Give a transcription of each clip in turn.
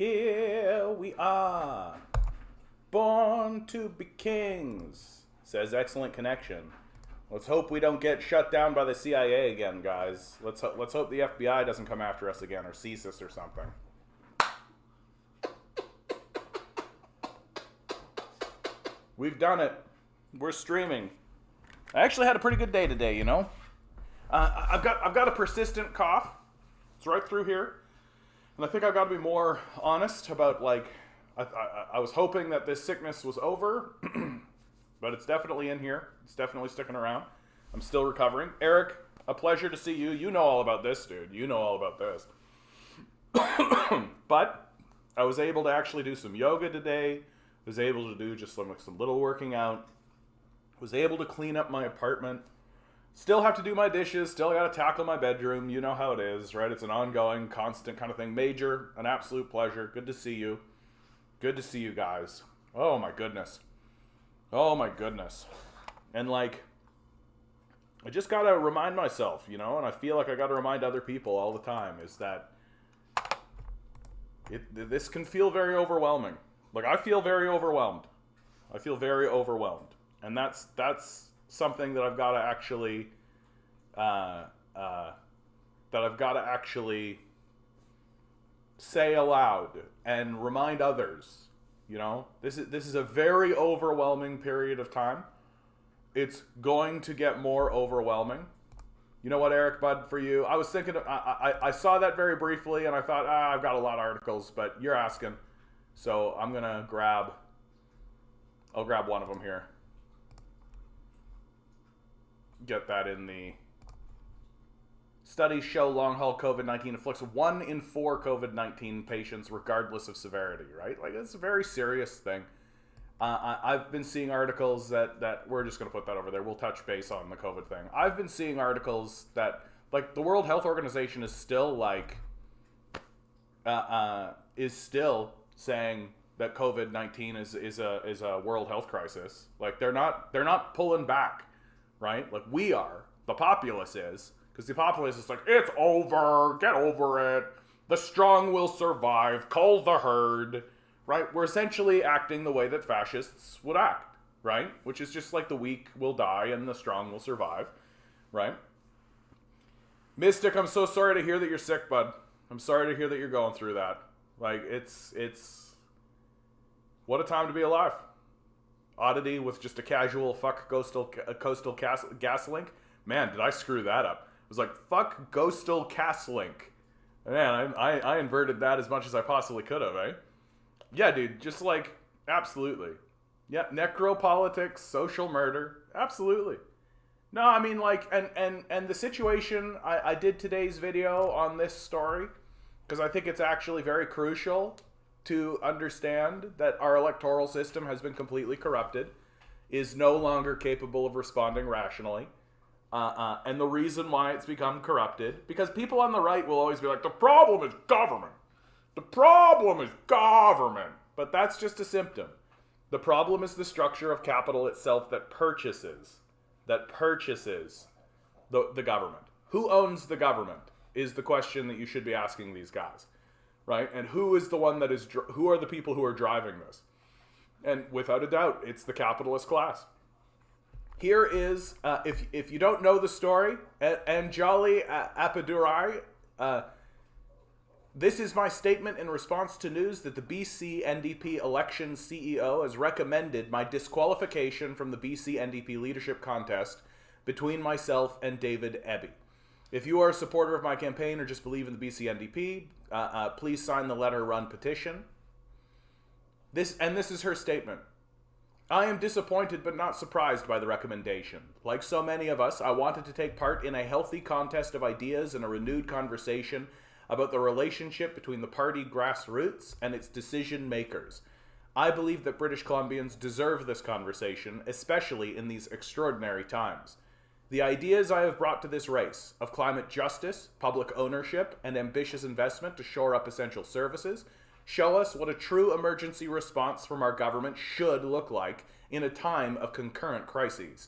Here we are, born to be kings, says Excellent Connection. Let's hope we don't get shut down by the CIA again, guys. Let's hope the FBI doesn't come after us again or seize us or something. We've done it. We're streaming. I actually had a pretty good day today, you know. I've got a persistent cough. It's right through here, and I think I've got to be more honest about, like, I was hoping that this sickness was over, but it's definitely in here. It's definitely sticking around. I'm still recovering. Eric, a pleasure to see you. You know all about this, dude. You know all about this. But I was able to actually do some yoga today. Was able to do just some little working out. Was able to clean up my apartment. Still have to do my dishes. Still got to tackle my bedroom. You know how it is, right? It's an ongoing, constant kind of thing. Major, an absolute pleasure. Good to see you. Good to see you guys. Oh my goodness. Oh my goodness. And like, I just got to remind myself, you know, and I feel like I got to remind other people all the time, is that this can feel very overwhelming. Like, I feel very overwhelmed. I feel very overwhelmed. And that's something that I've got to actually, say aloud and remind others. You know, this is a very overwhelming period of time. It's going to get more overwhelming. You know what, Eric, bud, for you? I was thinking, I saw that very briefly, and I thought, I've got a lot of articles, but you're asking. So I'm going to I'll grab one of them here. Get that in the studies show long-haul COVID-19 afflicts 1 in 4 COVID-19 patients regardless of severity, right? Like, it's a very serious thing. I've been seeing articles that we're just going to put that over there. We'll touch base on the COVID thing. I've been seeing articles that, like, the World Health Organization is still, like, saying that COVID-19 is a world health crisis. Like, they're not pulling back, right? Like, we are. The populace is. Because the populace is like, it's over, get over it, the strong will survive, cull the herd, right? We're essentially acting the way that fascists would act, right? Which is just like the weak will die and the strong will survive, right? Mystic, I'm so sorry to hear that you're sick, bud. I'm sorry to hear that you're going through that. Like, it's what a time to be alive. Oddity with just a casual fuck coastal gas link. Man, did I screw that up. It was like, fuck coastal gas link. Man, I inverted that as much as I possibly could have, eh? Yeah, dude, just like, absolutely. Yeah, necropolitics, social murder, absolutely. No, I mean, like, and the situation, I did today's video on this story, because I think it's actually very crucial to understand that our electoral system has been completely corrupted, is no longer capable of responding rationally. And the reason why it's become corrupted, because people on the right will always be like, the problem is government. The problem is government. But that's just a symptom. The problem is the structure of capital itself that purchases the government. Who owns the government is the question that you should be asking these guys, right? And who is the one that is, who are the people who are driving this? And without a doubt, it's the capitalist class. Here is, if you don't know the story, Anjali Appadurai, this is my statement in response to news that the BC NDP election CEO has recommended my disqualification from the BC NDP leadership contest between myself and David Eby. If you are a supporter of my campaign or just believe in the BC NDP, please sign the letter run petition. This is her statement. I am disappointed but not surprised by the recommendation. Like so many of us, I wanted to take part in a healthy contest of ideas and a renewed conversation about the relationship between the party grassroots and its decision makers. I believe that British Columbians deserve this conversation, especially in these extraordinary times. The ideas I have brought to this race of climate justice, public ownership, and ambitious investment to shore up essential services show us what a true emergency response from our government should look like in a time of concurrent crises.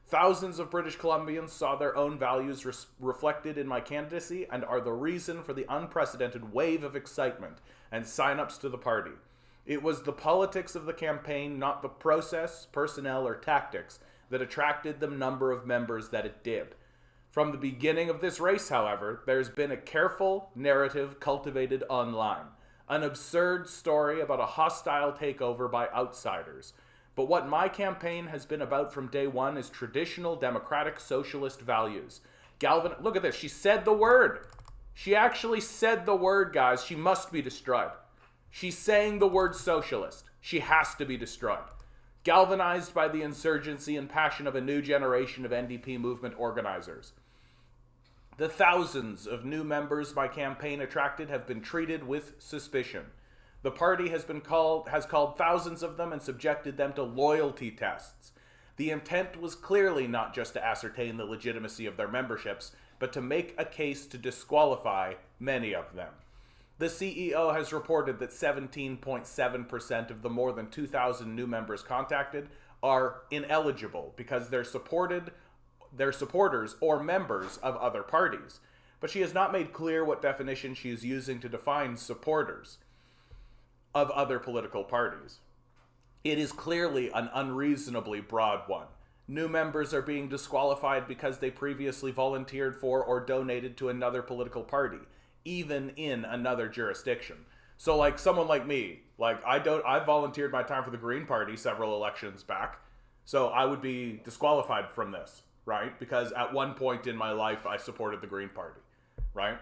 Thousands of British Columbians saw their own values reflected in my candidacy and are the reason for the unprecedented wave of excitement and sign-ups to the party. It was the politics of the campaign, not the process, personnel, or tactics, that attracted the number of members that it did. From the beginning of this race, however, there's been a careful narrative cultivated online. An absurd story about a hostile takeover by outsiders. But what my campaign has been about from day one is traditional democratic socialist values. Look at this. She said the word. She actually said the word, guys. She must be destroyed. She's saying the word socialist. She has to be destroyed. Galvanized by the insurgency and passion of a new generation of NDP movement organizers. The thousands of new members my campaign attracted have been treated with suspicion. The party has called thousands of them and subjected them to loyalty tests. The intent was clearly not just to ascertain the legitimacy of their memberships, but to make a case to disqualify many of them. The CEO has reported that 17.7% of the more than 2,000 new members contacted are ineligible because they're supporters or members of other parties. But she has not made clear what definition she is using to define supporters of other political parties. It is clearly an unreasonably broad one. New members are being disqualified because they previously volunteered for or donated to another political party, even in another jurisdiction. So like someone like me, I volunteered my time for the Green Party several elections back, so I would be disqualified from this, right? Because at one point in my life I supported the Green Party, right?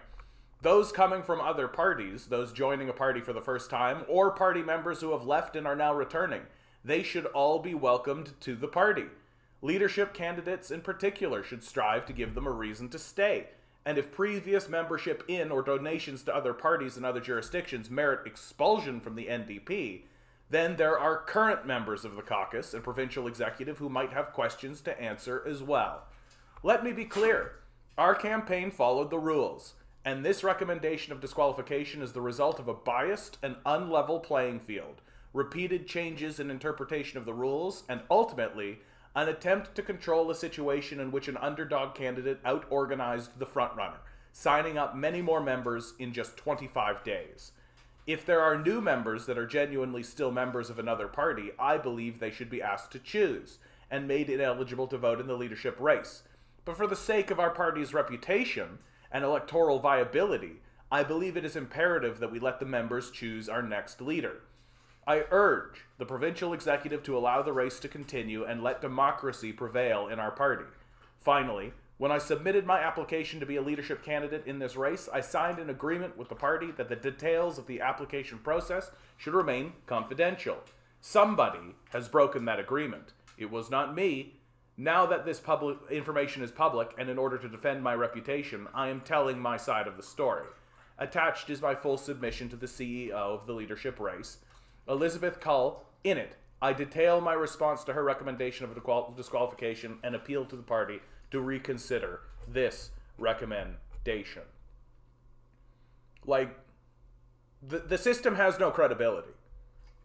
Those coming from other parties, those joining a party for the first time, or party members who have left and are now returning, they should all be welcomed to the party. Leadership candidates in particular should strive to give them a reason to stay. And if previous membership in or donations to other parties in other jurisdictions merit expulsion from the NDP, then there are current members of the caucus and provincial executive who might have questions to answer as well. Let me be clear. Our campaign followed the rules, and this recommendation of disqualification is the result of a biased and unlevel playing field, repeated changes in interpretation of the rules, and ultimately, an attempt to control a situation in which an underdog candidate out-organized the frontrunner, signing up many more members in just 25 days. If there are new members that are genuinely still members of another party, I believe they should be asked to choose, and made ineligible to vote in the leadership race. But for the sake of our party's reputation and electoral viability, I believe it is imperative that we let the members choose our next leader. I urge the provincial executive to allow the race to continue and let democracy prevail in our party. Finally, when I submitted my application to be a leadership candidate in this race, I signed an agreement with the party that the details of the application process should remain confidential. Somebody has broken that agreement. It was not me. Now that this public information is public, and in order to defend my reputation, I am telling my side of the story. Attached is my full submission to the CEO of the leadership race, Elizabeth Cull. In it, I detail my response to her recommendation of disqualification and appeal to the party to reconsider this recommendation. Like, the system has no credibility.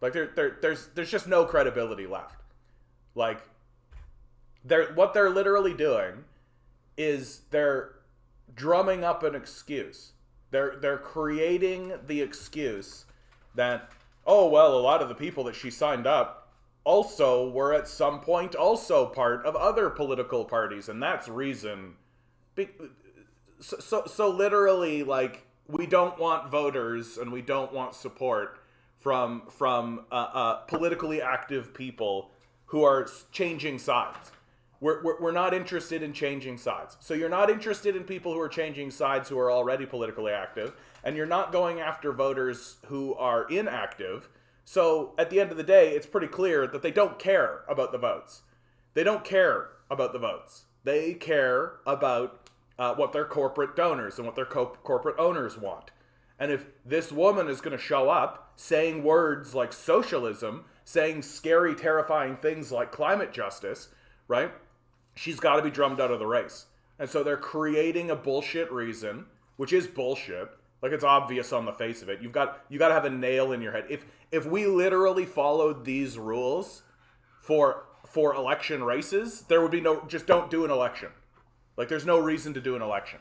Like, there's just no credibility left. Like, what they're literally doing is they're drumming up an excuse. They're creating the excuse that, oh, well, a lot of the people that she signed up also were at some point also part of other political parties, and that's reason. So literally, like, we don't want voters and we don't want support from politically active people who are changing sides. We're not interested in changing sides. So you're not interested in people who are changing sides who are already politically active, and you're not going after voters who are inactive. So at the end of the day, it's pretty clear that they don't care about the votes. They don't care about the votes. They care about what their corporate donors and what their corporate owners want. And if this woman is going to show up saying words like socialism, saying scary, terrifying things like climate justice, right? She's got to be drummed out of the race. And so they're creating a bullshit reason, which is bullshit. Like, it's obvious on the face of it. You got to have a nail in your head. If we literally followed these rules for election races, there would be just don't do an election. Like, there's no reason to do an election,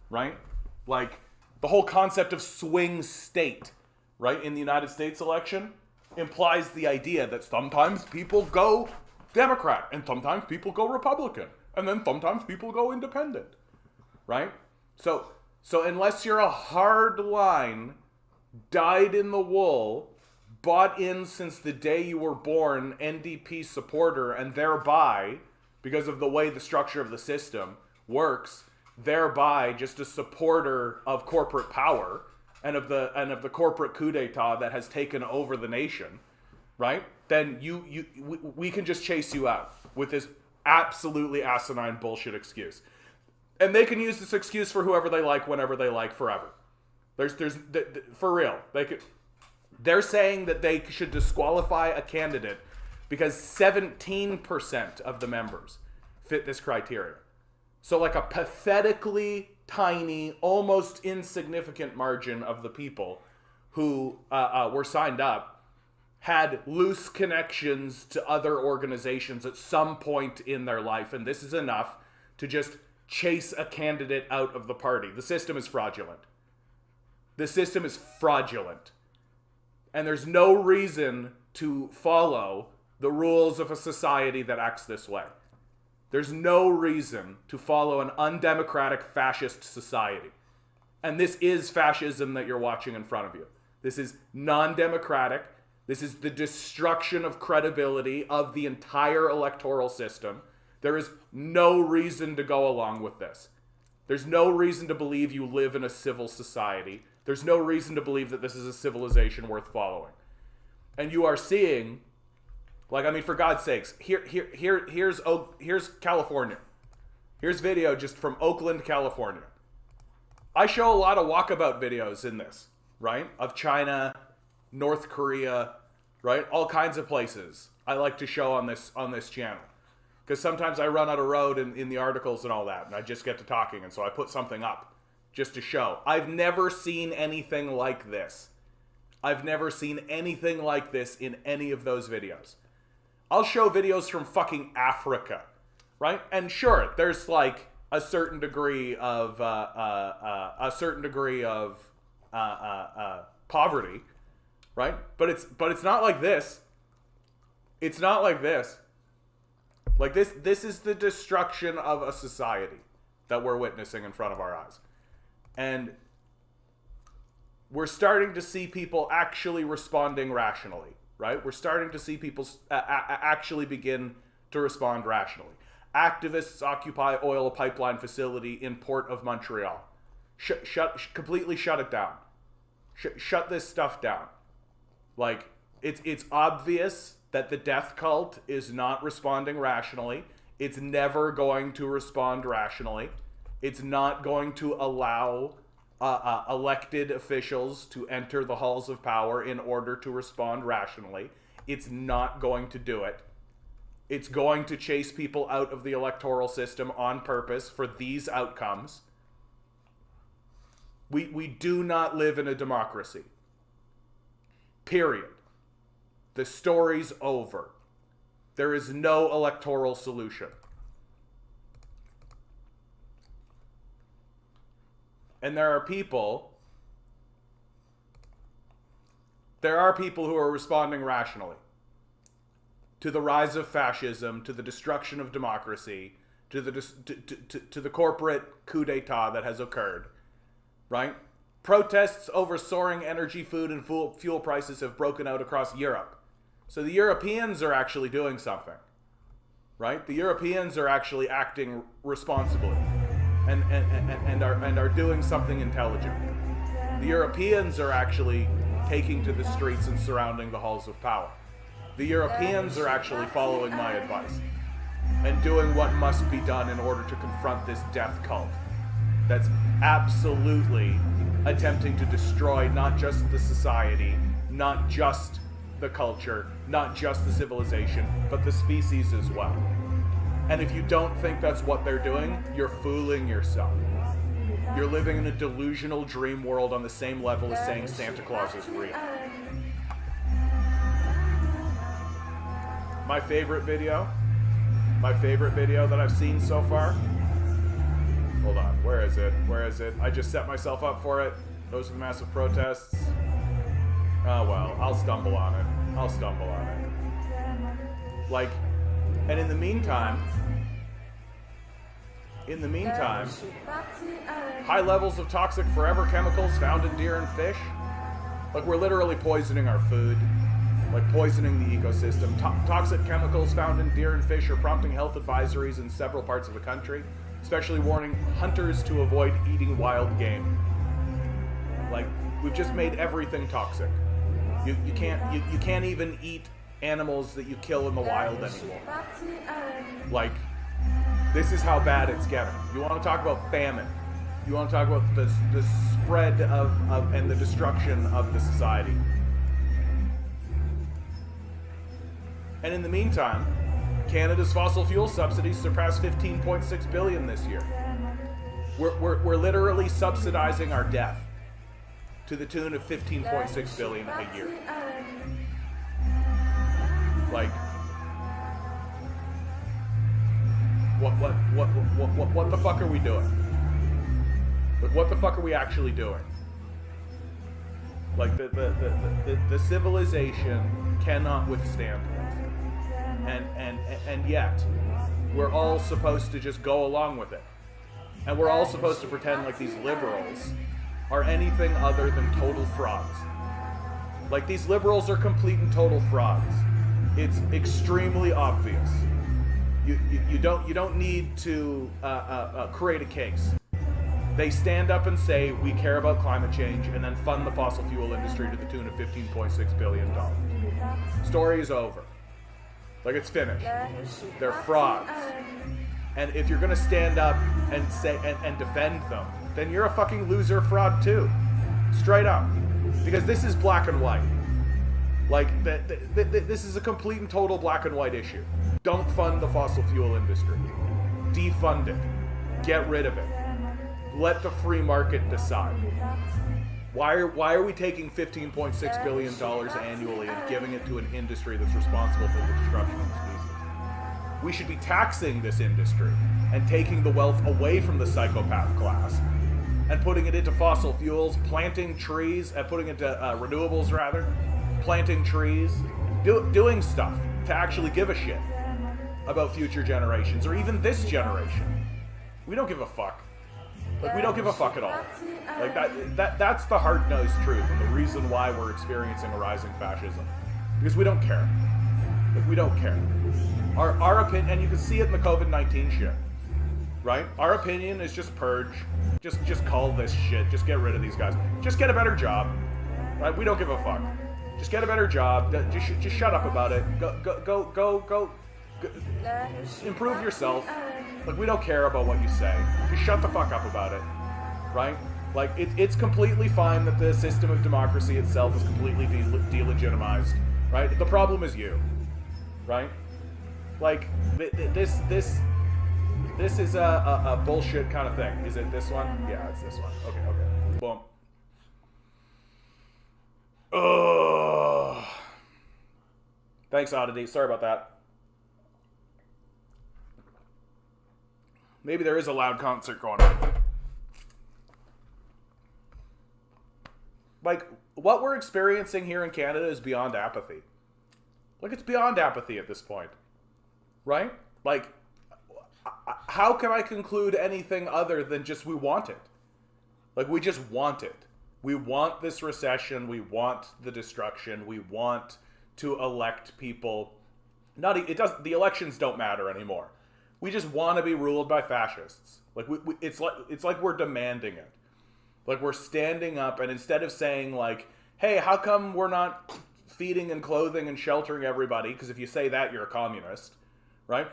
right? Like, the whole concept of swing state, right, in the United States election implies the idea that sometimes people go Democrat and sometimes people go Republican and then sometimes people go independent, right? So unless you're a hard-line, dyed-in-the-wool, bought-in since the day you were born NDP supporter, and thereby, because of the way the structure of the system works, thereby just a supporter of corporate power and of the corporate coup d'etat that has taken over the nation, right? Then we can just chase you out with this absolutely asinine bullshit excuse. And they can use this excuse for whoever they like, whenever they like, forever. For real. They're saying that they should disqualify a candidate because 17% of the members fit this criteria. So like a pathetically tiny, almost insignificant margin of the people who were signed up had loose connections to other organizations at some point in their life, and this is enough to just chase a candidate out of the party. The system is fraudulent. The system is fraudulent. And there's no reason to follow the rules of a society that acts this way. There's no reason to follow an undemocratic fascist society. And this is fascism that you're watching in front of you. This is non-democratic. This is the destruction of credibility of the entire electoral system. There is no reason to go along with this. There's no reason to believe you live in a civil society. There's no reason to believe that this is a civilization worth following. And you are seeing, like, I mean, for God's sakes, here's California. Here's video just from Oakland, California. I show a lot of walkabout videos in this, right? Of China, North Korea, right? All kinds of places I like to show on this channel. Because sometimes I run out of road in the articles and all that, and I just get to talking, and so I put something up just to show. I've never seen anything like this. I've never seen anything like this in any of those videos. I'll show videos from fucking Africa, right? And sure, there's like a certain degree of poverty, right? But it's not like this. It's not like this. Like this is the destruction of a society that we're witnessing in front of our eyes. And we're starting to see people actually responding rationally, right? We're starting to see people actually begin to respond rationally. Activists occupy oil pipeline facility in Port of Montreal. Completely shut it down. Shut this stuff down. Like, it's obvious that the death cult is not responding rationally. It's never going to respond rationally. It's not going to allow elected officials to enter the halls of power in order to respond rationally. It's not going to do it. It's going to chase people out of the electoral system on purpose for these outcomes. We do not live in a democracy. Period. The story's over. There is no electoral solution. And there are people who are responding rationally to the rise of fascism, to the destruction of democracy, to the corporate coup d'etat that has occurred, right? Protests over soaring energy, food, and fuel prices have broken out across Europe. So the Europeans are actually doing something, right? The Europeans are actually acting responsibly and are doing something intelligent. The Europeans are actually taking to the streets and surrounding the halls of power. The Europeans are actually following my advice and doing what must be done in order to confront this death cult that's absolutely attempting to destroy not just the society, not just the culture, not just the civilization, but the species as well. And if you don't think that's what they're doing, you're fooling yourself. You're living in a delusional dream world on the same level as saying Santa Claus is real. My favorite video that I've seen so far. Hold on, where is it? I just set myself up for it. Those are the massive protests. Oh well, I'll stumble on it. Like, and in the meantime, high levels of toxic forever chemicals found in deer and fish. Like, we're literally poisoning our food, like poisoning the ecosystem. Toxic chemicals found in deer and fish are prompting health advisories in several parts of the country, especially warning hunters to avoid eating wild game. Like, we've just made everything toxic. You can't even eat animals that you kill in the wild anymore. Like, this is how bad it's getting. You want to talk about famine? You want to talk about the spread of and the destruction of the society? And in the meantime, Canada's fossil fuel subsidies surpassed $15.6 billion this year. We're literally subsidizing our death to the tune of $15.6 billion a year. Like, what the fuck are we doing? Like, what the fuck are we actually doing? Like, the civilization cannot withstand this. And yet, we're all supposed to just go along with it. And we're all supposed to pretend like these liberals are anything other than total frauds. Like, these liberals are complete and total frauds. It's extremely obvious. You don't need to create a case. They stand up and say, we care about climate change, and then fund the fossil fuel industry to the tune of $15.6 billion. Story is over. Like, it's finished. They're frauds. And if you're going to stand up and say and defend them, then you're a fucking loser fraud too. Straight up. Because this is black and white. Like, this is a complete and total black and white issue. Don't fund the fossil fuel industry. Defund it. Get rid of it. Let the free market decide. Why are we taking $15.6 billion annually and giving it to an industry that's responsible for the destruction of the species? We should be taxing this industry and taking the wealth away from the psychopath class and putting it into fossil fuels, planting trees, putting it into renewables rather, planting trees, doing stuff to actually give a shit about future generations or even this generation. We don't give a fuck. Like, we don't give a fuck at all. Like, that's the hard-nosed truth and the reason why we're experiencing a rising fascism. Because we don't care. Like, we don't care. Our opinion, and you can see it in the COVID-19 shit, right? Our opinion is just purge. Just call this shit. Just get rid of these guys. Just get a better job, right? We don't give a fuck. Just get a better job. Just shut up about it. Go. Improve yourself. Like, we don't care about what you say. Just shut the fuck up about it, right? Like, it's completely fine that the system of democracy itself is completely delegitimized, right? The problem is you, right? Like, this is a bullshit kind of thing. Is it this one? Yeah, it's this one. Okay. Boom. Ugh. Thanks, Oddity. Sorry about that. Maybe there is a loud concert going on. Like, what we're experiencing here in Canada is beyond apathy. Like, it's beyond apathy at this point. Right? Like, how can I conclude anything other than just we want it? Like, we just want it. We want this recession. We want the destruction. We want to elect people. The elections don't matter anymore. We just want to be ruled by fascists. Like, it's like we're demanding it. Like, we're standing up, and instead of saying, like, hey, how come we're not feeding and clothing and sheltering everybody? Because if you say that, you're a communist, right?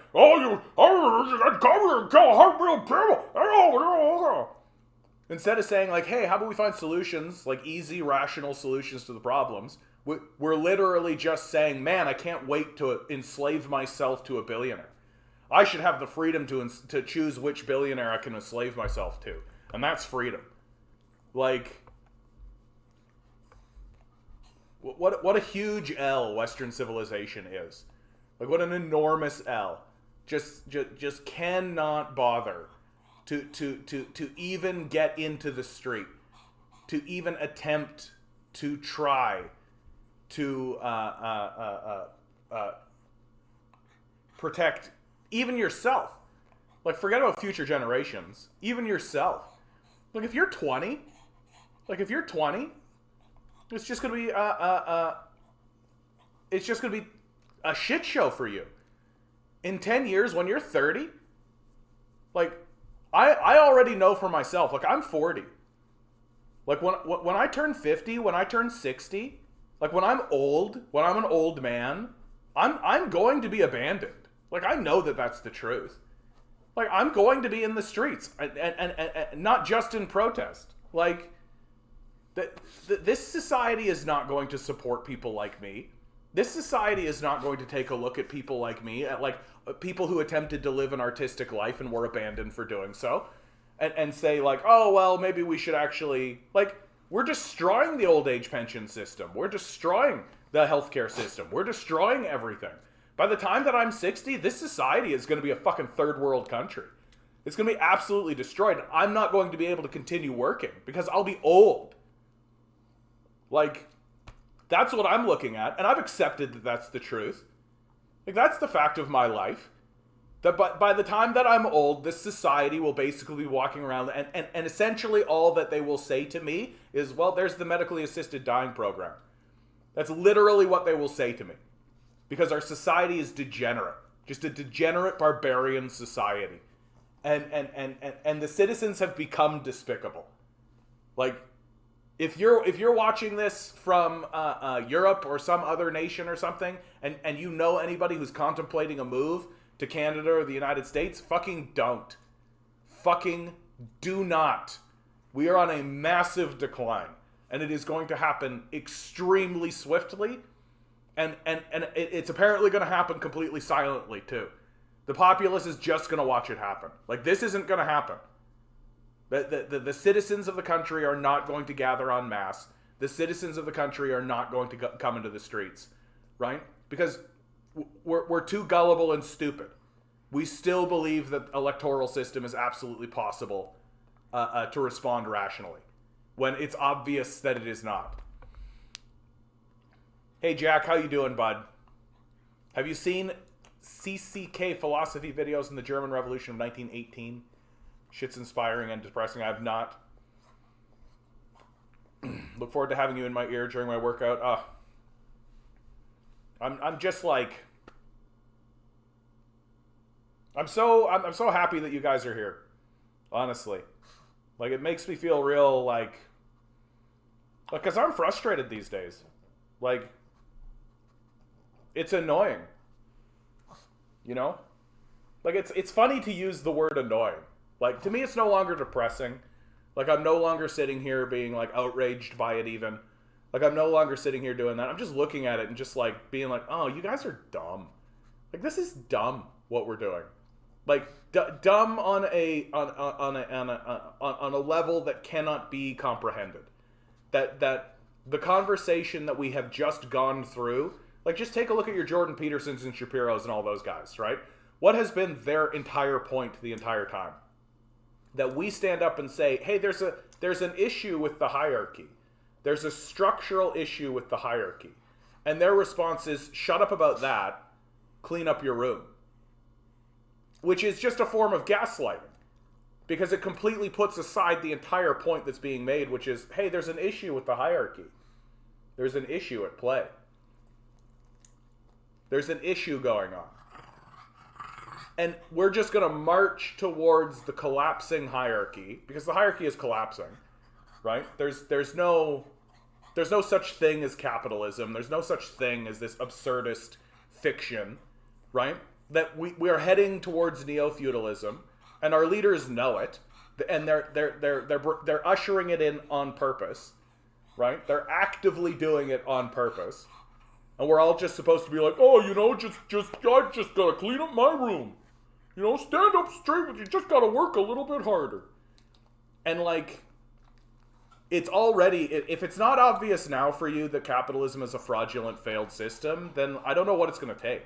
Instead of saying, like, hey, how about we find solutions, like easy, rational solutions to the problems, we're literally just saying, man, I can't wait to enslave myself to a billionaire. I should have the freedom to choose which billionaire I can enslave myself to. And that's freedom. Like, what a huge L Western civilization is. Like, what an enormous L. Just cannot bother to even get into the street. To even attempt to try to protect even yourself. Like, forget about future generations. Even yourself. Like, if you're 20, it's just gonna be it's just gonna be a shit show for you. In 10 years, when you're 30, like, I already know for myself. Like, I'm 40. Like, when I turn 50, when I turn 60, like, when I'm old, when I'm an old man, I'm going to be abandoned. Like, I know that that's the truth. Like, I'm going to be in the streets, and not just in protest. Like, this society is not going to support people like me. This society is not going to take a look at people like me, at like people who attempted to live an artistic life and were abandoned for doing so, and say like, oh, well, maybe we should actually, like, we're destroying the old age pension system. We're destroying the healthcare system. We're destroying everything. By the time that I'm 60, this society is going to be a fucking third world country. It's going to be absolutely destroyed. I'm not going to be able to continue working because I'll be old. Like, that's what I'm looking at, and I've accepted that that's the truth. Like, that's the fact of my life. That by the time that I'm old, this society will basically be walking around, and essentially all that they will say to me is, well, there's the medically assisted dying program. That's literally what they will say to me. Because our society is degenerate. Just a degenerate barbarian society. And the citizens have become despicable. Like, if you're watching this from Europe or some other nation or something, and you know anybody who's contemplating a move to Canada or the United States, fucking don't. Fucking do not. We are on a massive decline. And it is going to happen extremely swiftly. And it's apparently going to happen completely silently, too. The populace is just going to watch it happen. Like, this isn't going to happen. The citizens of the country are not going to gather en masse. The citizens of the country are not going to come into the streets, right? Because we're too gullible and stupid. We still believe that electoral system is absolutely possible to respond rationally, when it's obvious that it is not. Hey Jack, how you doing, bud? Have you seen CCK philosophy videos in the German Revolution of 1918? Shit's inspiring and depressing. I have not. Look forward to having you in my ear during my workout. I'm just like, I'm so happy that you guys are here. Honestly, like, it makes me feel real like, because I'm frustrated these days. Like, it's annoying. You know? Like, it's funny to use the word annoying. Like, to me, it's no longer depressing. Like, I'm no longer sitting here being, like, outraged by it even. Like, I'm no longer sitting here doing that. I'm just looking at it and just, like, being like, oh, you guys are dumb. Like, this is dumb, what we're doing. Like, dumb on a level that cannot be comprehended. That the conversation that we have just gone through, like, just take a look at your Jordan Petersons and Shapiros and all those guys, right? What has been their entire point the entire time? That we stand up and say, hey, there's an issue with the hierarchy. There's a structural issue with the hierarchy. And their response is, shut up about that, clean up your room. Which is just a form of gaslighting. Because it completely puts aside the entire point that's being made, which is, hey, there's an issue with the hierarchy. There's an issue at play. There's an issue going on. And we're just going to march towards the collapsing hierarchy, because the hierarchy is collapsing, right? There's no such thing as capitalism. There's no such thing as this absurdist fiction, right? That we are heading towards neo-feudalism, and our leaders know it, and they're ushering it in on purpose, right? They're actively doing it on purpose, and we're all just supposed to be like, oh, you know, I just gotta clean up my room. You know, stand up straight, but you just gotta work a little bit harder. And, like, it's already, if it's not obvious now for you that capitalism is a fraudulent, failed system, then I don't know what it's gonna take.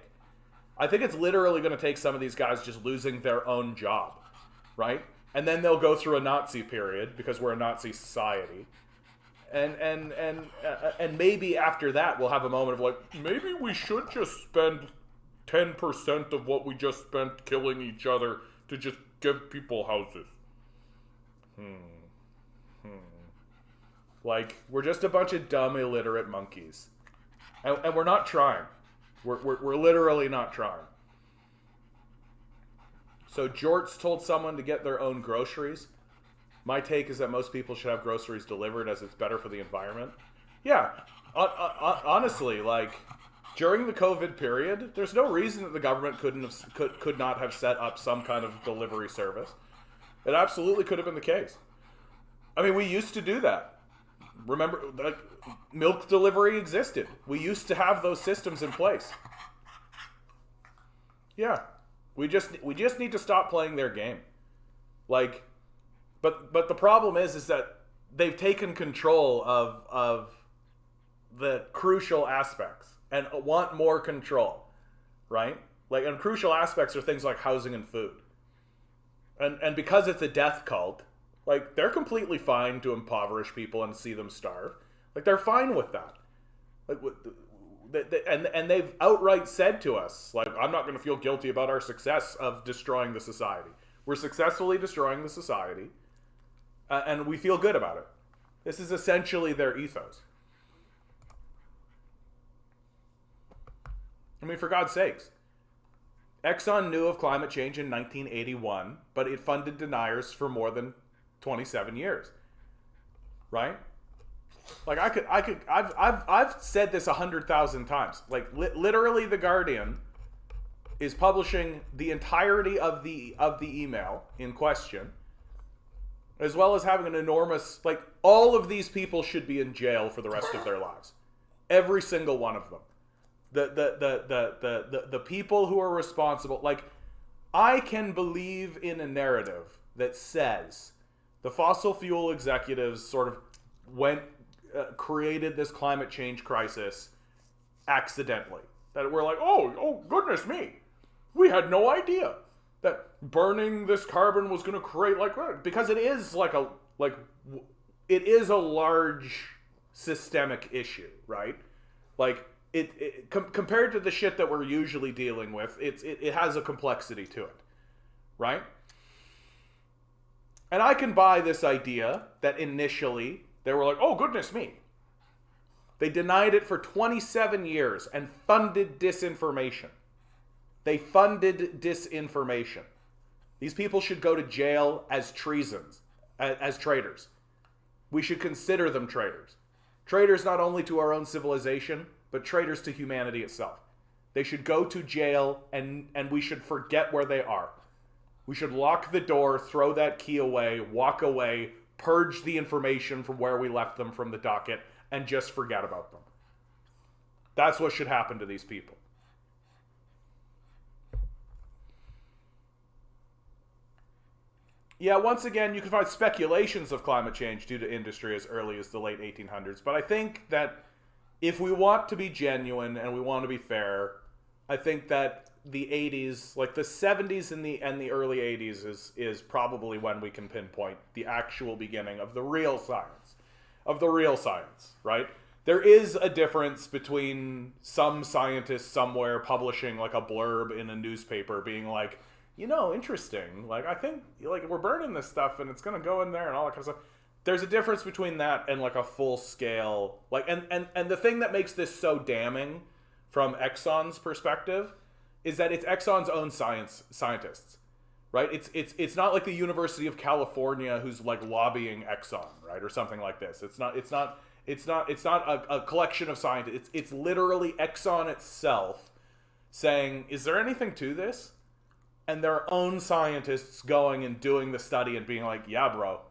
I think it's literally gonna take some of these guys just losing their own job, right? And then they'll go through a Nazi period, because we're a Nazi society. And maybe after that we'll have a moment of like, maybe we should just spend 10% of what we just spent killing each other to just give people houses. Like, we're just a bunch of dumb, illiterate monkeys. And we're not trying. We're literally not trying. So Jorts told someone to get their own groceries. My take is that most people should have groceries delivered as it's better for the environment. Yeah, honestly, like, during the COVID period, there's no reason that the government could not have set up some kind of delivery service. It absolutely could have been the case. I mean, we used to do that. Remember, like, milk delivery existed. We used to have those systems in place. Yeah, we just need to stop playing their game. Like, but the problem is that they've taken control of the crucial aspects and want more control, right? Like, and crucial aspects are things like housing and food. And because it's a death cult, like, they're completely fine to impoverish people and see them starve. Like, they're fine with that. Like, and they've outright said to us, like, I'm not going to feel guilty about our success of destroying the society. We're successfully destroying the society, and we feel good about it. This is essentially their ethos. I mean, for God's sakes. Exxon knew of climate change in 1981, but it funded deniers for more than 27 years. Right? Like, I've said this 100,000 times. Like, literally, The Guardian is publishing the entirety of the email in question, as well as having an enormous, like, all of these people should be in jail for the rest of their lives. Every single one of them. The people who are responsible, like, I can believe in a narrative that says the fossil fuel executives sort of created this climate change crisis accidentally. That we're like, oh goodness me, we had no idea that burning this carbon was going to create, like, because it is it is a large systemic issue, right? Like, compared to the shit that we're usually dealing with, it has a complexity to it, right? And I can buy this idea that initially they were like, oh, goodness me. They denied it for 27 years and funded disinformation. They funded disinformation. These people should go to jail as treasons, as traitors. We should consider them traitors. Traitors not only to our own civilization, but traitors to humanity itself. They should go to jail, and we should forget where they are. We should lock the door, throw that key away, walk away, purge the information from where we left them from the docket, and just forget about them. That's what should happen to these people. Yeah, once again, you can find speculations of climate change due to industry as early as the late 1800s, but I think that if we want to be genuine and we want to be fair, I think that the 80s, like the 70s and the early 80s is probably when we can pinpoint the actual beginning of the real science. Right? There is a difference between some scientist somewhere publishing like a blurb in a newspaper being like, you know, interesting. Like, I think, like, we're burning this stuff and it's going to go in there and all that kind of stuff. There's a difference between that and like a full scale, like, and the thing that makes this so damning from Exxon's perspective is that it's Exxon's own scientists, right? It's not like the University of California who's like lobbying Exxon, right, or something like this. It's not a collection of scientists. It's literally Exxon itself saying, is there anything to this? And their own scientists going and doing the study and being like, yeah, bro,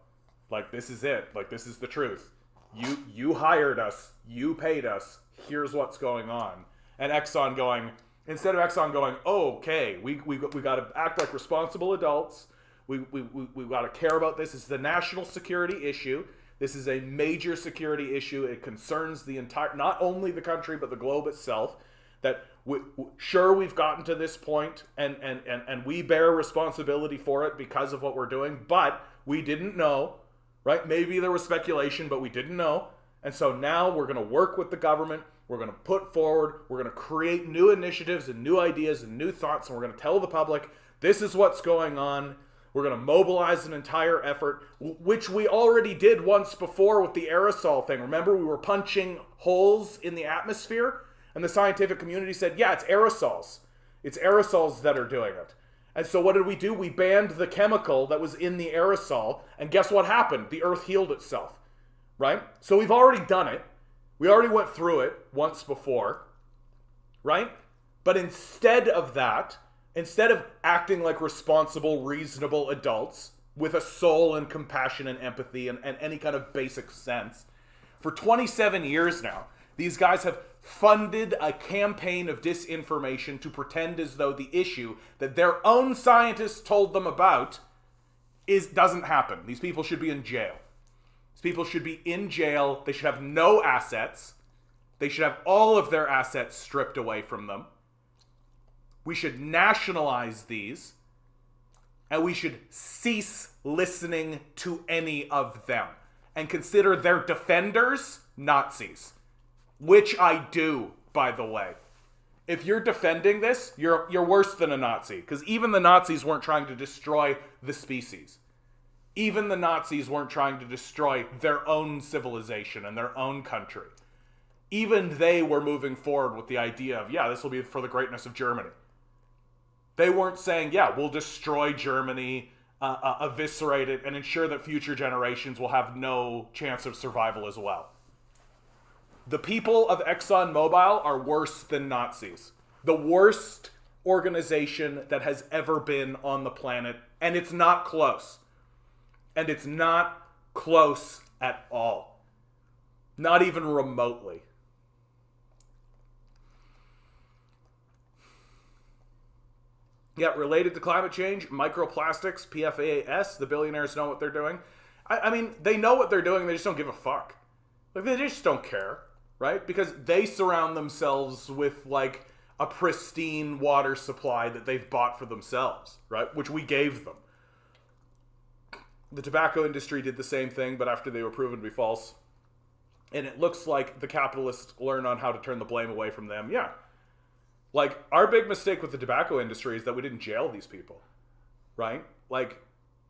like, this is it. Like, this is the truth. You hired us. You paid us. Here's what's going on. And Exxon going, instead of Exxon going, oh, okay, we got to act like responsible adults. We got to care about this. This is a national security issue. This is a major security issue. It concerns the entire, not only the country, but the globe itself. That sure, we've gotten to this point and we bear responsibility for it because of what we're doing, but we didn't know, right? Maybe there was speculation, but we didn't know. And so now we're going to work with the government. We're going to put forward, we're going to create new initiatives and new ideas and new thoughts, and we're going to tell the public, this is what's going on. We're going to mobilize an entire effort, which we already did once before with the aerosol thing. Remember, we were punching holes in the atmosphere, and the scientific community said, yeah, it's aerosols. It's aerosols that are doing it. And so what did we do? We banned the chemical that was in the aerosol, and guess what happened? The Earth healed itself, right? So we've already done it. We already went through it once before, right? But instead of that, instead of acting like responsible, reasonable adults with a soul and compassion and empathy and any kind of basic sense, for 27 years now, these guys have funded a campaign of disinformation to pretend as though the issue that their own scientists told them about doesn't happen. These people should be in jail. These people should be in jail. They should have no assets. They should have all of their assets stripped away from them. We should nationalize these, and we should cease listening to any of them and consider their defenders Nazis, which I do, by the way. If you're defending this, you're worse than a Nazi, because even the Nazis weren't trying to destroy the species. Even the Nazis weren't trying to destroy their own civilization and their own country. Even they were moving forward with the idea of, yeah, this will be for the greatness of Germany. They weren't saying, yeah, we'll destroy Germany, eviscerate it, and ensure that future generations will have no chance of survival as well. The people of ExxonMobil are worse than Nazis. The worst organization that has ever been on the planet, and it's not close. And it's not close at all. Not even remotely. Yeah, related to climate change, microplastics, PFAS, the billionaires know what they're doing. I mean, they know what they're doing, they just don't give a fuck. Like, they just don't care, right? Because they surround themselves with, like, a pristine water supply that they've bought for themselves, right? Which we gave them. The tobacco industry did the same thing, but after they were proven to be false. And it looks like the capitalists learn on how to turn the blame away from them. Yeah. Like, our big mistake with the tobacco industry is that we didn't jail these people, right? Like,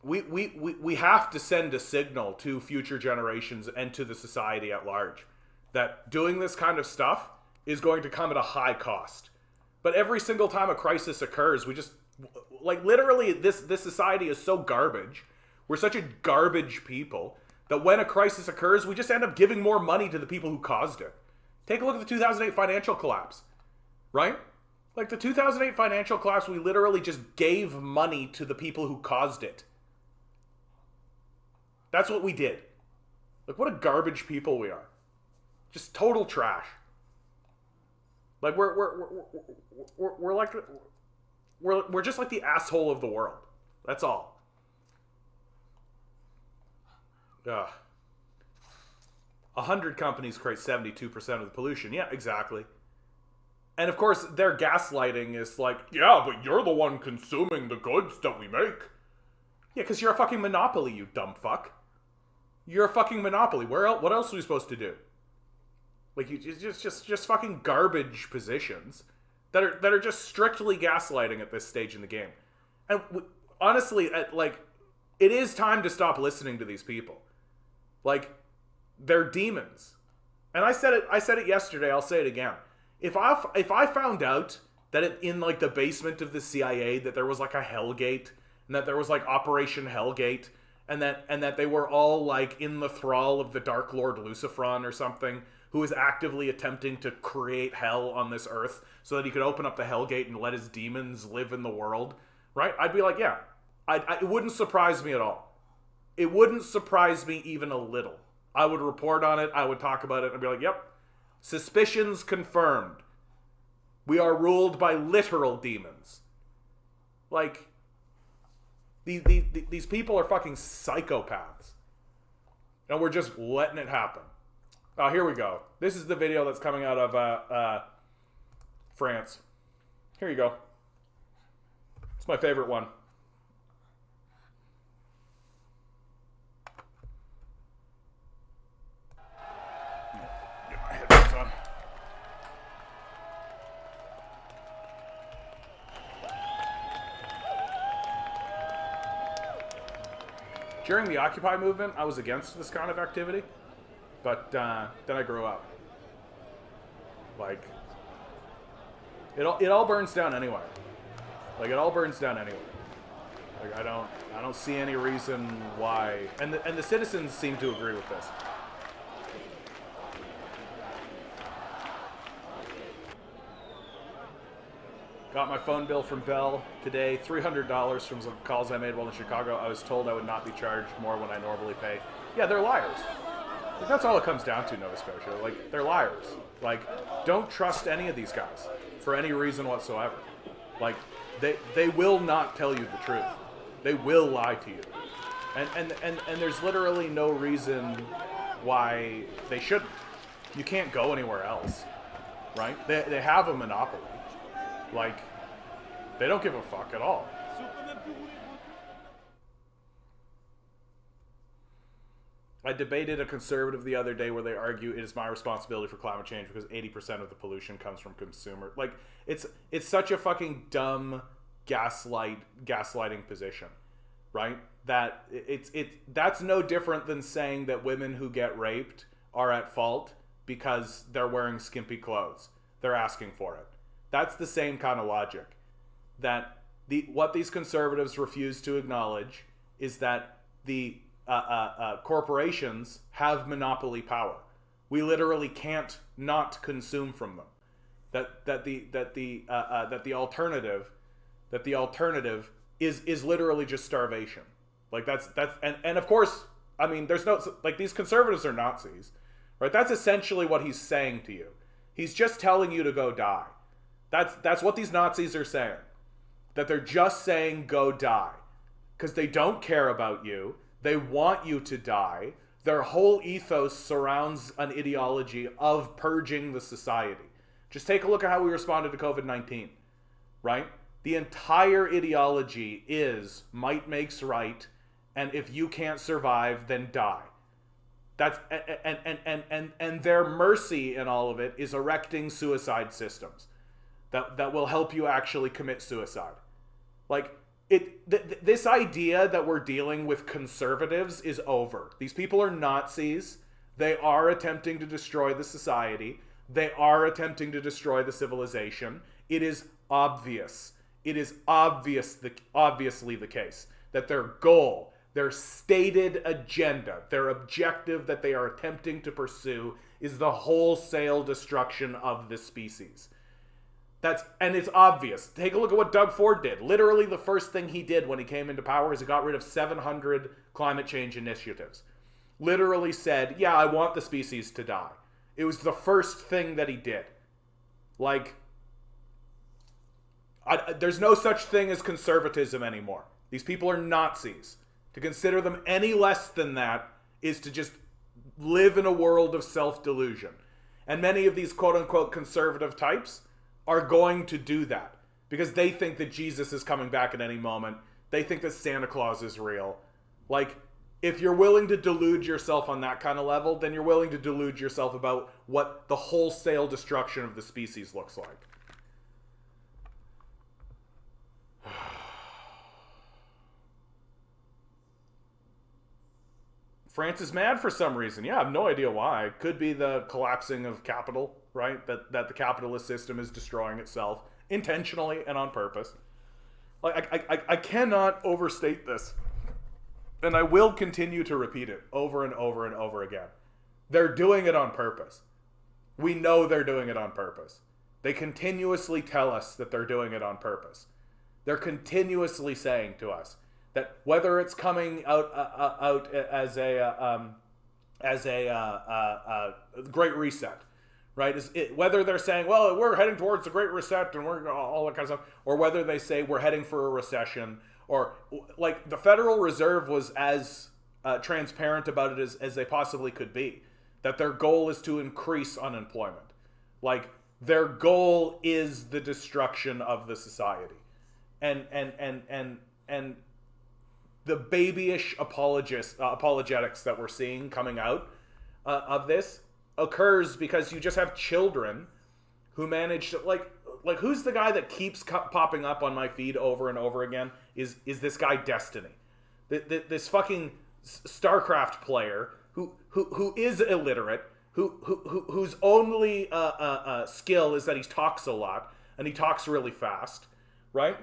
we have to send a signal to future generations and to the society at large that doing this kind of stuff is going to come at a high cost. But every single time a crisis occurs, we just, like, literally, this society is so garbage. We're such a garbage people that when a crisis occurs, we just end up giving more money to the people who caused it. Take a look at the 2008 financial collapse, right? Like, the 2008 financial collapse, we literally just gave money to the people who caused it. That's what we did. Like, what a garbage people we are. Just total trash. Like, we're like, we're just like the asshole of the world. That's all. Ugh. 100 companies create 72% of the pollution. Yeah, exactly. And of course, their gaslighting is like, yeah, but you're the one consuming the goods that we make. Yeah, because you're a fucking monopoly, you dumb fuck. You're a fucking monopoly. What else are we supposed to do? Like, you just fucking garbage positions that are just strictly gaslighting at this stage in the game. And honestly, it is time to stop listening to these people. Like, they're demons. And I said it yesterday, I'll say it again. If I found out that in, like, the basement of the CIA that there was, like, a Hellgate, and that there was, like, Operation Hellgate, and that they were all, like, in the thrall of the Dark Lord Lucifron or something, who is actively attempting to create hell on this earth so that he could open up the Hellgate and let his demons live in the world, right? I'd be like, yeah. It wouldn't surprise me at all. It wouldn't surprise me even a little. I would report on it, I would talk about it, and be like, yep. Suspicions confirmed. We are ruled by literal demons. Like, these people are fucking psychopaths. And we're just letting it happen. Oh, here we go. This is the video that's coming out of France. Here you go. It's my favorite one. During the Occupy movement, I was against this kind of activity, but then I grew up. Like, it all burns down anyway. Like, it all burns down anyway. Like, I don't see any reason why, and the citizens seem to agree with this. Got my phone bill from Bell today, $300 from some calls I made while in Chicago. I was told I would not be charged more when I normally pay. Yeah, they're liars. Like, that's all it comes down to, Nova Scotia. Like, they're liars. Like, don't trust any of these guys for any reason whatsoever. Like, they will not tell you the truth. They will lie to you. And there's literally no reason why they shouldn't. You can't go anywhere else, right? They have a monopoly. Like, they don't give a fuck at all. I debated a conservative the other day where they argue it is my responsibility for climate change because 80% of the pollution comes from consumer. Like, it's such a fucking dumb gaslighting position, right? That that's no different than saying that women who get raped are at fault because they're wearing skimpy clothes. They're asking for it. That's the same kind of logic. That what these conservatives refuse to acknowledge is that the corporations have monopoly power. We literally can't not consume from them. That the alternative is literally just starvation. Like that's and of course, I mean, there's no, like, these conservatives are Nazis, right? That's essentially what he's saying to you. He's just telling you to go die. That's what these Nazis are saying. That they're just saying go die. Because they don't care about you. They want you to die. Their whole ethos surrounds an ideology of purging the society. Just take a look at how we responded to COVID-19, right? The entire ideology is might makes right, and if you can't survive, then die. That's and their mercy in all of it is erecting suicide systems that will help you actually commit suicide. Like, this idea that we're dealing with conservatives is over. These people are Nazis. They are attempting to destroy the society. They are attempting to destroy the civilization. It is obvious. It is obviously the case that their goal, their stated agenda, their objective that they are attempting to pursue is the wholesale destruction of the species. And it's obvious. Take a look at what Doug Ford did. Literally the first thing he did when he came into power is he got rid of 700 climate change initiatives. Literally said, yeah, I want the species to die. It was the first thing that he did. Like, there's no such thing as conservatism anymore. These people are Nazis. To consider them any less than that is to just live in a world of self-delusion. And many of these quote-unquote conservative types are going to do that because they think that Jesus is coming back at any moment. They think that Santa Claus is real. Like, if you're willing to delude yourself on that kind of level, then you're willing to delude yourself about what the wholesale destruction of the species looks like. France is mad for some reason. Yeah, I have no idea why. It could be the collapsing of capital, right? That the capitalist system is destroying itself intentionally and on purpose. Like, I cannot overstate this. And I will continue to repeat it over and over and over again. They're doing it on purpose. We know they're doing it on purpose. They continuously tell us that they're doing it on purpose. They're continuously saying to us that whether it's coming out as a Great Reset, right? Whether they're saying, well, we're heading towards the Great Reset and we're all that kind of stuff, or whether they say we're heading for a recession, or like the Federal Reserve was as transparent about it as they possibly could be, that their goal is to increase unemployment. Like, their goal is the destruction of the society. And the babyish apologetics that we're seeing coming out of this occurs because you just have children who manage to, like who's the guy that keeps popping up on my feed over and over again is this guy Destiny. This fucking StarCraft player who is illiterate, whose only skill is that he talks a lot and he talks really fast, right?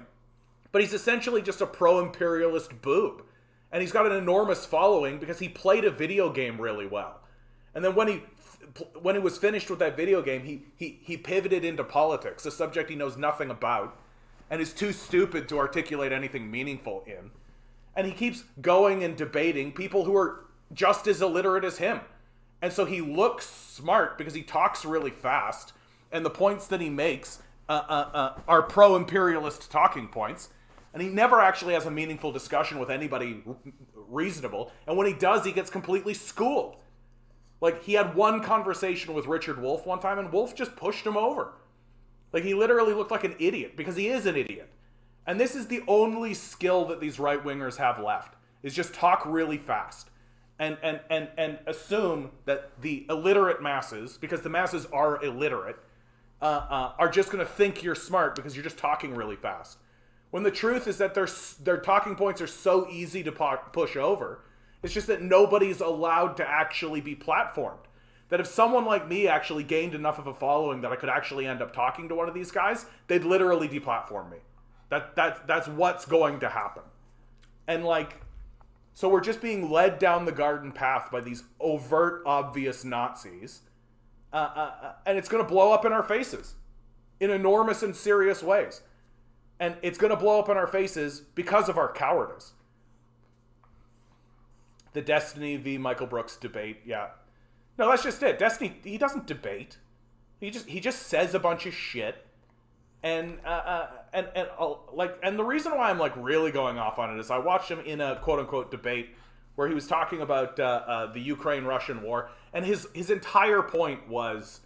But he's essentially just a pro-imperialist boob, and he's got an enormous following because he played a video game really well. And then when he was finished with that video game, he pivoted into politics, a subject he knows nothing about and is too stupid to articulate anything meaningful in. And he keeps going and debating people who are just as illiterate as him. And so he looks smart because he talks really fast, and the points that he makes are pro-imperialist talking points. And he never actually has a meaningful discussion with anybody reasonable. And when he does, he gets completely schooled. Like, he had one conversation with Richard Wolff one time, and Wolff just pushed him over. Like, he literally looked like an idiot, because he is an idiot. And this is the only skill that these right-wingers have left, is just talk really fast. And assume that the illiterate masses, because the masses are illiterate, are just going to think you're smart because you're just talking really fast. When the truth is that their talking points are so easy to push over. It's just that nobody's allowed to actually be platformed. That if someone like me actually gained enough of a following that I could actually end up talking to one of these guys, they'd literally deplatform me. That's what's going to happen. And so we're just being led down the garden path by these overt, obvious Nazis. And it's going to blow up in our faces in enormous and serious ways. And it's going to blow up in our faces because of our cowardice. The Destiny v. Michael Brooks debate, yeah. No, that's just it. Destiny, he doesn't debate. He just says a bunch of shit. And the reason why I'm really going off on it is I watched him in a quote unquote debate where he was talking about the Ukraine-Russian war, and his entire point was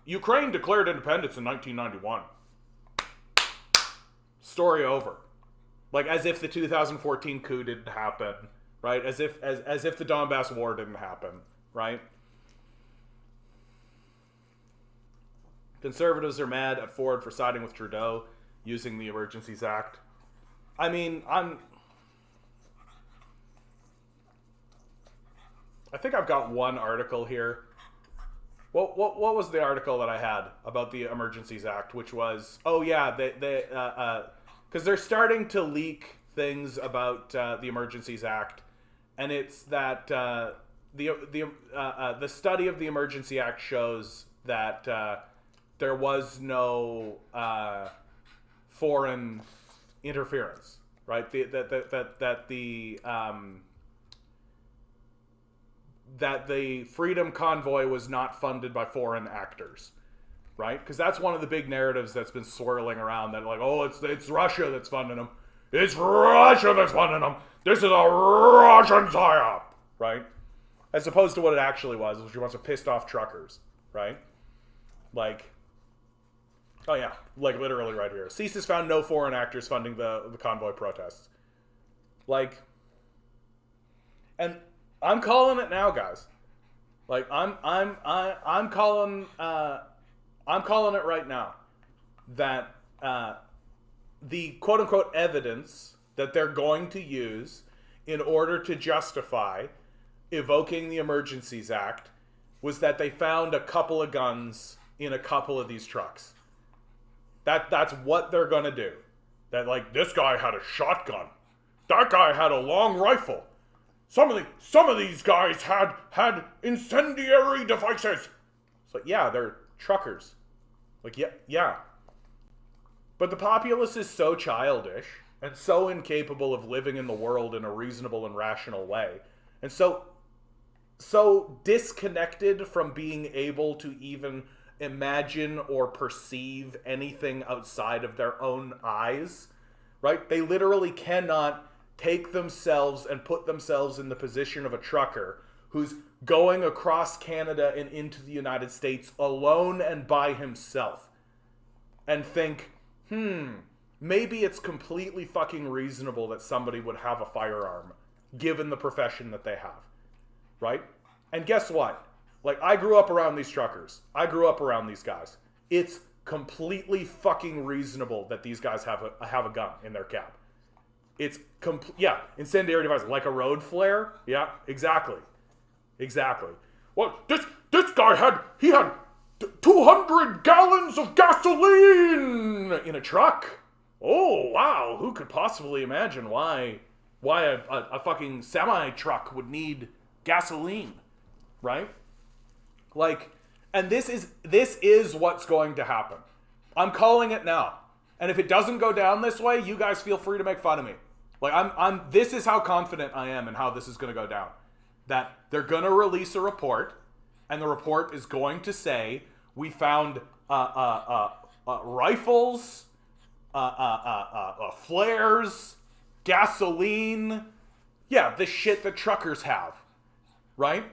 Ukraine declared independence in 1991. Story over. As if the 2014 coup didn't happen, right? As if the Donbass war didn't happen, right? Conservatives are mad at Ford for siding with Trudeau using the Emergencies Act. I mean, I think I've got one article here. What was the article that I had about the Emergencies Act, which was, oh yeah, because they're starting to leak things about the Emergencies Act, and it's that the study of the Emergency Act shows that there was no foreign interference, right? That the Freedom Convoy was not funded by foreign actors, right? Because that's one of the big narratives that's been swirling around, that it's Russia that's funding them. It's Russia that's funding them. This is a Russian psyop, right? As opposed to what it actually was, which was a bunch of pissed off truckers, right? Oh yeah, literally right here. CSIS found no foreign actors funding the convoy protests. And I'm calling it now, guys. I'm calling it right now that the quote unquote evidence that they're going to use in order to justify evoking the Emergencies Act was that they found a couple of guns in a couple of these trucks. That's what they're gonna do. That this guy had a shotgun. That guy had a long rifle. Some of these guys had incendiary devices. So yeah, they're truckers. Yeah. But the populace is so childish and so incapable of living in the world in a reasonable and rational way, and so disconnected from being able to even imagine or perceive anything outside of their own eyes, right? They literally cannot take themselves and put themselves in the position of a trucker who's going across Canada and into the United States alone and by himself and think, maybe it's completely fucking reasonable that somebody would have a firearm given the profession that they have, right? And guess what? I grew up around these truckers. I grew up around these guys. It's completely fucking reasonable that these guys have a gun in their cab. It's incendiary device, like a road flare. Yeah, exactly. Well, this guy had 200 gallons of gasoline in a truck. Oh, wow. Who could possibly imagine why a fucking semi-truck would need gasoline, right? Like, and this is what's going to happen. I'm calling it now. And if it doesn't go down this way, you guys feel free to make fun of me. Like, this is how confident I am in how this is going to go down. That they're going to release a report, and the report is going to say, we found rifles, flares, gasoline, the shit that truckers have, right?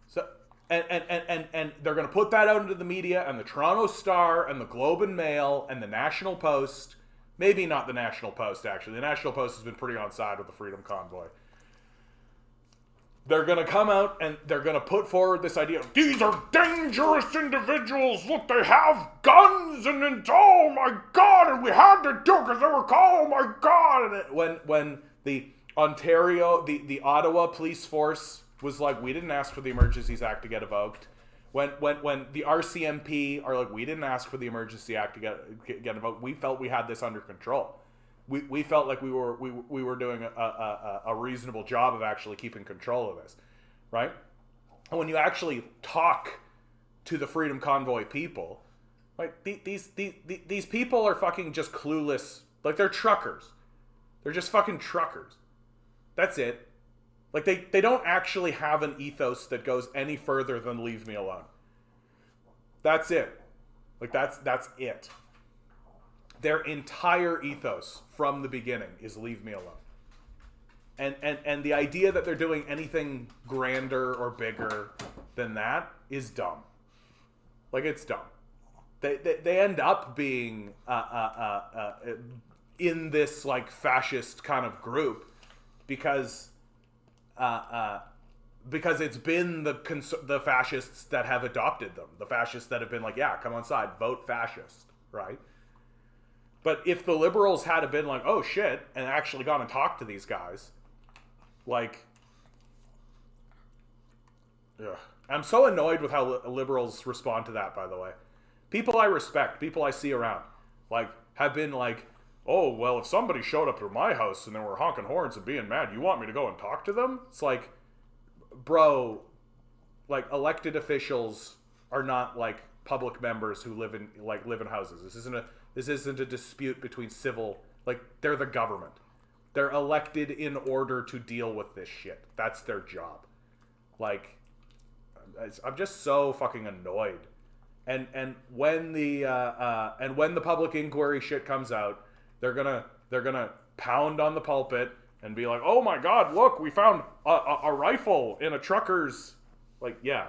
So, and they're going to put that out into the media, and the Toronto Star, and the Globe and Mail, and the National Post. Maybe not the National Post, actually. The National Post has been pretty on side with the Freedom Convoy. They're going to come out and they're going to put forward this idea of, these are dangerous individuals. Look, they have guns and oh my God, and we had to do it because they were called, oh my God. And when the Ontario, the Ottawa police force was like, we didn't ask for the Emergencies Act to get evoked. When the RCMP are like, we didn't ask for the Emergency Act to get evoked. We felt we had this under control. We felt like we were doing a reasonable job of actually keeping control of this, right? And when you actually talk to the Freedom Convoy people, like these people are fucking just clueless. Like, they're truckers. They're just fucking truckers. That's it. Like, they don't actually have an ethos that goes any further than leave me alone. That's it. Like, that's it. Their entire ethos from the beginning is leave me alone. And the idea that they're doing anything grander or bigger than that is dumb. Like, it's dumb. They end up being in this, like, fascist kind of group because it's been the fascists that have adopted them. The fascists that have been like, yeah, come on side, vote fascist, right? But if the liberals had been like, oh shit, and actually gone and talked to these guys, like, ugh. I'm so annoyed with how liberals respond to that, by the way. People I respect, people I see around, like, have been like, oh, well, if somebody showed up to my house and they were honking horns and being mad, you want me to go and talk to them? It's like, bro, like, elected officials are not like public members who live in houses. This isn't a dispute between civil, like, they're the government. They're elected in order to deal with this shit. That's their job. Like, I'm just so fucking annoyed. And when the public inquiry shit comes out, they're gonna pound on the pulpit and be like, oh my God, look, we found a rifle in a trucker's, like, yeah.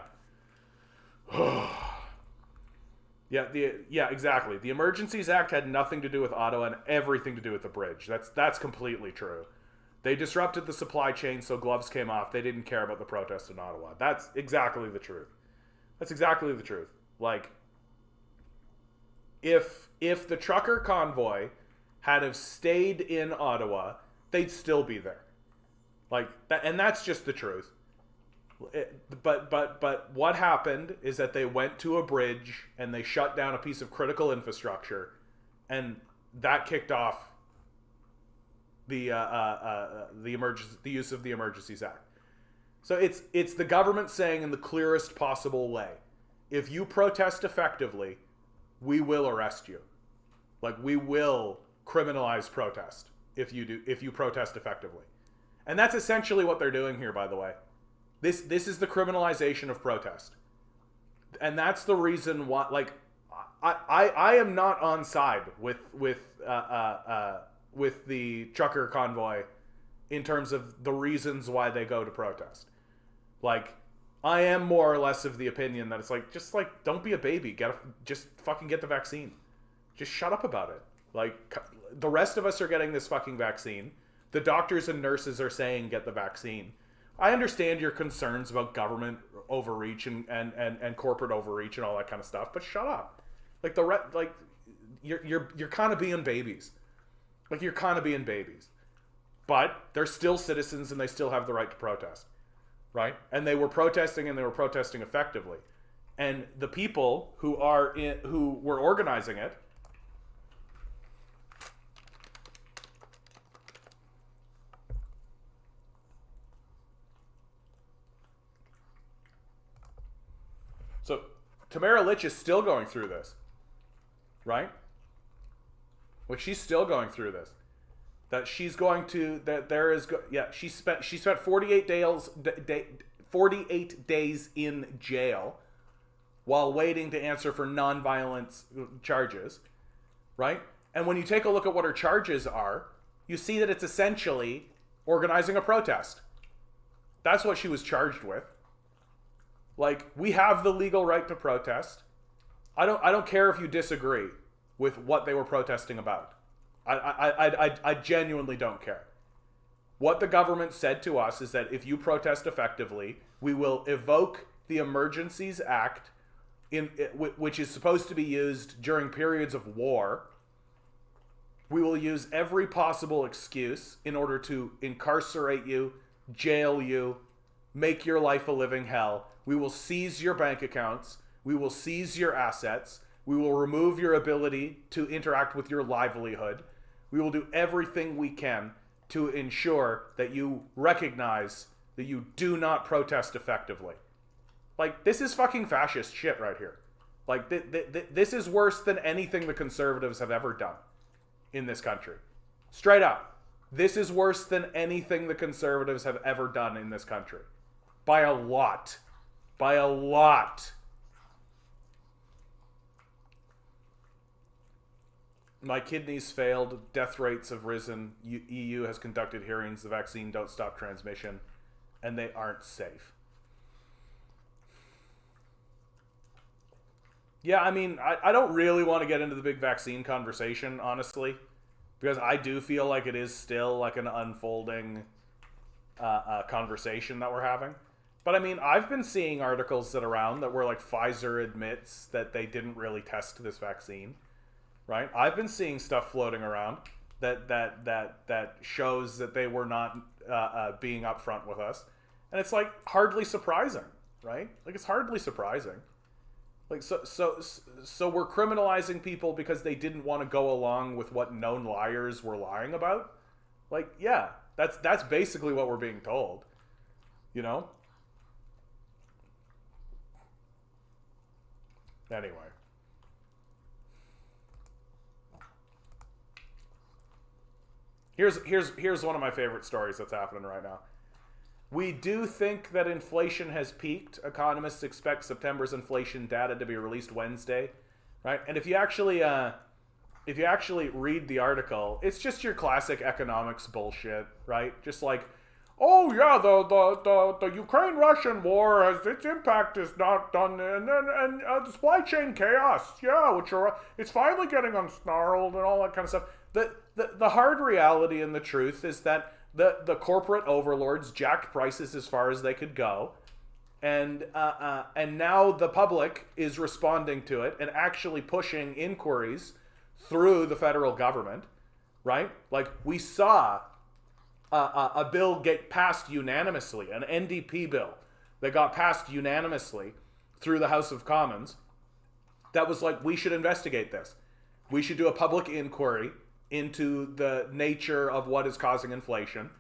Yeah, exactly. The Emergencies Act had nothing to do with Ottawa and everything to do with the bridge. That's completely true. They disrupted the supply chain, so gloves came off. They didn't care about the protest in Ottawa. That's exactly the truth. That's exactly the truth. Like, if the trucker convoy had have stayed in Ottawa, they'd still be there. Like, that, and that's just the truth. But what happened is that they went to a bridge and they shut down a piece of critical infrastructure, and that kicked off the use of the Emergencies Act. So it's the government saying in the clearest possible way, if you protest effectively, we will arrest you. Like, we will criminalize protest if you protest effectively. And that's essentially what they're doing here, by the way. This is the criminalization of protest. And that's the reason why, like, I am not on side with the trucker convoy in terms of the reasons why they go to protest. Like, I am more or less of the opinion that it's like, just like, don't be a baby. Just fucking get the vaccine. Just shut up about it. Like, the rest of us are getting this fucking vaccine. The doctors and nurses are saying get the vaccine. I understand your concerns about government overreach and corporate overreach and all that kind of stuff, but shut up. Like, you're kind of being babies. Like, you're kind of being babies. but they're still citizens and they still have the right to protest, right? And they were protesting and they were protesting effectively. And the people who were organizing it So Tamara Lich is still going through this, right? Like she's still going through this. That she's going to she spent 48 days in jail while waiting to answer for non-violence charges, right? And when you take a look at what her charges are, you see that it's essentially organizing a protest. That's what she was charged with. Like, we have the legal right to protest. I don't care if you disagree with what they were protesting about. I genuinely don't care. What the government said to us is that if you protest effectively, we will evoke the Emergencies Act, which is supposed to be used during periods of war. We will use every possible excuse in order to incarcerate you, jail you, make your life a living hell. We will seize your bank accounts. We will seize your assets. We will remove your ability to interact with your livelihood. We will do everything we can to ensure that you recognize that you do not protest effectively. Like, this is fucking fascist shit right here. Like, this is worse than anything the conservatives have ever done in this country. Straight up. This is worse than anything the conservatives have ever done in this country. By a lot. By a lot. My kidneys failed. Death rates have risen. EU has conducted hearings. The vaccine don't stop transmission. And they aren't safe. Yeah, I mean, I don't really want to get into the big vaccine conversation, honestly. Because I do feel like it is still like an unfolding conversation that we're having. But I mean, I've been seeing articles that around that were like Pfizer admits that they didn't really test this vaccine, right? I've been seeing stuff floating around that shows that they were not being upfront with us, and it's like hardly surprising, right? Like it's hardly surprising. Like so we're criminalizing people because they didn't want to go along with what known liars were lying about. Like, yeah, that's basically what we're being told, you know? Anyway. Here's one of my favorite stories that's happening right now. We do think that inflation has peaked. Economists expect September's inflation data to be released Wednesday, right? And if you actually read the article, it's just your classic economics bullshit, right? Just like, oh yeah, the Ukraine-Russian war has its impact is not done, and the supply chain chaos, yeah, it's finally getting unsnarled and all that kind of stuff. The hard reality and the truth is that the corporate overlords jacked prices as far as they could go, and now the public is responding to it and actually pushing inquiries through the federal government, right? Like we saw a bill get passed unanimously, an NDP bill that got passed unanimously through the House of Commons that was like, we should investigate this. We should do a public inquiry into the nature of what is causing inflation.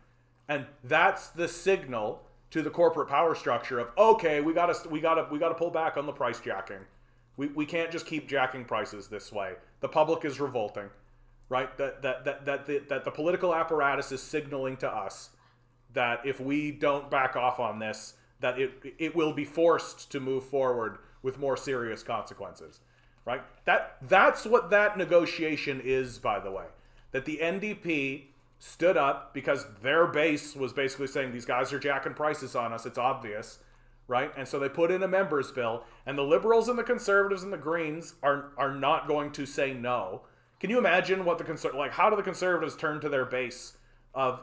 And that's the signal to the corporate power structure of, okay, we gotta pull back on the price jacking. We can't just keep jacking prices this way. The public is revolting. Right, that the political apparatus is signaling to us that if we don't back off on this, that it will be forced to move forward with more serious consequences. Right, that's what that negotiation is, by the way. That the NDP stood up because their base was basically saying these guys are jacking prices on us. It's obvious, right? And so they put in a members bill, and the Liberals and the Conservatives and the Greens are not going to say no. Can you imagine what how do the Conservatives turn to their base of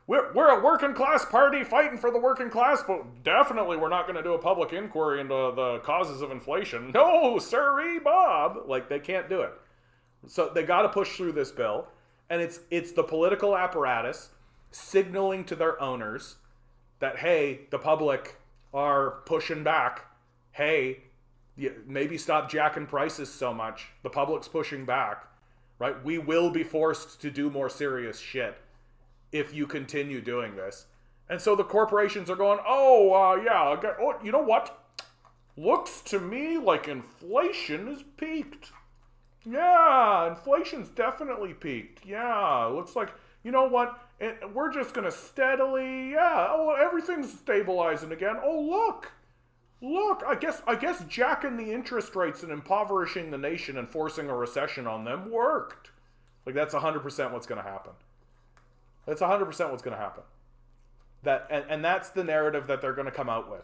we're a working class party fighting for the working class, but definitely we're not going to do a public inquiry into the causes of inflation. No, sirree, Bob. Like, they can't do it. So they got to push through this bill, and it's the political apparatus signaling to their owners that, hey, the public are pushing back. Hey, maybe stop jacking prices so much. The public's pushing back, right? We will be forced to do more serious shit if you continue doing this. And so the corporations are going, you know what? Looks to me like inflation has peaked. Yeah, inflation's definitely peaked. Yeah, looks like, you know what? We're just going to steadily, everything's stabilizing again. Oh, look, I guess jacking the interest rates and impoverishing the nation and forcing a recession on them worked. Like, that's 100% what's going to happen. That's 100% what's going to happen. And that's the narrative that they're going to come out with.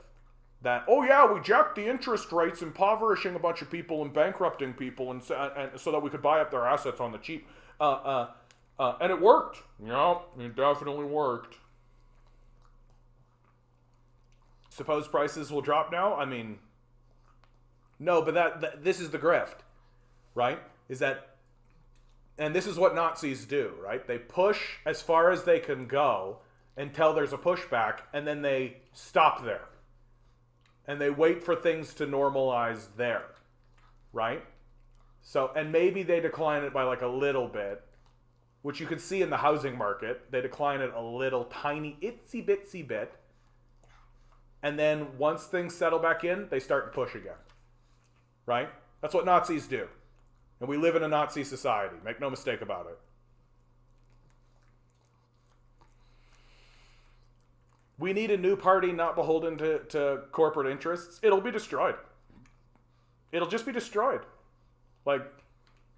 That, we jacked the interest rates, impoverishing a bunch of people and bankrupting people, and so that we could buy up their assets on the cheap. And it worked. Yeah, it definitely worked. Suppose prices will drop now? I mean, no, but this is the grift, right? And this is what Nazis do, right? They push as far as they can go until there's a pushback, and then they stop there. And they wait for things to normalize there, right? So, and maybe they decline it by like a little bit, which you can see in the housing market. They decline it a little tiny itsy bitsy bit. And then once things settle back in, they start to push again, right? That's what Nazis do. And we live in a Nazi society. Make no mistake about it. We need a new party not beholden to corporate interests. It'll be destroyed. It'll just be destroyed. Like,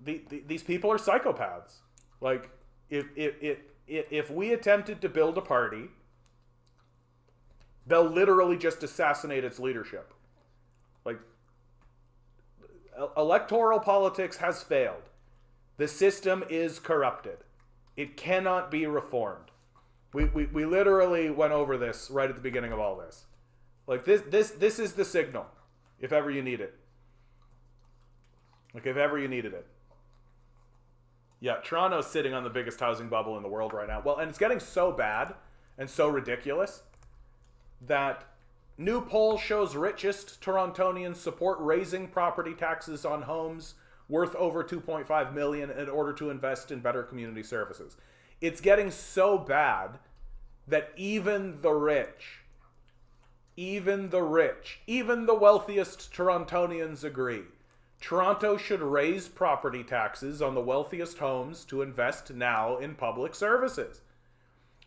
these people are psychopaths. Like, if we attempted to build a party, they'll literally just assassinate its leadership. Like, electoral politics has failed. The system is corrupted. It cannot be reformed. We literally went over this right at the beginning of all this. Like, this is the signal, if ever you need it. Like, if ever you needed it. Yeah, Toronto's sitting on the biggest housing bubble in the world right now. Well, and it's getting so bad and so ridiculous that new poll shows richest Torontonians support raising property taxes on homes worth over $2.5 million in order to invest in better community services. It's getting so bad that even the wealthiest Torontonians agree. Toronto should raise property taxes on the wealthiest homes to invest now in public services.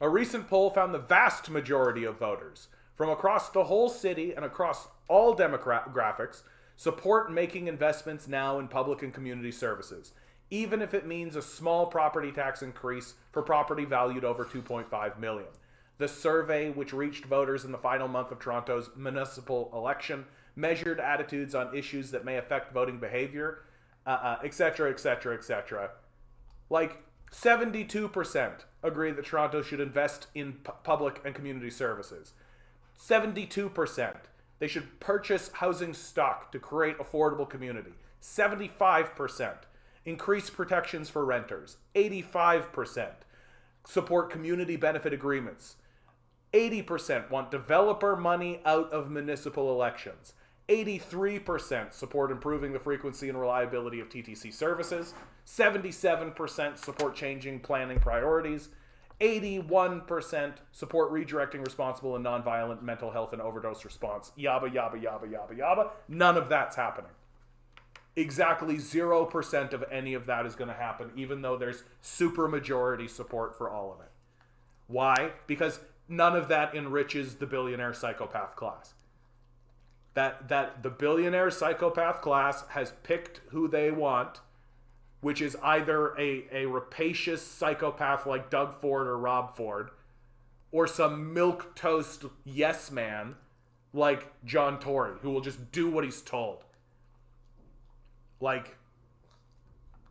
A recent poll found the vast majority of voters from across the whole city and across all demographics support making investments now in public and community services, even if it means a small property tax increase for property valued over $2.5 million. The survey, which reached voters in the final month of Toronto's municipal election, measured attitudes on issues that may affect voting behavior, etc., etc., etc. Like, 72% agree that Toronto should invest in public and community services. 72%. They should purchase housing stock to create affordable community. 75%. Increase protections for renters. 85%. Support community benefit agreements. 80% want developer money out of municipal elections. 83% support improving the frequency and reliability of TTC services. 77% support changing planning priorities. 81% support redirecting responsible and nonviolent mental health and overdose response. Yabba, yabba, yabba, yabba, yabba. None of that's happening. Exactly 0% of any of that is going to happen, even though there's supermajority support for all of it. Why? Because none of that enriches the billionaire psychopath class. That the billionaire psychopath class has picked who they want, which is either a rapacious psychopath like Doug Ford or Rob Ford, or some milquetoast yes man like John Tory, who will just do what he's told. Like,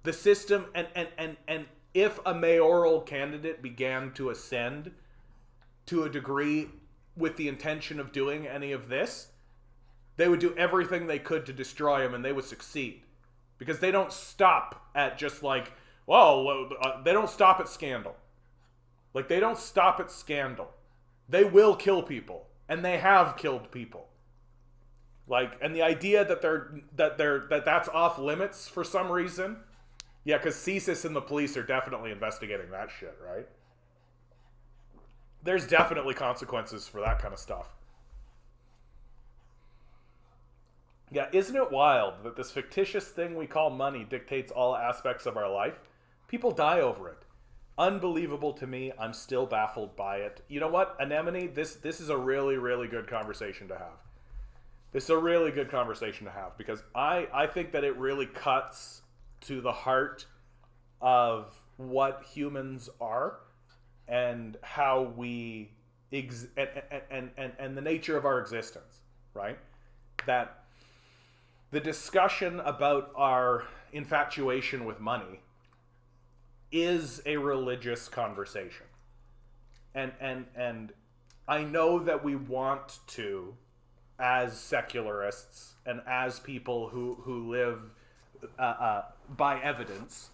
the system, and if a mayoral candidate began to ascend to a degree with the intention of doing any of this, they would do everything they could to destroy him, and they would succeed. Because they don't stop at just like, they don't stop at scandal. Like, they don't stop at scandal. They will kill people, and they have killed people. Like, and the idea that that's off limits for some reason, yeah, because CSIS and the police are definitely investigating that shit, right? There's definitely consequences for that kind of stuff. Yeah, isn't it wild that this fictitious thing we call money dictates all aspects of our life? People die over it. Unbelievable to me. I'm still baffled by it. You know what, Anemone? This is a really, really good conversation to have. This is a really good conversation to have because I think that it really cuts to the heart of what humans are and how we and the nature of our existence, right? That the discussion about our infatuation with money is a religious conversation. And I know that we want to, as secularists and as people who live by evidence,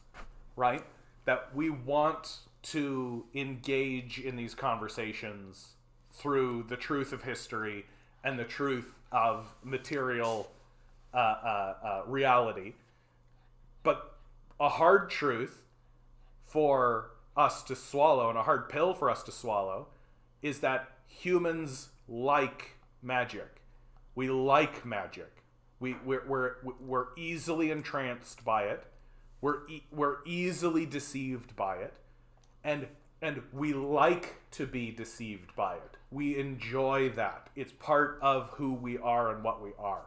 right? That we want to engage in these conversations through the truth of history and the truth of material reality. But a hard truth for us to swallow and a hard pill for us to swallow is that humans like magic. We like magic. We're easily entranced by it. We're easily deceived by it. And we like to be deceived by it. We enjoy that. It's part of who we are and what we are.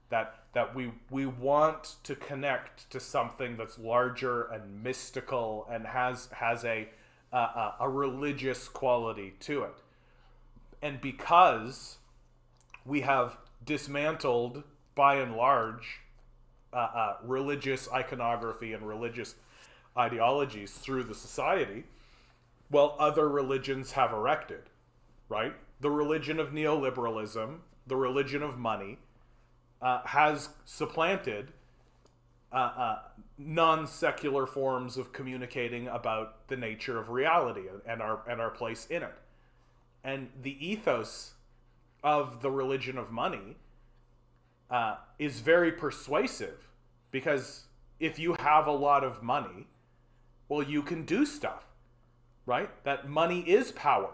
That we want to connect to something that's larger and mystical and has a religious quality to it. And because we have dismantled, by and large, religious iconography and religious ideologies through the society, well, other religions have erected, right? The religion of neoliberalism, the religion of money, has supplanted non-secular forms of communicating about the nature of reality and our place in it. And the ethos of the religion of money is very persuasive, because if you have a lot of money, well, you can do stuff, right? That money is power,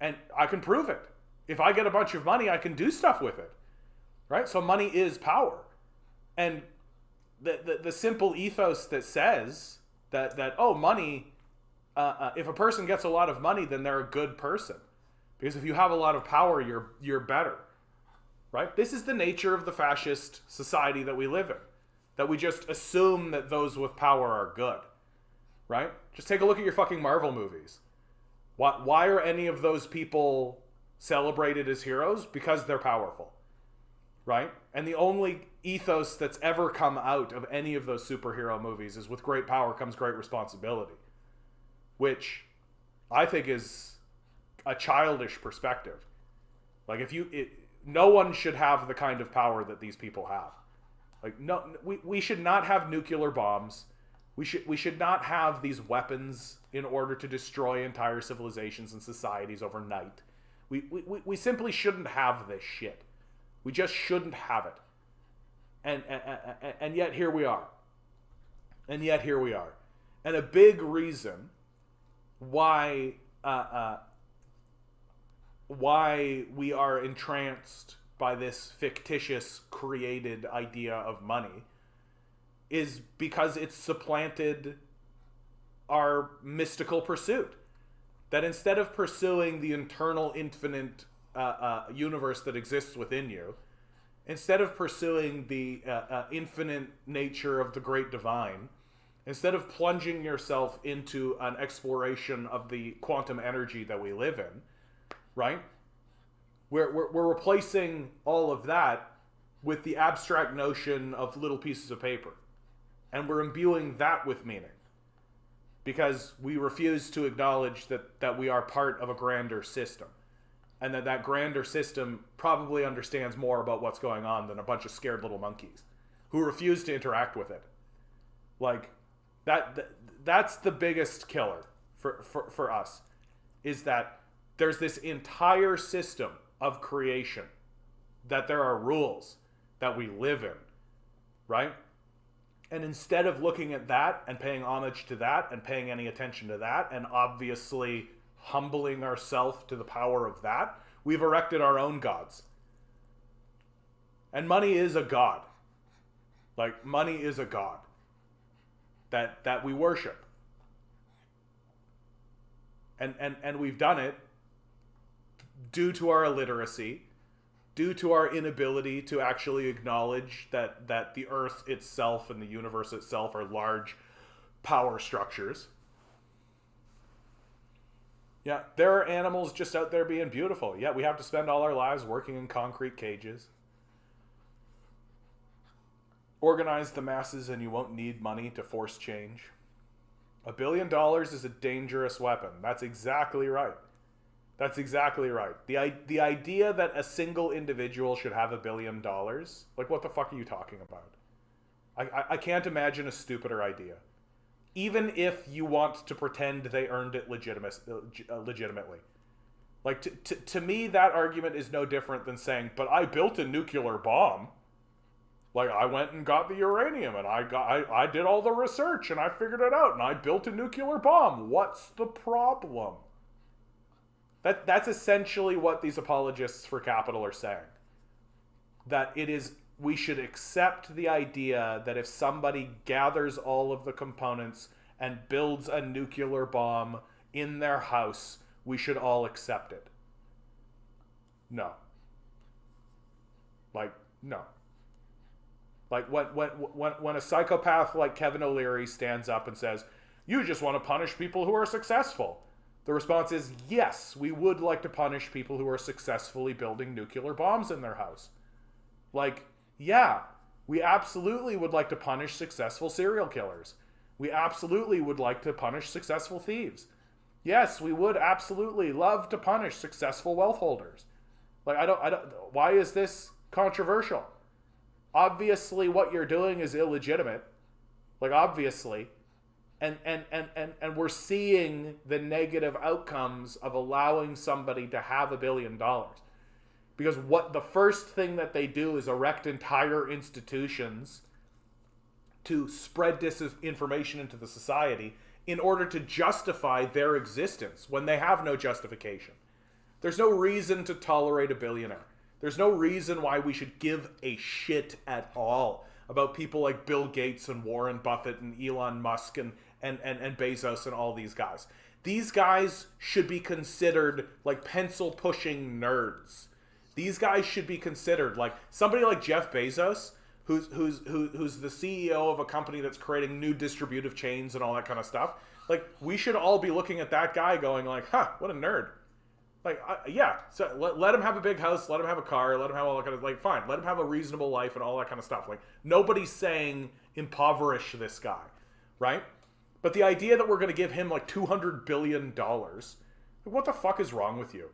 and I can prove it. If I get a bunch of money, I can do stuff with it, right? So money is power. And the simple ethos that says that oh, money, if a person gets a lot of money, then they're a good person, because if you have a lot of power, you're better, right? This is the nature of the fascist society that we live in, that we just assume that those with power are good, right? Just take a look at your fucking Marvel movies. Why are any of those people celebrated as heroes? Because they're powerful, right? And the only ethos that's ever come out of any of those superhero movies is with great power comes great responsibility, which I think is a childish perspective. Like, no one should have the kind of power that these people have. Like, no, we should not have nuclear bombs. We should not have these weapons in order to destroy entire civilizations and societies overnight. We simply shouldn't have this shit. We just shouldn't have it. And yet here we are. And yet here we are. And a big reason why we are entranced by this fictitious created idea of money is because it's supplanted our mystical pursuit. That instead of pursuing the internal infinite universe that exists within you, instead of pursuing the infinite nature of the great divine, instead of plunging yourself into an exploration of the quantum energy that we live in, right? We're replacing all of that with the abstract notion of little pieces of paper. And we're imbuing that with meaning. Because we refuse to acknowledge that we are part of a grander system. And that grander system probably understands more about what's going on than a bunch of scared little monkeys who refuse to interact with it. Like, that's the biggest killer for us. is that there's this entire system of creation, that there are rules that we live in, right? And instead of looking at that and paying homage to that and paying any attention to that and obviously humbling ourselves to the power of that, we've erected our own gods. And money is a god. Like, money is a god that we worship. And we've done it due to our illiteracy, due to our inability to actually acknowledge that the earth itself and the universe itself are large power structures. Yeah, there are animals just out there being beautiful. Yeah, we have to spend all our lives working in concrete cages. Organize the masses and you won't need money to force change. $1 billion is a dangerous weapon. That's exactly right. That's exactly right. The idea that a single individual should have $1 billion, like, what the fuck are you talking about? I can't imagine a stupider idea. Even if you want to pretend they earned it legitimately. Like, to me, that argument is no different than saying, but I built a nuclear bomb. Like, I went and got the uranium, and I did all the research, and I figured it out, and I built a nuclear bomb. What's the problem? That's essentially what these apologists for capital are saying. That it is, we should accept the idea that if somebody gathers all of the components and builds a nuclear bomb in their house, we should all accept it. No. Like, no. Like, when a psychopath like Kevin O'Leary stands up and says, you just want to punish people who are successful, the response is, yes, we would like to punish people who are successfully building nuclear bombs in their house. Like, yeah, we absolutely would like to punish successful serial killers. We absolutely would like to punish successful thieves. Yes, we would absolutely love to punish successful wealth holders. Like, I don't, why is this controversial? Obviously, what you're doing is illegitimate. Like, obviously. And we're seeing the negative outcomes of allowing somebody to have $1 billion. Because what the first thing that they do is erect entire institutions to spread disinformation into the society in order to justify their existence when they have no justification. There's no reason to tolerate a billionaire. There's no reason why we should give a shit at all about people like Bill Gates and Warren Buffett and Elon Musk and Bezos and all these guys. These guys should be considered like pencil-pushing nerds. These guys should be considered like somebody like Jeff Bezos, who's the CEO of a company that's creating new distributive chains and all that kind of stuff. Like, we should all be looking at that guy going like, huh, what a nerd. Like, yeah, so let him have a big house, let him have a car, let him have all that kind of, like, fine, let him have a reasonable life and all that kind of stuff. Like, nobody's saying impoverish this guy, right? But the idea that we're going to give him, like, $200 billion, what the fuck is wrong with you?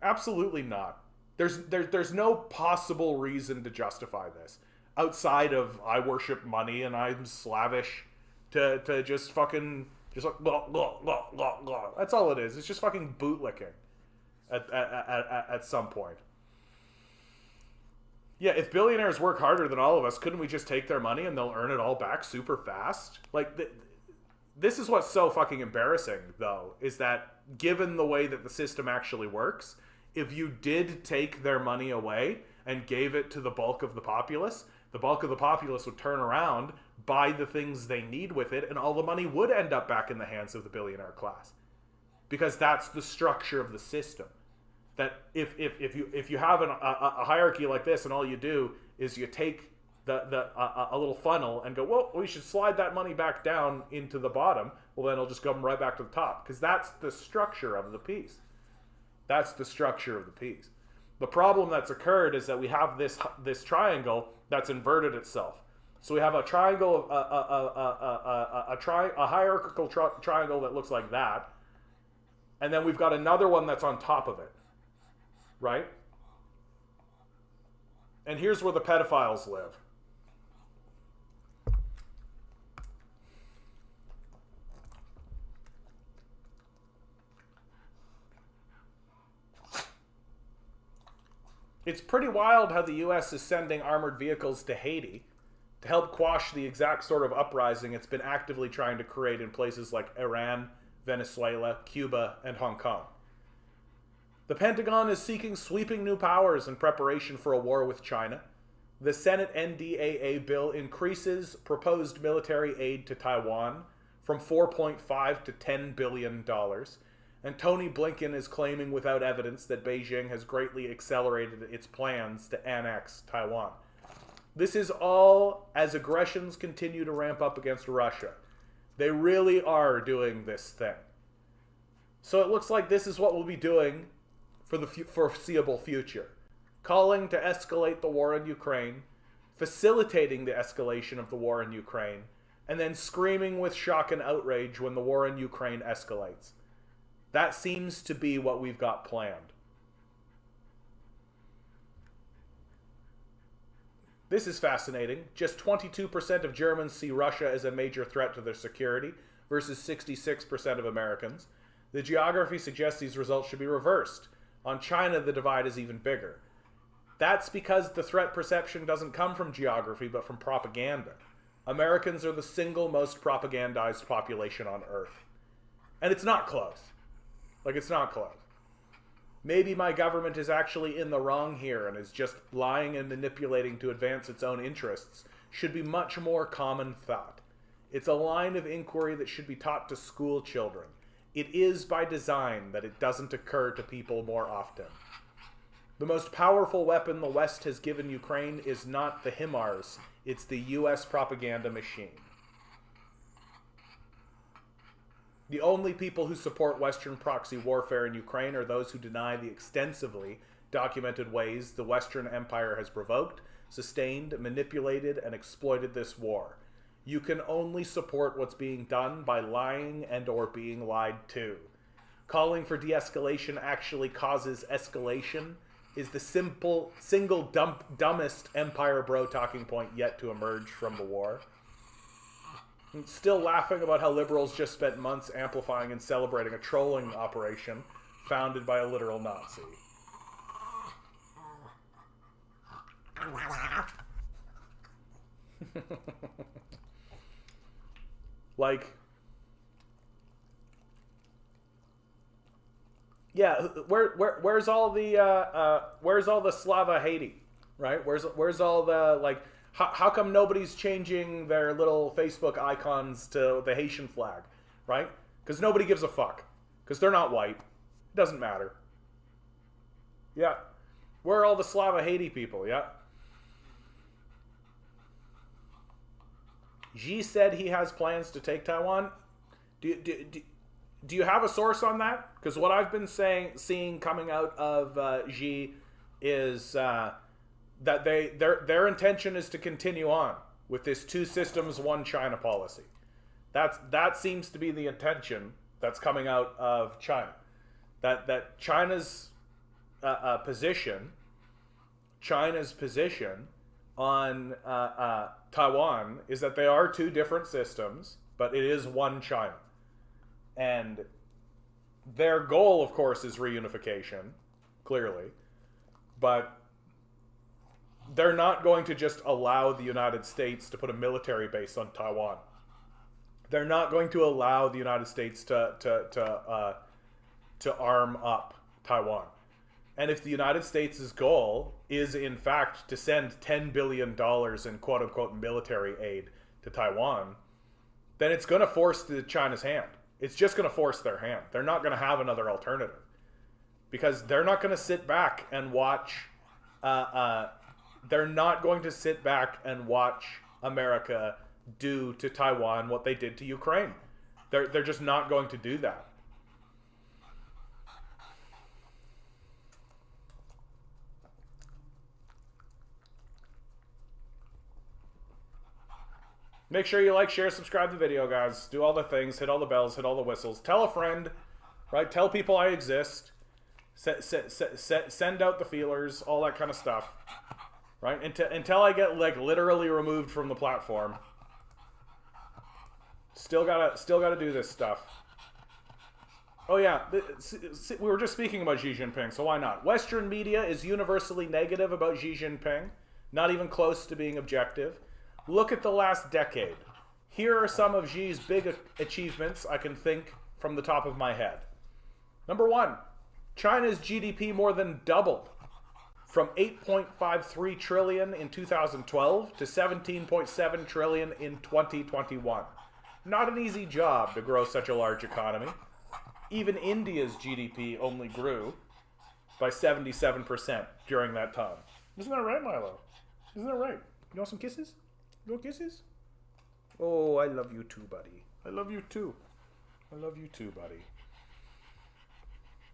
Absolutely not. There's no possible reason to justify this outside of I worship money and I'm slavish to just fucking, just like, blah, blah, blah, blah, blah. That's all it is. It's just fucking bootlicking. At some point. Yeah, if billionaires work harder than all of us, couldn't we just take their money and they'll earn it all back super fast? Like, this is what's so fucking embarrassing, though, is that given the way that the system actually works, if you did take their money away and gave it to the bulk of the populace would turn around, buy the things they need with it, and all the money would end up back in the hands of the billionaire class. Because that's the structure of the system. That if you have a hierarchy like this, and all you do is you take a little funnel and go, well, we should slide that money back down into the bottom. Well, then it'll just come right back to the top, because that's the structure of the piece. That's the structure of the piece. The problem that's occurred is that we have this triangle that's inverted itself. So we have a triangle, a hierarchical triangle that looks like that. And then we've got another one that's on top of it, right? And here's where the pedophiles live. It's pretty wild how the U.S. is sending armored vehicles to Haiti to help quash the exact sort of uprising it's been actively trying to create in places like Iran, Venezuela, Cuba, and Hong Kong. The Pentagon is seeking sweeping new powers in preparation for a war with China. The Senate NDAA bill increases proposed military aid to Taiwan from $4.5 to $10 billion. And Tony Blinken is claiming without evidence that Beijing has greatly accelerated its plans to annex Taiwan. This is all as aggressions continue to ramp up against Russia. They really are doing this thing. So it looks like this is what we'll be doing for the foreseeable future. Calling to escalate the war in Ukraine, facilitating the escalation of the war in Ukraine, and then screaming with shock and outrage when the war in Ukraine escalates. That seems to be what we've got planned. This is fascinating. Just 22% of Germans see Russia as a major threat to their security versus 66% of Americans. The geography suggests these results should be reversed. On China, the divide is even bigger. That's because the threat perception doesn't come from geography, but from propaganda. Americans are the single most propagandized population on Earth. And it's not close. Like, it's not close. Maybe my government is actually in the wrong here and is just lying and manipulating to advance its own interests should be much more common thought. It's a line of inquiry that should be taught to school children. It is by design that it doesn't occur to people more often. The most powerful weapon the West has given Ukraine is not the HIMARS, it's the US propaganda machine. The only people who support Western proxy warfare in Ukraine are those who deny the extensively documented ways the Western Empire has provoked, sustained, manipulated, and exploited this war. You can only support what's being done by lying and or being lied to. Calling for de-escalation actually causes escalation is the single dumbest empire bro talking point yet to emerge from the war. I'm still laughing about how liberals just spent months amplifying and celebrating a trolling operation founded by a literal Nazi. Like, yeah, where's all the Slava Haiti, right? Where's all the, like, how come nobody's changing their little Facebook icons to the Haitian flag, right? Because nobody gives a fuck. Because they're not white. It doesn't matter. Yeah. Where are all the Slava Haiti people? Yeah. Xi said he has plans to take Taiwan. Do you have a source on that? Because what I've been seeing coming out of Xi is that their intention is to continue on with this two systems, one China policy. That seems to be the intention that's coming out of China. That China's position on Taiwan is that they are two different systems, but it is one China. And their goal, of course, is reunification, clearly. But they're not going to just allow the United States to put a military base on Taiwan. They're not going to allow the United States to arm up Taiwan. And if the United States' goal is, in fact, to send $10 billion in quote-unquote military aid to Taiwan, then it's going to force China's hand. It's just going to force their hand. They're not going to have another alternative. Because they're not going to sit back and watch... they're not going to sit back and watch America do to Taiwan what they did to Ukraine. They're just not going to do that. Make sure you like, share, subscribe to the video, guys. Do all the things. Hit all the bells. Hit all the whistles. Tell a friend, right? Tell people I exist. Send out the feelers. All that kind of stuff, right? Until I get, like, literally removed from the platform. Still gotta do this stuff. Oh yeah, we were just speaking about Xi Jinping, so why not? Western media is universally negative about Xi Jinping, not even close to being objective. Look at the last decade. Here are some of Xi's big achievements I can think from the top of my head. Number one, China's GDP more than doubled from 8.53 trillion in 2012 to 17.7 trillion in 2021. Not an easy job to grow such a large economy. Even India's GDP only grew by 77% during that time. Isn't that right, Milo? Isn't that right? You want some kisses? You want kisses? Oh, I love you too, buddy. I love you too. I love you too, buddy.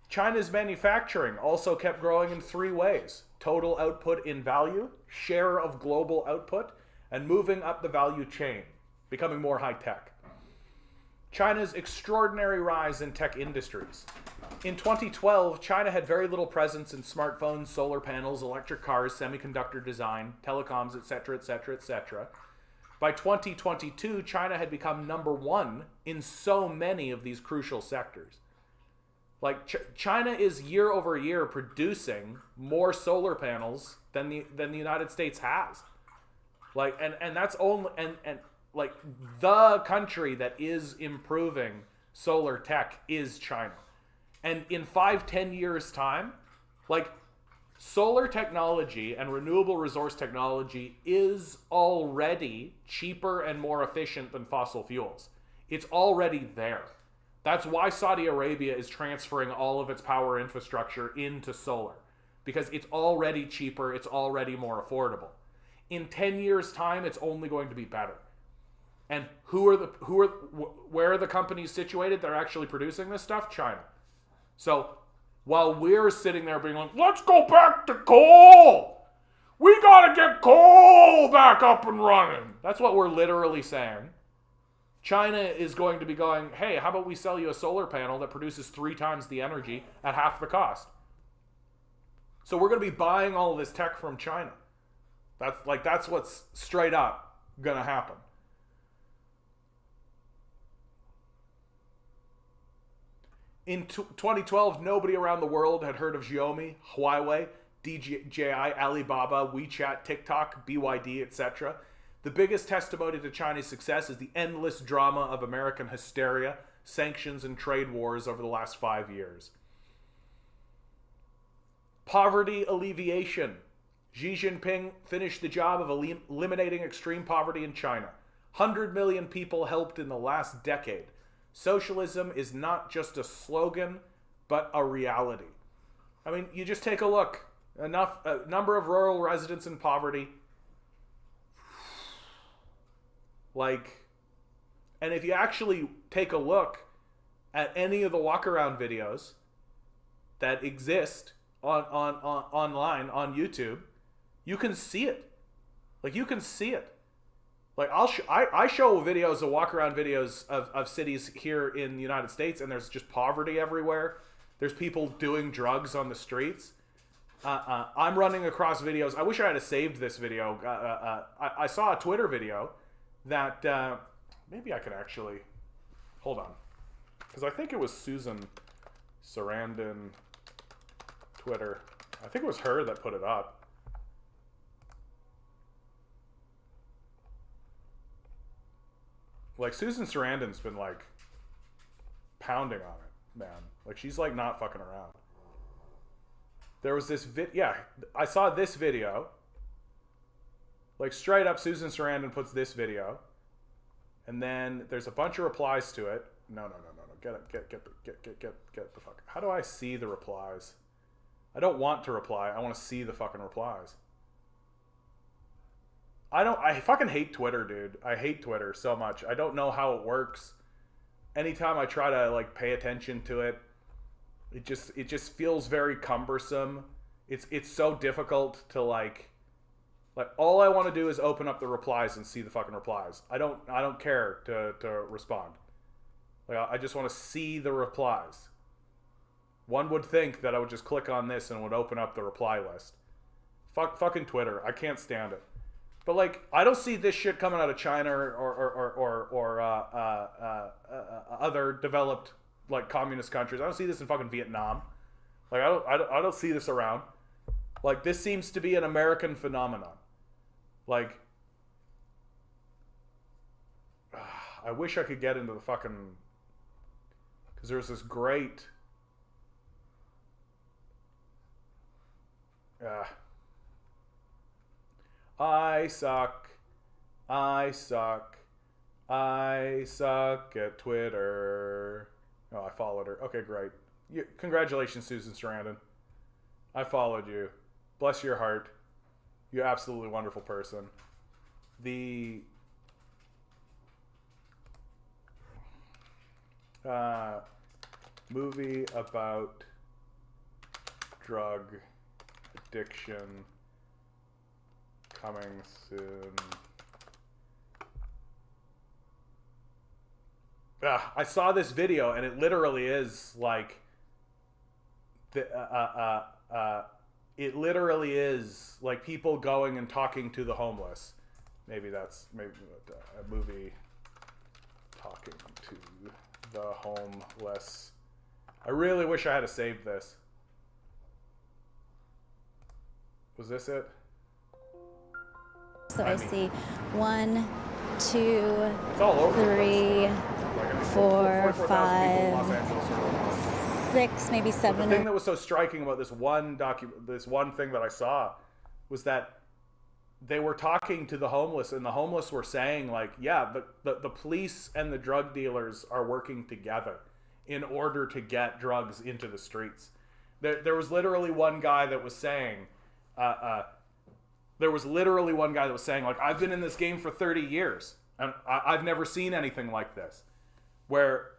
China's manufacturing also kept growing in three ways: total output in value, share of global output, and moving up the value chain, becoming more high-tech. China's extraordinary rise in tech industries. In 2012, China had very little presence in smartphones, solar panels, electric cars, semiconductor design, telecoms, etc., etc., etc. By 2022, China had become number one in so many of these crucial sectors. Like China is year over year producing more solar panels than the United States has. Like and that's only and like the country that is improving solar tech is China. And in 5-10 years time, like solar technology and renewable resource technology is already cheaper and more efficient than fossil fuels. It's already there. That's why Saudi Arabia is transferring all of its power infrastructure into solar, because it's already cheaper, it's already more affordable. In 10 years' time, it's only going to be better. And where are the companies situated that are actually producing this stuff? China. So while we're sitting there being like, let's go back to coal, we gotta get coal back up and running. That's what we're literally saying. China is going to be going, hey, how about we sell you a solar panel that produces 3 times the energy at half the cost? So we're going to be buying all of this tech from China. That's what's straight up going to happen. In 2012, nobody around the world had heard of Xiaomi, Huawei, DJI, Alibaba, WeChat, TikTok, BYD, etc. The biggest testimony to China's success is the endless drama of American hysteria, sanctions, and trade wars over the last 5 years. Poverty alleviation. Xi Jinping finished the job of eliminating extreme poverty in China. 100 million people helped in the last decade. Socialism is not just a slogan, but a reality. I mean, you just take a look. A number of rural residents in poverty. And if you actually take a look at any of the walk-around videos that exist online on YouTube, you can see it. You can see it. I show videos of walk-around videos of cities here in the United States, and there's just poverty everywhere. There's people doing drugs on the streets. I'm running across videos. I wish I had saved this video. I saw a Twitter video that maybe I could actually hold on, because I think it was Susan Sarandon Twitter. I think it was her that put it up. Susan Sarandon's been pounding on it, man. She's not fucking around. There was this I saw this video. Straight up, Susan Sarandon puts this video, and then there's a bunch of replies to it. No. Get the fuck. How do I see the replies? I don't want to reply. I want to see the fucking replies. I fucking hate Twitter, dude. I hate Twitter so much. I don't know how it works. Anytime I try to pay attention to it, it just feels very cumbersome. It's so difficult to all I want to do is open up the replies and see the fucking replies. I don't care to respond. I just want to see the replies. One would think that I would just click on this and it would open up the reply list. Fucking Twitter. I can't stand it. But I don't see this shit coming out of China or other developed like communist countries. I don't see this in fucking Vietnam. Like I don't see this around. Like this seems to be an American phenomenon. Like I wish I could get into the fucking, because there's this great I suck at Twitter. Oh, I followed her. Okay, great. Congratulations, Susan Sarandon. I followed you. Bless your heart. You're absolutely wonderful person. The movie about drug addiction coming soon. I saw this video and it literally is like it literally is like people going and talking to the homeless. Maybe a movie talking to the homeless. I really wish I had saved this. Was this it? So I see 1, 2, It's all over 3, like, 4, 44,000 people in 5, Los Angeles are 6, maybe 7. The thing that was so striking about this one thing that I saw was that they were talking to the homeless, and the homeless were saying, like, yeah, the police and the drug dealers are working together in order to get drugs into the streets. There was literally one guy that was saying, like, I've been in this game for 30 years, and I've never seen anything like this, where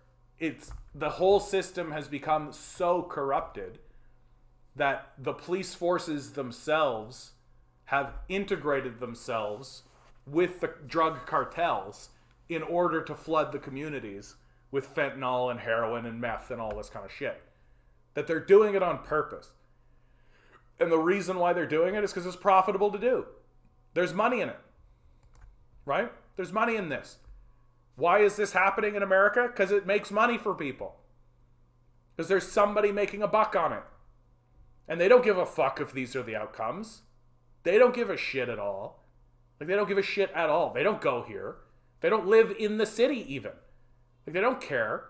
the whole system has become so corrupted that the police forces themselves have integrated themselves with the drug cartels in order to flood the communities with fentanyl and heroin and meth and all this kind of shit. That they're doing it on purpose. And the reason why they're doing it is because it's profitable to do. There's money in it. Right? There's money in this. Why is this happening in America? Because it makes money for people. Because there's somebody making a buck on it. And they don't give a fuck if these are the outcomes. They don't give a shit at all. Like, they don't give a shit at all. They don't go here. They don't live in the city even. Like, they don't care.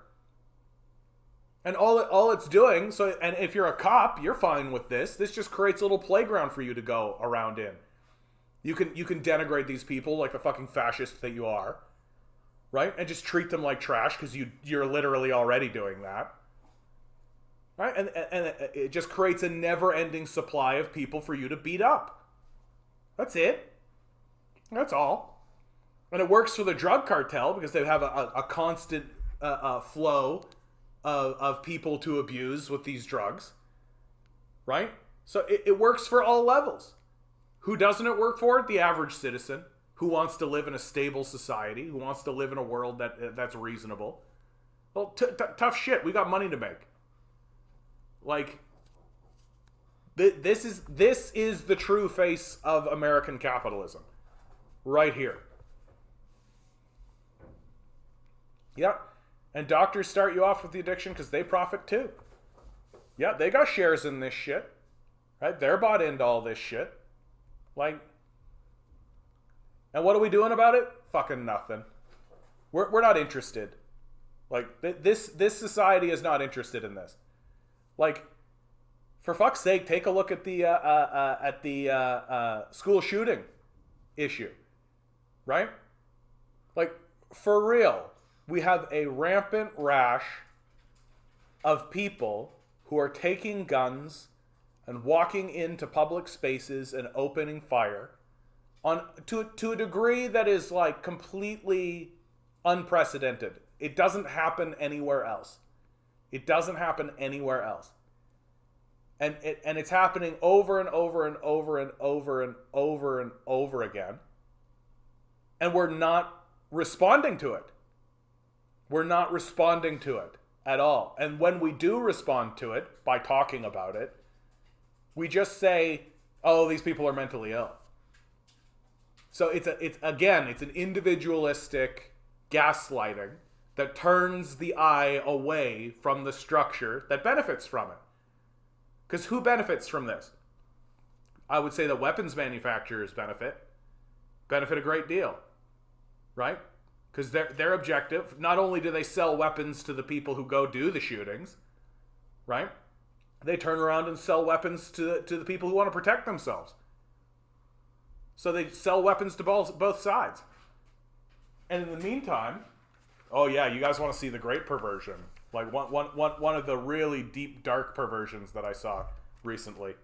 And all it's doing, and if you're a cop, you're fine with this. This just creates a little playground for you to go around in. You can denigrate these people like the fucking fascist that you are. Right? And just treat them like trash because you're literally already doing that. Right? And it just creates a never-ending supply of people for you to beat up. That's it. That's all. And it works for the drug cartel because they have a constant flow of people to abuse with these drugs. Right? So it works for all levels. Who doesn't it work for? The average citizen who wants to live in a stable society, who wants to live in a world that's reasonable. Well, tough shit. We got money to make. Like, this is the true face of American capitalism. Right here. Yeah. And doctors start you off with the addiction because they profit too. Yeah, they got shares in this shit. Right? They're bought into all this shit. Like, and what are we doing about it? Fucking nothing. We're not interested. Like, this society is not interested in this. Like, for fuck's sake, take a look at the school shooting issue, right? Like, for real, we have a rampant rash of people who are taking guns and walking into public spaces and opening fire to a degree that is like completely unprecedented. It doesn't happen anywhere else. It doesn't happen anywhere else. And it's happening over and over and over and over and over and over again. And we're not responding to it. We're not responding to it at all. And when we do respond to it by talking about it, we just say, oh, these people are mentally ill. So it's an individualistic gaslighting that turns the eye away from the structure that benefits from it. Because who benefits from this? I would say that weapons manufacturers benefit a great deal, right? Because their objective, not only do they sell weapons to the people who go do the shootings, right? They turn around and sell weapons to the people who want to protect themselves. So they sell weapons to both sides. And in the meantime, oh yeah, you guys want to see the great perversion. Like one of the really deep, dark perversions that I saw recently.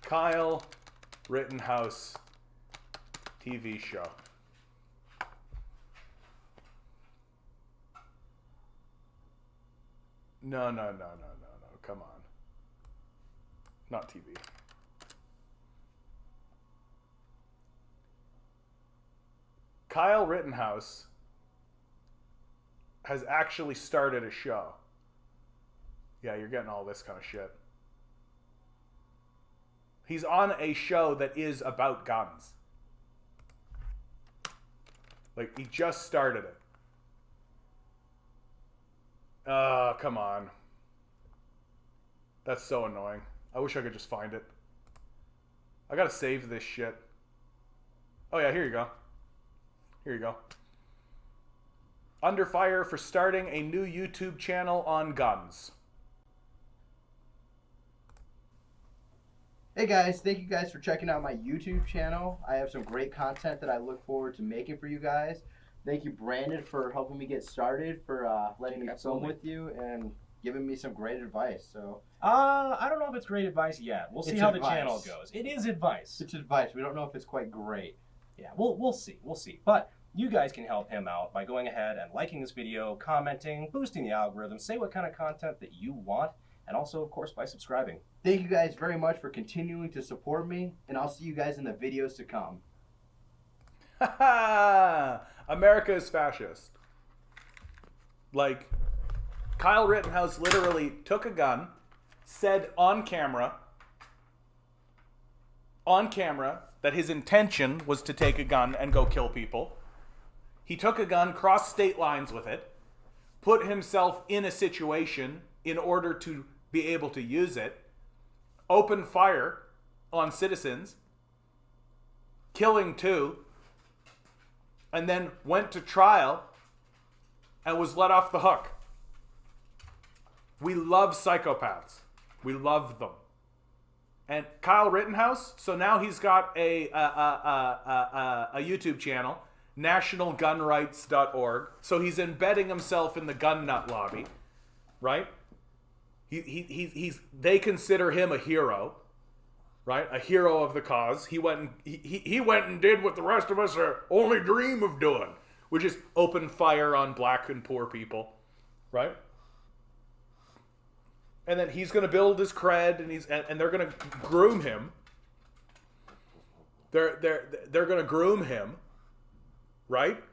Kyle Rittenhouse TV show. No. Come on. Not TV. Kyle Rittenhouse has actually started a show. Yeah, you're getting all this kind of shit. He's on a show that is about guns. Like, he just started it. Come on. That's so annoying. I wish I could just find it. I gotta save this shit. Oh yeah, here you go. Here you go. Under fire for starting a new YouTube channel on guns. Hey guys, thank you guys for checking out my YouTube channel. I have some great content that I look forward to making for you guys. Thank you, Brandon, for helping me get started, for letting me film with you and giving me some great advice. So I don't know if it's great advice yet. We'll see how the channel goes. It is advice. It's advice. We don't know if it's quite great. Yeah, we'll see. We'll see. But you guys can help him out by going ahead and liking this video, commenting, boosting the algorithm, say what kind of content that you want, and also, of course, by subscribing. Thank you guys very much for continuing to support me, and I'll see you guys in the videos to come. America is fascist. Like, Kyle Rittenhouse literally took a gun, said on camera that his intention was to take a gun and go kill people. He took a gun, crossed state lines with it, put himself in a situation in order to be able to use it, opened fire on citizens, killing 2, and then went to trial and was let off the hook. We love psychopaths. We love them. And Kyle Rittenhouse, so now he's got a YouTube channel, nationalgunrights.org. So he's embedding himself in the gun nut lobby, right? They consider him a hero, right? A hero of the cause. He went and did what the rest of us only dream of doing, which is open fire on black and poor people, right? And then he's going to build his cred, and they're going to groom him. They're going to groom him, right?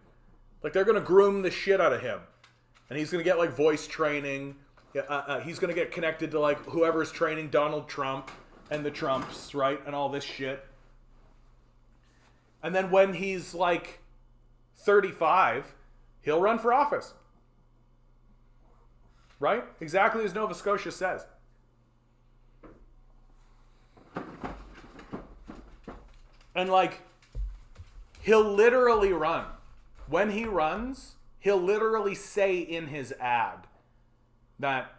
Like, they're going to groom the shit out of him, and he's going to get like voice training. He's going to get connected to like whoever's training Donald Trump and the Trumps, right, and all this shit. And then when he's like 35, he'll run for office. Right? Exactly as Nova Scotia says. And like, he'll literally run. When he runs, he'll literally say in his ad that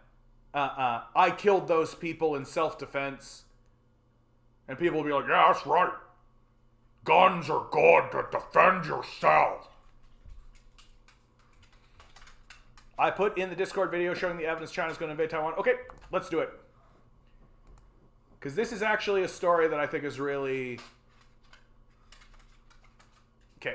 I killed those people in self-defense. And people will be like, yeah, that's right. Guns are good to defend yourself. I put in the Discord video showing the evidence China's going to invade Taiwan. Okay, let's do it. Because this is actually a story that I think is really... Okay.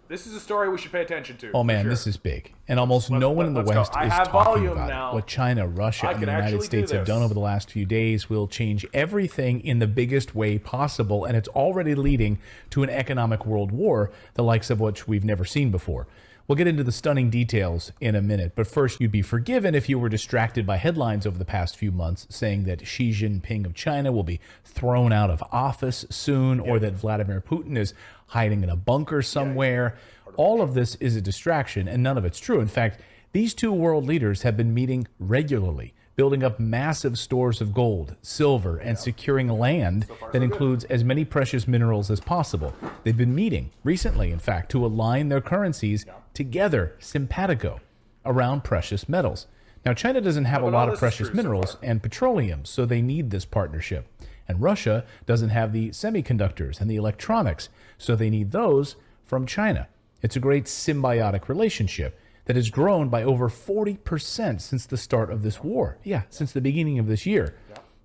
This is a story we should pay attention to. Oh man, sure. This is big. And almost no one in the West is talking about now. it. What China, Russia, and the United States have done over the last few days will change everything in the biggest way possible. And it's already leading to an economic world war, the likes of which we've never seen before. We'll get into the stunning details in a minute, but first, you'd be forgiven if you were distracted by headlines over the past few months saying that Xi Jinping of China will be thrown out of office soon, or that Vladimir Putin is hiding in a bunker somewhere, all of this is a distraction and none of it's true. In fact, these two world leaders have been meeting regularly, building up massive stores of gold, silver, and securing land that includes as many precious minerals as possible. They've been meeting recently, in fact, to align their currencies together, simpatico, around precious metals. Now, China doesn't have a lot of precious minerals and petroleum, so they need this partnership. And Russia doesn't have the semiconductors and the electronics, so they need those from China. It's a great symbiotic relationship that has grown by over 40% since the start of this war. Yeah, since the beginning of this year.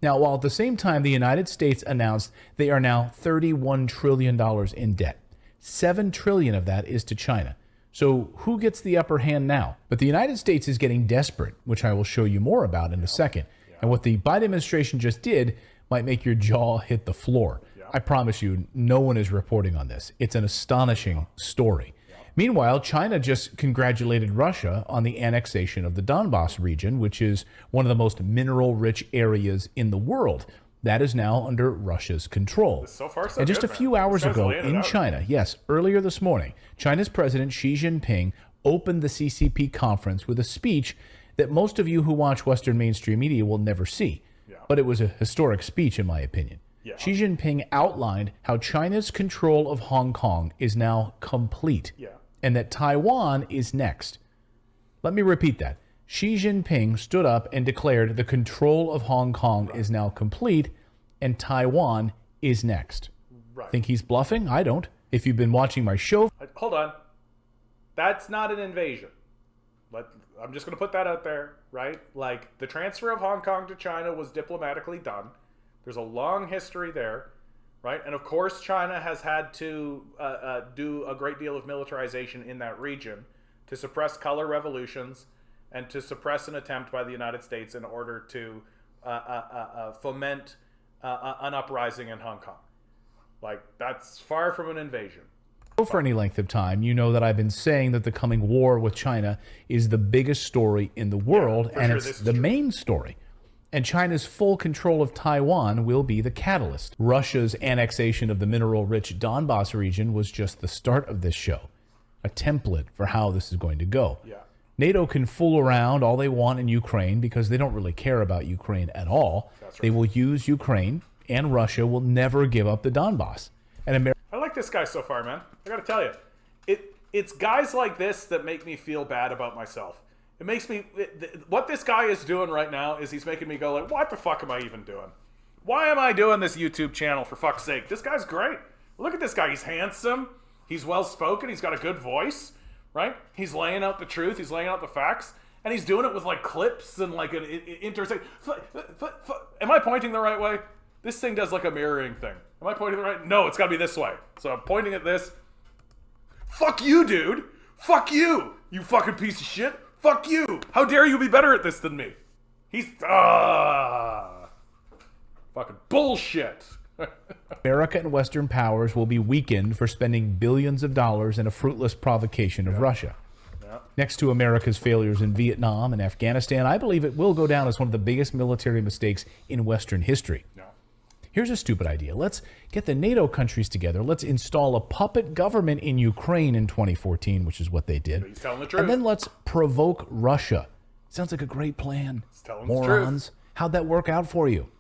Now, while at the same time the United States announced they are now $31 trillion in debt, $7 trillion of that is to China. So who gets the upper hand now? But the United States is getting desperate, which I will show you more about in a second. And what the Biden administration just did might make your jaw hit the floor. I promise you, no one is reporting on this. It's an astonishing story. Meanwhile, China just congratulated Russia on the annexation of the Donbas region, which is one of the most mineral-rich areas in the world. That is now under Russia's control. So far, so and just good, a few hours ago in China, yes, earlier this morning, China's President Xi Jinping opened the CCP conference with a speech that most of you who watch Western mainstream media will never see. But it was a historic speech, in my opinion. Xi Jinping outlined how China's control of Hong Kong is now complete. And that Taiwan is next. Let me repeat that. Xi Jinping stood up and declared the control of Hong Kong is now complete and Taiwan is next. Think he's bluffing? I don't. If you've been watching my show... Hold on. That's not an invasion. I'm just going to put that out there, right? Like, the transfer of Hong Kong to China was diplomatically done. There's a long history there. Right, and of course, China has had to do a great deal of militarization in that region to suppress color revolutions and to suppress an attempt by the United States in order to foment an uprising in Hong Kong. Like, that's far from an invasion. For any length of time, you know that I've been saying that the coming war with China is the biggest story in the world, and it's the main story. And China's full control of Taiwan will be the catalyst. Russia's annexation of the mineral-rich Donbas region was just the start of this show, a template for how this is going to go. NATO can fool around all they want in Ukraine because they don't really care about Ukraine at all. They will use Ukraine, and Russia will never give up the Donbas. And I like this guy so far, man. I gotta tell you, it's guys like this that make me feel bad about myself. It makes me, what this guy is doing right now is he's making me go like, what the fuck am I even doing? Why am I doing this YouTube channel, for fuck's sake? This guy's great. Look at this guy. He's handsome. He's well-spoken. He's got a good voice, right? He's laying out the truth. He's laying out the facts. And he's doing it with like clips and like an intersect. Am I pointing the right way? This thing does like a mirroring thing. Am I pointing the right? No, it's got to be this way. So I'm pointing at this. Fuck you, dude. Fuck you. You fucking piece of shit. Fuck you! How dare you be better at this than me? He's fucking bullshit. America and Western powers will be weakened for spending billions of dollars in a fruitless provocation of Russia. Next to America's failures in Vietnam and Afghanistan, I believe it will go down as one of the biggest military mistakes in Western history. Here's a stupid idea. Let's get the NATO countries together. Let's install a puppet government in Ukraine in 2014, which is what they did. He's telling the truth. And then let's provoke Russia. Sounds like a great plan. He's telling Morons. The truth. How'd that work out for you?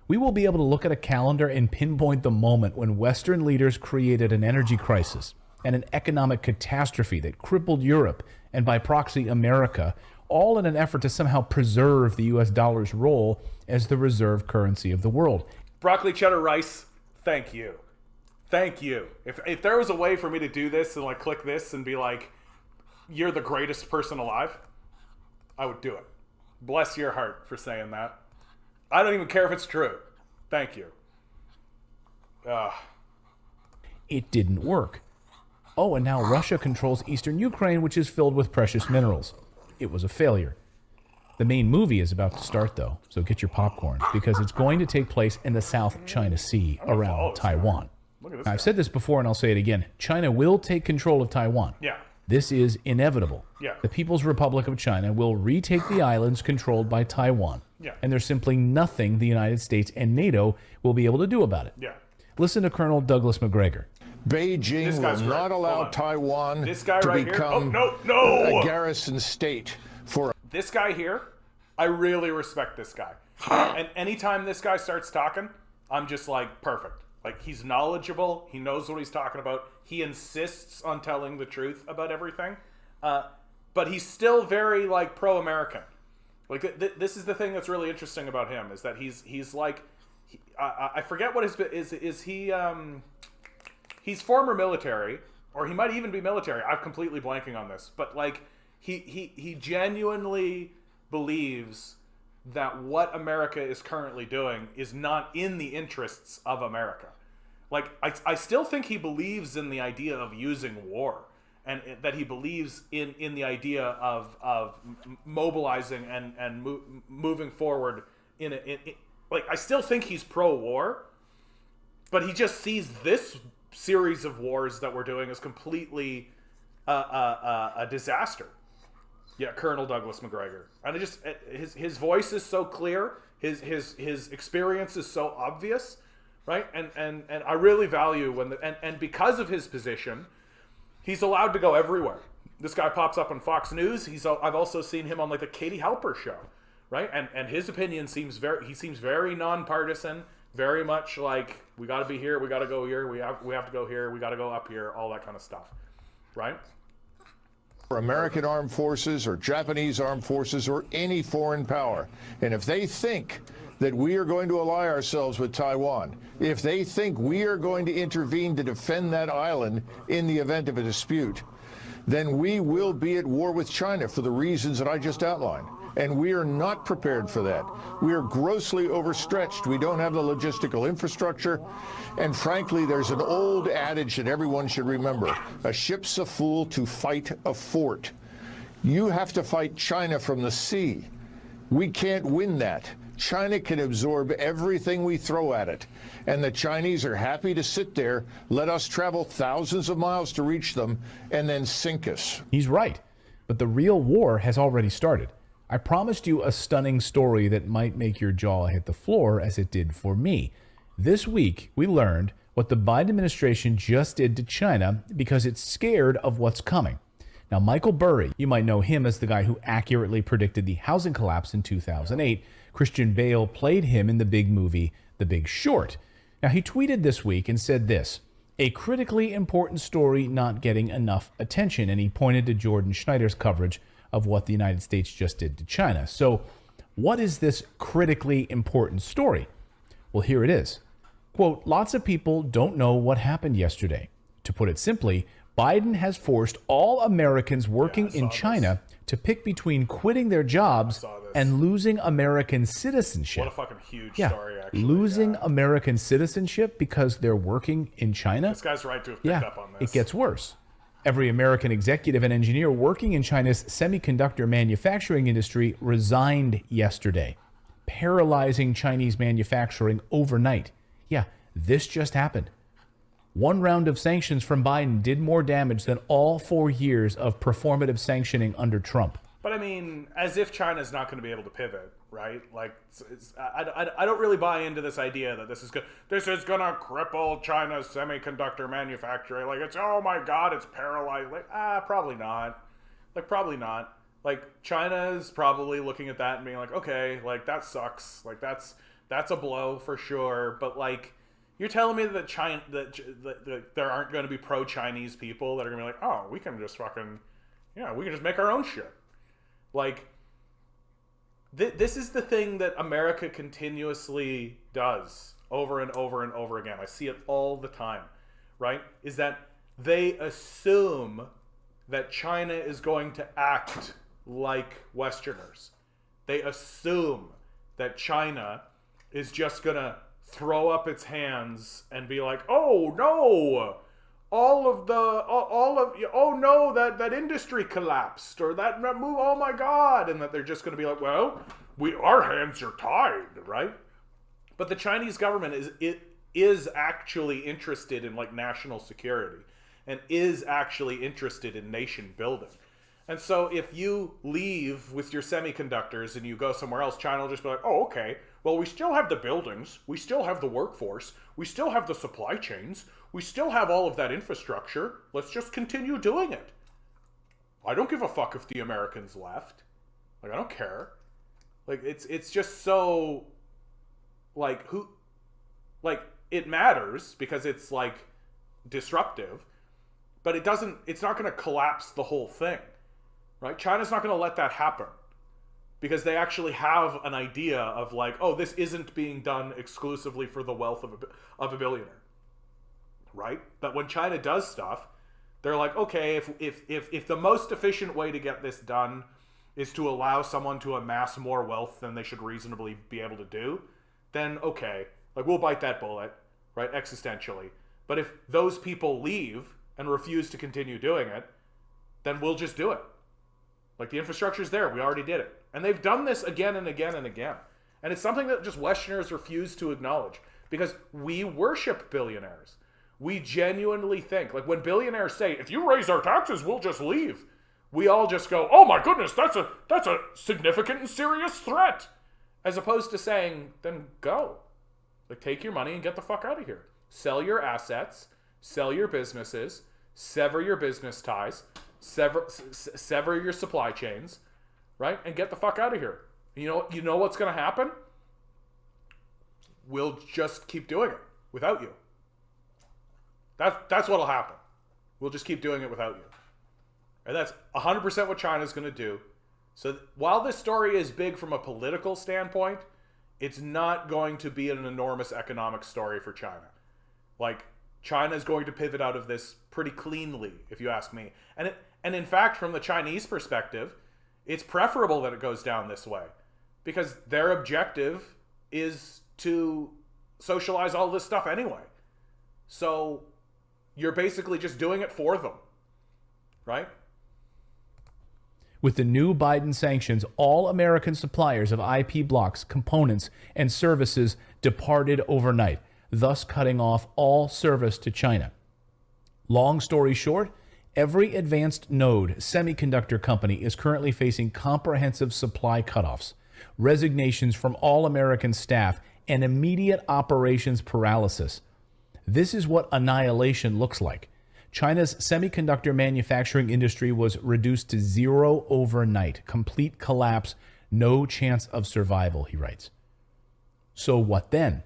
We will be able to look at a calendar and pinpoint the moment when Western leaders created an energy crisis and an economic catastrophe that crippled Europe and by proxy America, all in an effort to somehow preserve the US dollar's role as the reserve currency of the world. Broccoli cheddar rice, thank you. Thank you. If there was a way for me to do this and like click this and be like, you're the greatest person alive, I would do it. Bless your heart for saying that. I don't even care if it's true. Thank you. It didn't work. Oh, and now Russia controls eastern Ukraine, which is filled with precious minerals. It was a failure. The main movie is about to start, though, so get your popcorn, because it's going to take place in the South China Sea around Taiwan. I've said this before, and I'll say it again. China will take control of Taiwan. This is inevitable. The People's Republic of China will retake the islands controlled by Taiwan. And there's simply nothing the United States and NATO will be able to do about it. Listen to Colonel Douglas McGregor. Beijing This will guy's great. not Hold allow on. Taiwan This guy to right here. Oh, become no. a garrison state for. This guy here, I really respect this guy. And anytime this guy starts talking, I'm just like, perfect. Like, he's knowledgeable. He knows what he's talking about. He insists on telling the truth about everything. But he's still very, like, pro-American. Like, this is the thing that's really interesting about him, is that he's like, I forget what his he's former military, or he might even be military. I'm completely blanking on this. But, like, he genuinely believes that what America is currently doing is not in the interests of America. Like, I still think he believes in the idea of using war, and that he believes in the idea of mobilizing and moving forward like, I still think he's pro-war, but he just sees this series of wars that we're doing as completely a disaster. Yeah, Colonel Douglas McGregor. And his voice is so clear, his experience is so obvious, right? And I really value and because of his position, he's allowed to go everywhere. This guy pops up on Fox News. I've also seen him on, like, the Katie Halper show, right? And his opinion seems very nonpartisan, very much like, we got to be here, we got to go here, we have to go here, we got to go up here, all that kind of stuff, right? American armed forces or Japanese armed forces or any foreign power. And if they think that we are going to ally ourselves with Taiwan, if they think we are going to intervene to defend that island in the event of a dispute, then we will be at war with China for the reasons that I just outlined. And we are not prepared for that. We are grossly overstretched. We don't have the logistical infrastructure. And frankly, there's an old adage that everyone should remember. A ship's a fool to fight a fort. You have to fight China from the sea. We can't win that. China can absorb everything we throw at it. And the Chinese are happy to sit there, let us travel thousands of miles to reach them, and then sink us. He's right. But the real war has already started. I promised you a stunning story that might make your jaw hit the floor, as it did for me. This week, we learned what the Biden administration just did to China because it's scared of what's coming. Now, Michael Burry, you might know him as the guy who accurately predicted the housing collapse in 2008. Christian Bale played him in the big movie, The Big Short. Now, he tweeted this week and said this: a critically important story not getting enough attention, and he pointed to Jordan Schneider's coverage of what the United States just did to China. So what is this critically important story? Well, here it is. Quote, lots of people don't know what happened yesterday. To put it simply, Biden has forced all Americans working in China to pick between quitting their jobs and losing American citizenship. What a fucking huge story, actually. Losing American citizenship because they're working in China? This guy's right to have picked up on this. It gets worse. Every American executive and engineer working in China's semiconductor manufacturing industry resigned yesterday, paralyzing Chinese manufacturing overnight. Yeah, this just happened. One round of sanctions from Biden did more damage than all 4 years of performative sanctioning under Trump. But I mean, as if China's not going to be able to pivot, right? Like, I don't really buy into this idea that this is going to cripple China's semiconductor manufacturing. Like, it's, oh my God, it's paralyzed. Like, probably not. Like, probably not. Like, China's probably looking at that and being like, okay, like, that sucks. Like, that's a blow for sure. But, like, you're telling me that that there aren't going to be pro-Chinese people that are going to be like, oh, we can just fucking, we can just make our own shit. Like, this is the thing that America continuously does over and over and over again. I see it all the time, right? Is that they assume that China is going to act like Westerners. They assume that China is just going to throw up its hands and be like, oh no, that industry collapsed, or that move, oh my God, and that they're just going to be like, well, our hands are tied, right? But the Chinese government is actually interested in, like, national security, and is actually interested in nation building. And so if you leave with your semiconductors and you go somewhere else, China will just be like, oh, okay, well, we still have the buildings, we still have the workforce, we still have the supply chains, we still have all of that infrastructure. Let's just continue doing it. I don't give a fuck if the Americans left. Like, I don't care. Like, it's just so, like, it matters because it's, like, disruptive, but it's not going to collapse the whole thing, right? China's not going to let that happen because they actually have an idea of, like, oh, this isn't being done exclusively for the wealth of a billionaire, right? But when China does stuff, they're like, okay, if the most efficient way to get this done is to allow someone to amass more wealth than they should reasonably be able to do, then okay, like, we'll bite that bullet, right, existentially. But if those people leave and refuse to continue doing it, then we'll just do it. Like, the infrastructure's there, we already did it. And they've done this again and again and again. And it's something that just Westerners refuse to acknowledge because we worship billionaires. We genuinely think, like, when billionaires say, if you raise our taxes, we'll just leave, we all just go, oh my goodness, that's a significant and serious threat. As opposed to saying, then go. Like, take your money and get the fuck out of here. Sell your assets, sell your businesses, sever your business ties, sever your supply chains, right? And get the fuck out of here. You know what's going to happen? We'll just keep doing it without you. That's what'll happen. We'll just keep doing it without you. And that's 100% what China's going to do. So while this story is big from a political standpoint, it's not going to be an enormous economic story for China. Like, China is going to pivot out of this pretty cleanly, if you ask me. And in fact, from the Chinese perspective, it's preferable that it goes down this way because their objective is to socialize all this stuff anyway. So you're basically just doing it for them, right? With the new Biden sanctions, all American suppliers of IP blocks, components, and services departed overnight, thus cutting off all service to China. Long story short, every advanced node semiconductor company is currently facing comprehensive supply cutoffs, resignations from all American staff, and immediate operations paralysis. This is what annihilation looks like. China's semiconductor manufacturing industry was reduced to zero overnight. Complete collapse, no chance of survival, he writes. So what then?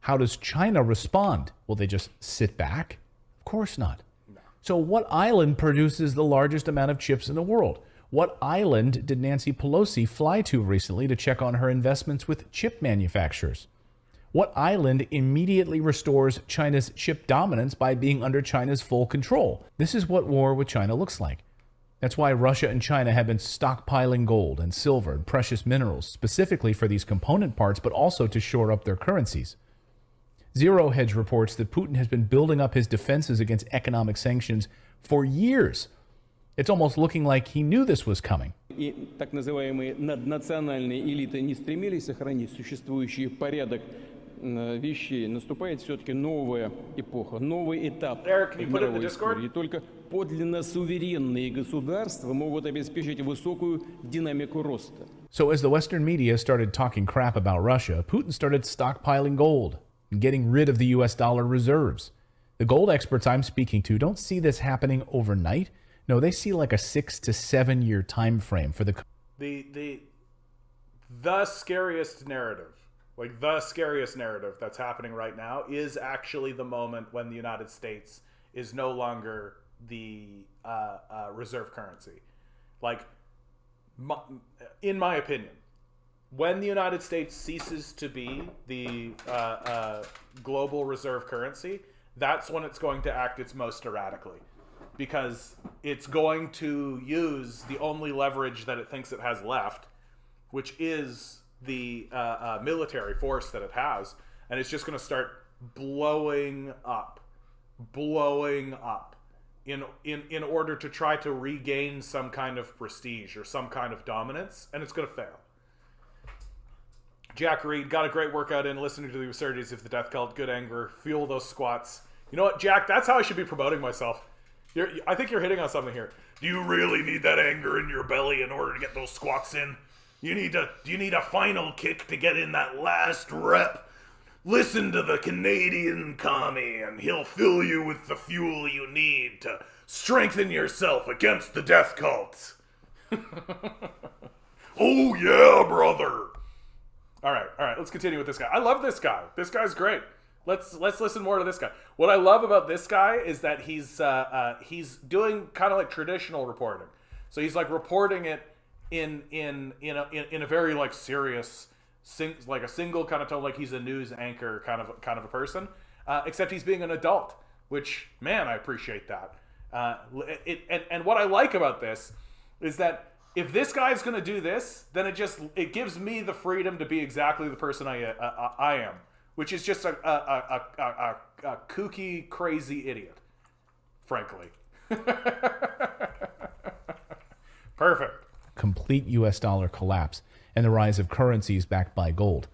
How does China respond? Will they just sit back? Of course not. No. So what island produces the largest amount of chips in the world? What island did Nancy Pelosi fly to recently to check on her investments with chip manufacturers? What island immediately restores China's chip dominance by being under China's full control? This is what war with China looks like. That's why Russia and China have been stockpiling gold and silver and precious minerals, specifically for these component parts, but also to shore up their currencies. Zero Hedge reports that Putin has been building up his defenses against economic sanctions for years. It's almost looking like he knew this was coming. И так называемые наднациональные элиты не стремились сохранить существующий порядок вещей. Наступает все-таки новая эпоха, новый этап в мировой истории. И только подлинно суверенные государства могут обеспечить высокую динамику роста. So as the Western media started talking crap about Russia, Putin started stockpiling gold and getting rid of the US dollar reserves. The gold experts I'm speaking to don't see this happening overnight. No, they see like a 6 to 7 year time frame for the scariest narrative. Like, the scariest narrative that's happening right now is actually the moment when the United States is no longer the reserve currency. Like, in my opinion, when the United States ceases to be the global reserve currency, that's when it's going to act its most erratically. Because it's going to use the only leverage that it thinks it has left, which is the military force that it has, and it's just going to start blowing up in order to try to regain some kind of prestige or some kind of dominance, and it's going to fail. Jack Reed got a great workout in listening to the absurdities of the death cult. Good anger, fuel those squats. You know what, Jack? That's how I should be promoting myself. I think you're hitting on something here. Do you really need that anger in your belly in order to get those squats in? Do you need a final kick to get in that last rep? Listen to the Canadian commie, and he'll fill you with the fuel you need to strengthen yourself against the death cults. Oh yeah, brother. All right. Let's continue with this guy. I love this guy. This guy's great. Let's listen more to this guy. What I love about this guy is that he's doing kind of like traditional reporting. So he's like reporting it in a very like serious, like a single kind of tone, like he's a news anchor kind of a person. Except he's being an adult, which, man, I appreciate that. And what I like about this is that if this guy's gonna do this, then it gives me the freedom to be exactly the person I am, which is just a kooky, crazy idiot, frankly. Perfect. Complete US dollar collapse and the rise of currencies backed by gold.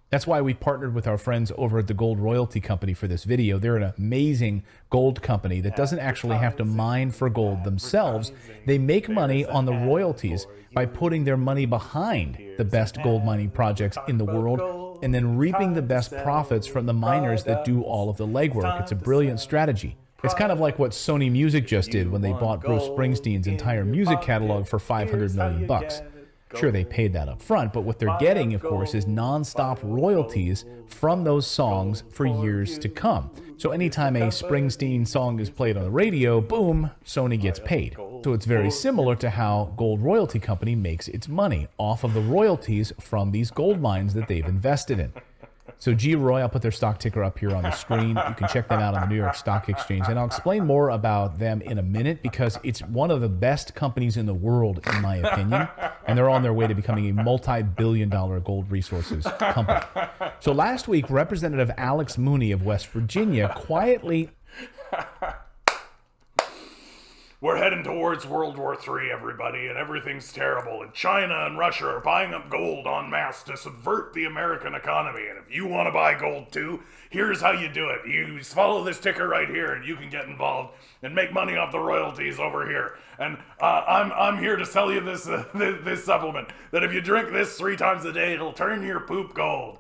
That's why we partnered with our friends over at the Gold Royalty Company for this video. They're an amazing gold company that doesn't actually have to mine for gold themselves. They make money on the royalties by putting their money behind the best gold mining projects in the world and then reaping the best profits from the miners that do all of the legwork. It's a brilliant strategy. It's kind of like what Sony Music just did when they bought Bruce Springsteen's entire music catalog for $500 million bucks. Sure, they paid that up front, but what they're getting, of course, is non-stop royalties from those songs for years to come. So anytime a Springsteen song is played on the radio, boom, Sony gets paid. So it's very similar to how Gold Royalty Company makes its money off of the royalties from these gold mines that they've invested in. So G-Roy, I'll put their stock ticker up here on the screen. You can check them out on the New York Stock Exchange. And I'll explain more about them in a minute because it's one of the best companies in the world, in my opinion. And they're on their way to becoming a multi-billion-dollar gold resources company. So last week, Representative Alex Mooney of West Virginia quietly... We're heading towards World War III, everybody, and everything's terrible. And China and Russia are buying up gold en masse to subvert the American economy. And if you want to buy gold too, here's how you do it. You follow this ticker right here, and you can get involved and make money off the royalties over here. And I'm here to sell you this this supplement that if you drink this 3 times a day, it'll turn your poop gold.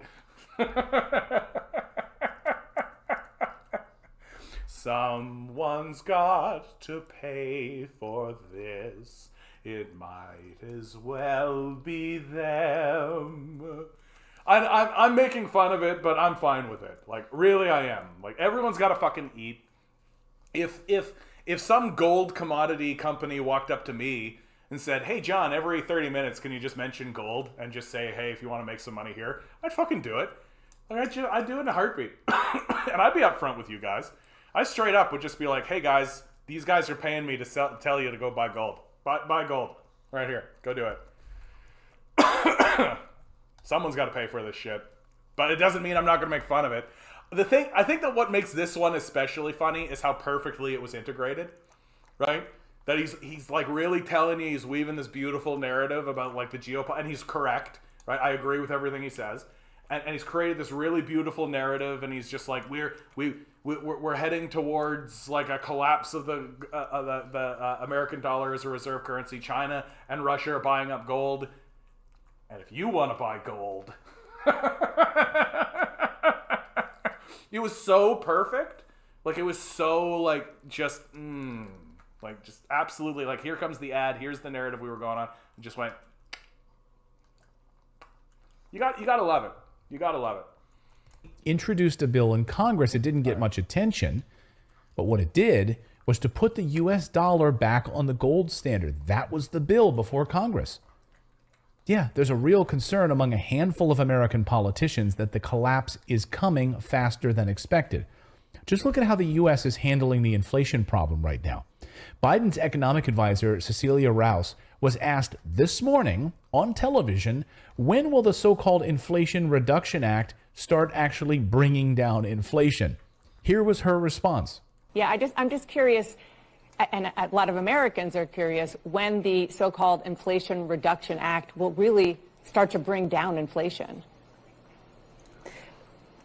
Someone's got to pay for this. It might as well be them. I'm making fun of it, but I'm fine with it. Like, really, I am. Like, everyone's got to fucking eat. If some gold commodity company walked up to me and said, "Hey, John, every 30 minutes, can you just mention gold and just say, hey, if you want to make some money here," I'd fucking do it. Like, I'd do it in a heartbeat. And I'd be upfront with you guys. I straight up would just be like, "Hey guys, these guys are paying me to tell you to go buy gold. Buy gold right here. Go do it." Someone's got to pay for this shit, but it doesn't mean I'm not going to make fun of it. I think that what makes this one especially funny is how perfectly it was integrated, right? That he's like really telling you, he's weaving this beautiful narrative about like the geopolitics, and he's correct, right? I agree with everything he says. And he's created this really beautiful narrative, and he's just like, we're heading towards like a collapse of the American dollar as a reserve currency. China and Russia are buying up gold, and if you want to buy gold, it was so perfect. Like, it was so like just absolutely like, here comes the ad, here's the narrative we were going on. It just went. You gotta love it. You gotta love it. Introduced a bill in Congress. It didn't get much attention, but what it did was to put the US dollar back on the gold standard. That was the bill before Congress. Yeah, there's a real concern among a handful of American politicians that the collapse is coming faster than expected. Just look at how the US is handling the inflation problem right now. Biden's economic advisor, Cecilia Rouse, was asked this morning on television, when will the so-called Inflation Reduction Act start actually bringing down inflation? Here was her response. Yeah, I'm just curious, and a lot of Americans are curious, when the so-called Inflation Reduction Act will really start to bring down inflation.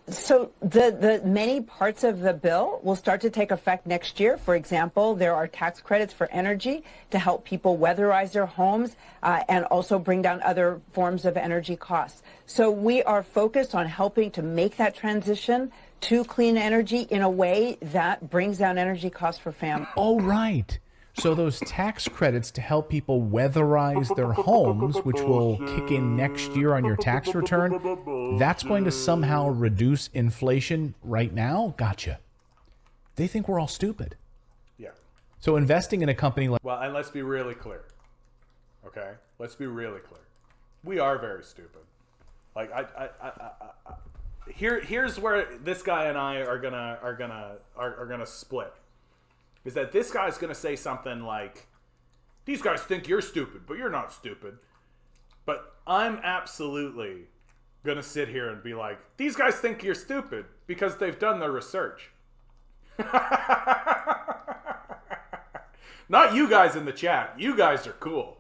So the many parts of the bill will start to take effect next year. For example, there are tax credits for energy to help people weatherize their homes and also bring down other forms of energy costs. So we are focused on helping to make that transition to clean energy in a way that brings down energy costs for families. Oh, right. So those tax credits to help people weatherize their homes, which will kick in next year on your tax return, that's going to somehow reduce inflation right now? Gotcha. They think we're all stupid. Yeah. So investing in a company like... Well, and let's be really clear. Okay? Let's be really clear. We are very stupid. Like, here's where this guy and I are gonna split. Is that this guy's going to say something like, these guys think you're stupid, but you're not stupid. But I'm absolutely going to sit here and be like, these guys think you're stupid because they've done their research. Not you guys in the chat. You guys are cool.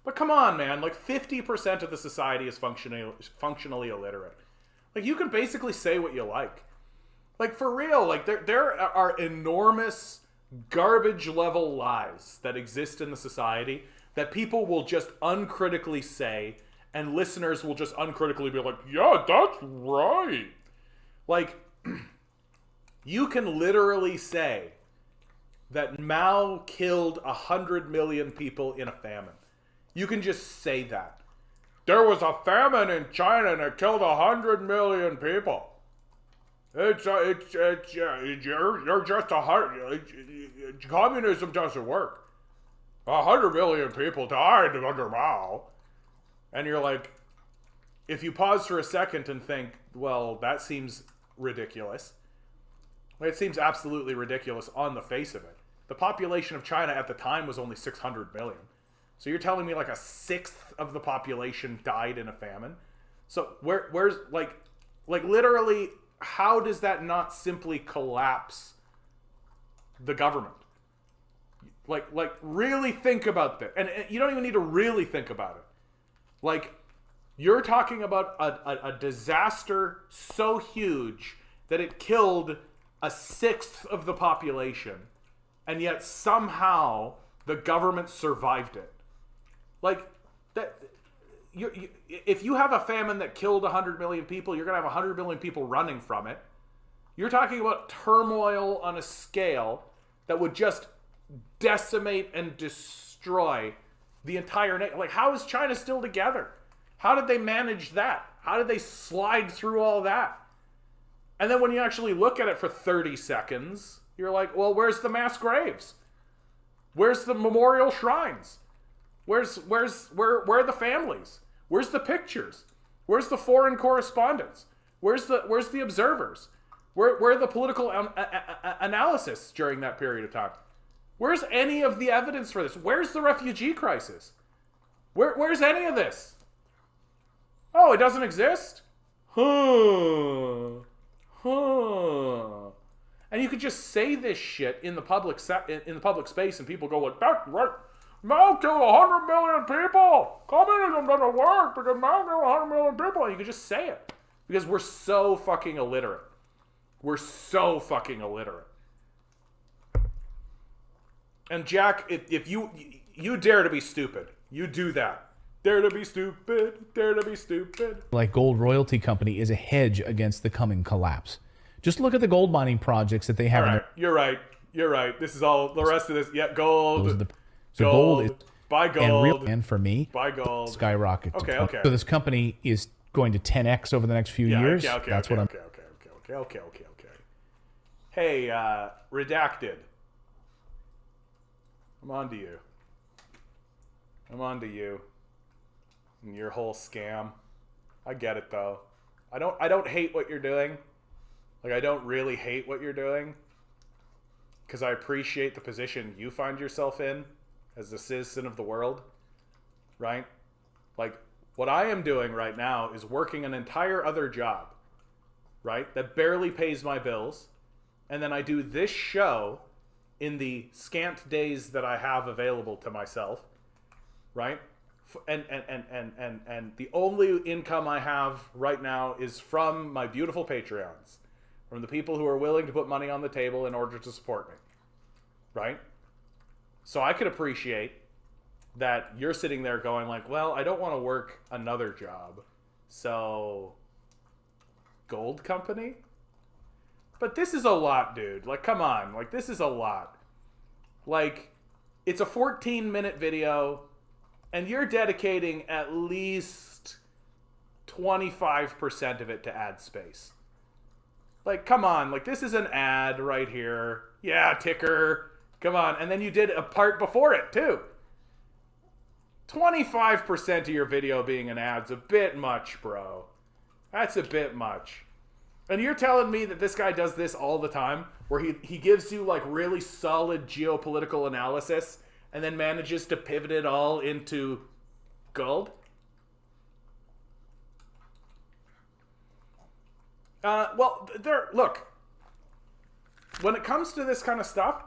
But come on, man. Like 50% of the society is functionally illiterate. Like you can basically say what you like. Like for real, like there are enormous garbage level lies that exist in the society that people will just uncritically say and listeners will just uncritically be like, yeah, that's right. Like, you can literally say that Mao killed 100 million people in a famine. You can just say that. There was a famine in China and it killed 100 million people. You're just communism doesn't work. 100 million people died under Mao. And you're like, if you pause for a second and think, well, that seems ridiculous. It seems absolutely ridiculous on the face of it. The population of China at the time was only 600 million. So you're telling me like a sixth of the population died in a famine? So where's like literally, how does that not simply collapse the government? Like really think about that. And you don't even need to really think about it. Like, you're talking about a disaster so huge that it killed a sixth of the population, and yet somehow the government survived it. Like, that. If you have a famine that killed 100 million people, you're going to have 100 million people running from it. You're talking about turmoil on a scale that would just decimate and destroy the entire nation. Like, how is China still together? How did they manage that? How did they slide through all that? And then when you actually look at it for 30 seconds, you're like, well, where's the mass graves? Where's the memorial shrines? Where are the families? Where's the pictures? Where's the foreign correspondence? Where's the observers? Where are the political analysis during that period of time? Where's any of the evidence for this? Where's the refugee crisis? Where's any of this? Oh, it doesn't exist? And you could just say this shit in the public space and people go like, that's right. Mao killed 100 million people. Communism doesn't work because Mao killed 100 million people. And you can just say it because we're so fucking illiterate. We're so fucking illiterate. And Jack, if you dare to be stupid, you do that. Dare to be stupid. Dare to be stupid. Like Gold Royalty Company is a hedge against the coming collapse. Just look at the gold mining projects that they have. All right. You're right. You're right. This is all the rest of this. Yeah, gold. So gold is buy gold, and for me, buy gold, skyrocket. Okay. So this company is going to 10x over the next few years. Okay. Hey, redacted. I'm on to you. And your whole scam. I get it though. I don't hate what you're doing. Like, I don't really hate what you're doing, because I appreciate the position you find yourself in as a citizen of the world, right? Like, what I am doing right now is working an entire other job, right? That barely pays my bills. And then I do this show in the scant days that I have available to myself, right? and the only income I have right now is from my beautiful Patreons, from the people who are willing to put money on the table in order to support me, right? So I could appreciate that you're sitting there going like, well, I don't want to work another job, so gold company? But this is a lot, dude. Like, come on. Like, this is a lot. Like, it's a 14-minute video, and you're dedicating at least 25% of it to ad space. Like, come on. Like, this is an ad right here. Yeah, ticker. Come on. And then you did a part before it, too. 25% of your video being an ad's a bit much, bro. That's a bit much. And you're telling me that this guy does this all the time, where he gives you like really solid geopolitical analysis and then manages to pivot it all into gold? Well, look, when it comes to this kind of stuff,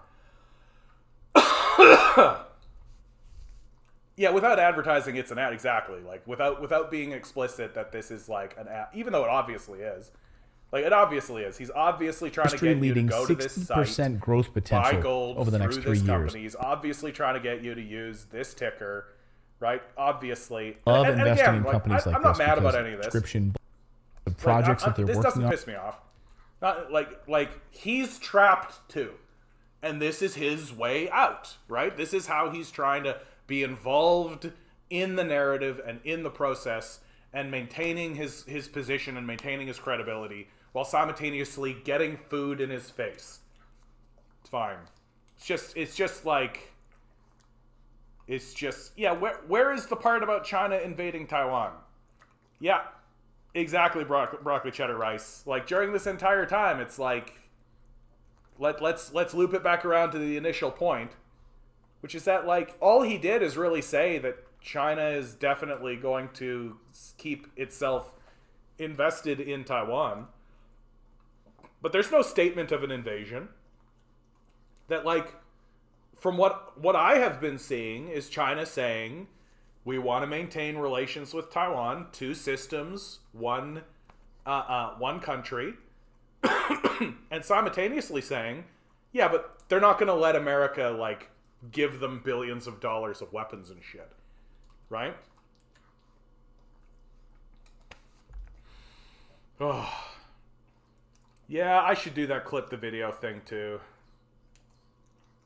yeah, without advertising, it's an ad, exactly. Like, without being explicit that this is like an ad, even though it obviously is. Like, it obviously is. He's obviously trying to get you to go to this site, 60% growth potential buy gold over the next 3 years. Company. He's obviously trying to get you to use this ticker, right? Obviously. Love and investing again, in companies like I'm not this mad about because any of this. Subscription, the projects that they're this working doesn't on. piss me off. Not like he's trapped too, and this is his way out, right? This is how he's trying to be involved in the narrative and in the process and maintaining his position and maintaining his credibility while simultaneously getting food in his face. It's fine. It's just yeah, where is the part about China invading Taiwan? Yeah, exactly, broccoli cheddar rice. Like, during this entire time, it's like, let's loop it back around to the initial point, which is that, like, all he did is really say that China is definitely going to keep itself invested in Taiwan. But there's no statement of an invasion. That, like, from what I have been seeing is China saying, we want to maintain relations with Taiwan, 2 systems, one country, and simultaneously saying, yeah, but they're not going to let America, like, give them billions of dollars of weapons and shit, right? Oh. Yeah, I should do that clip the video thing too.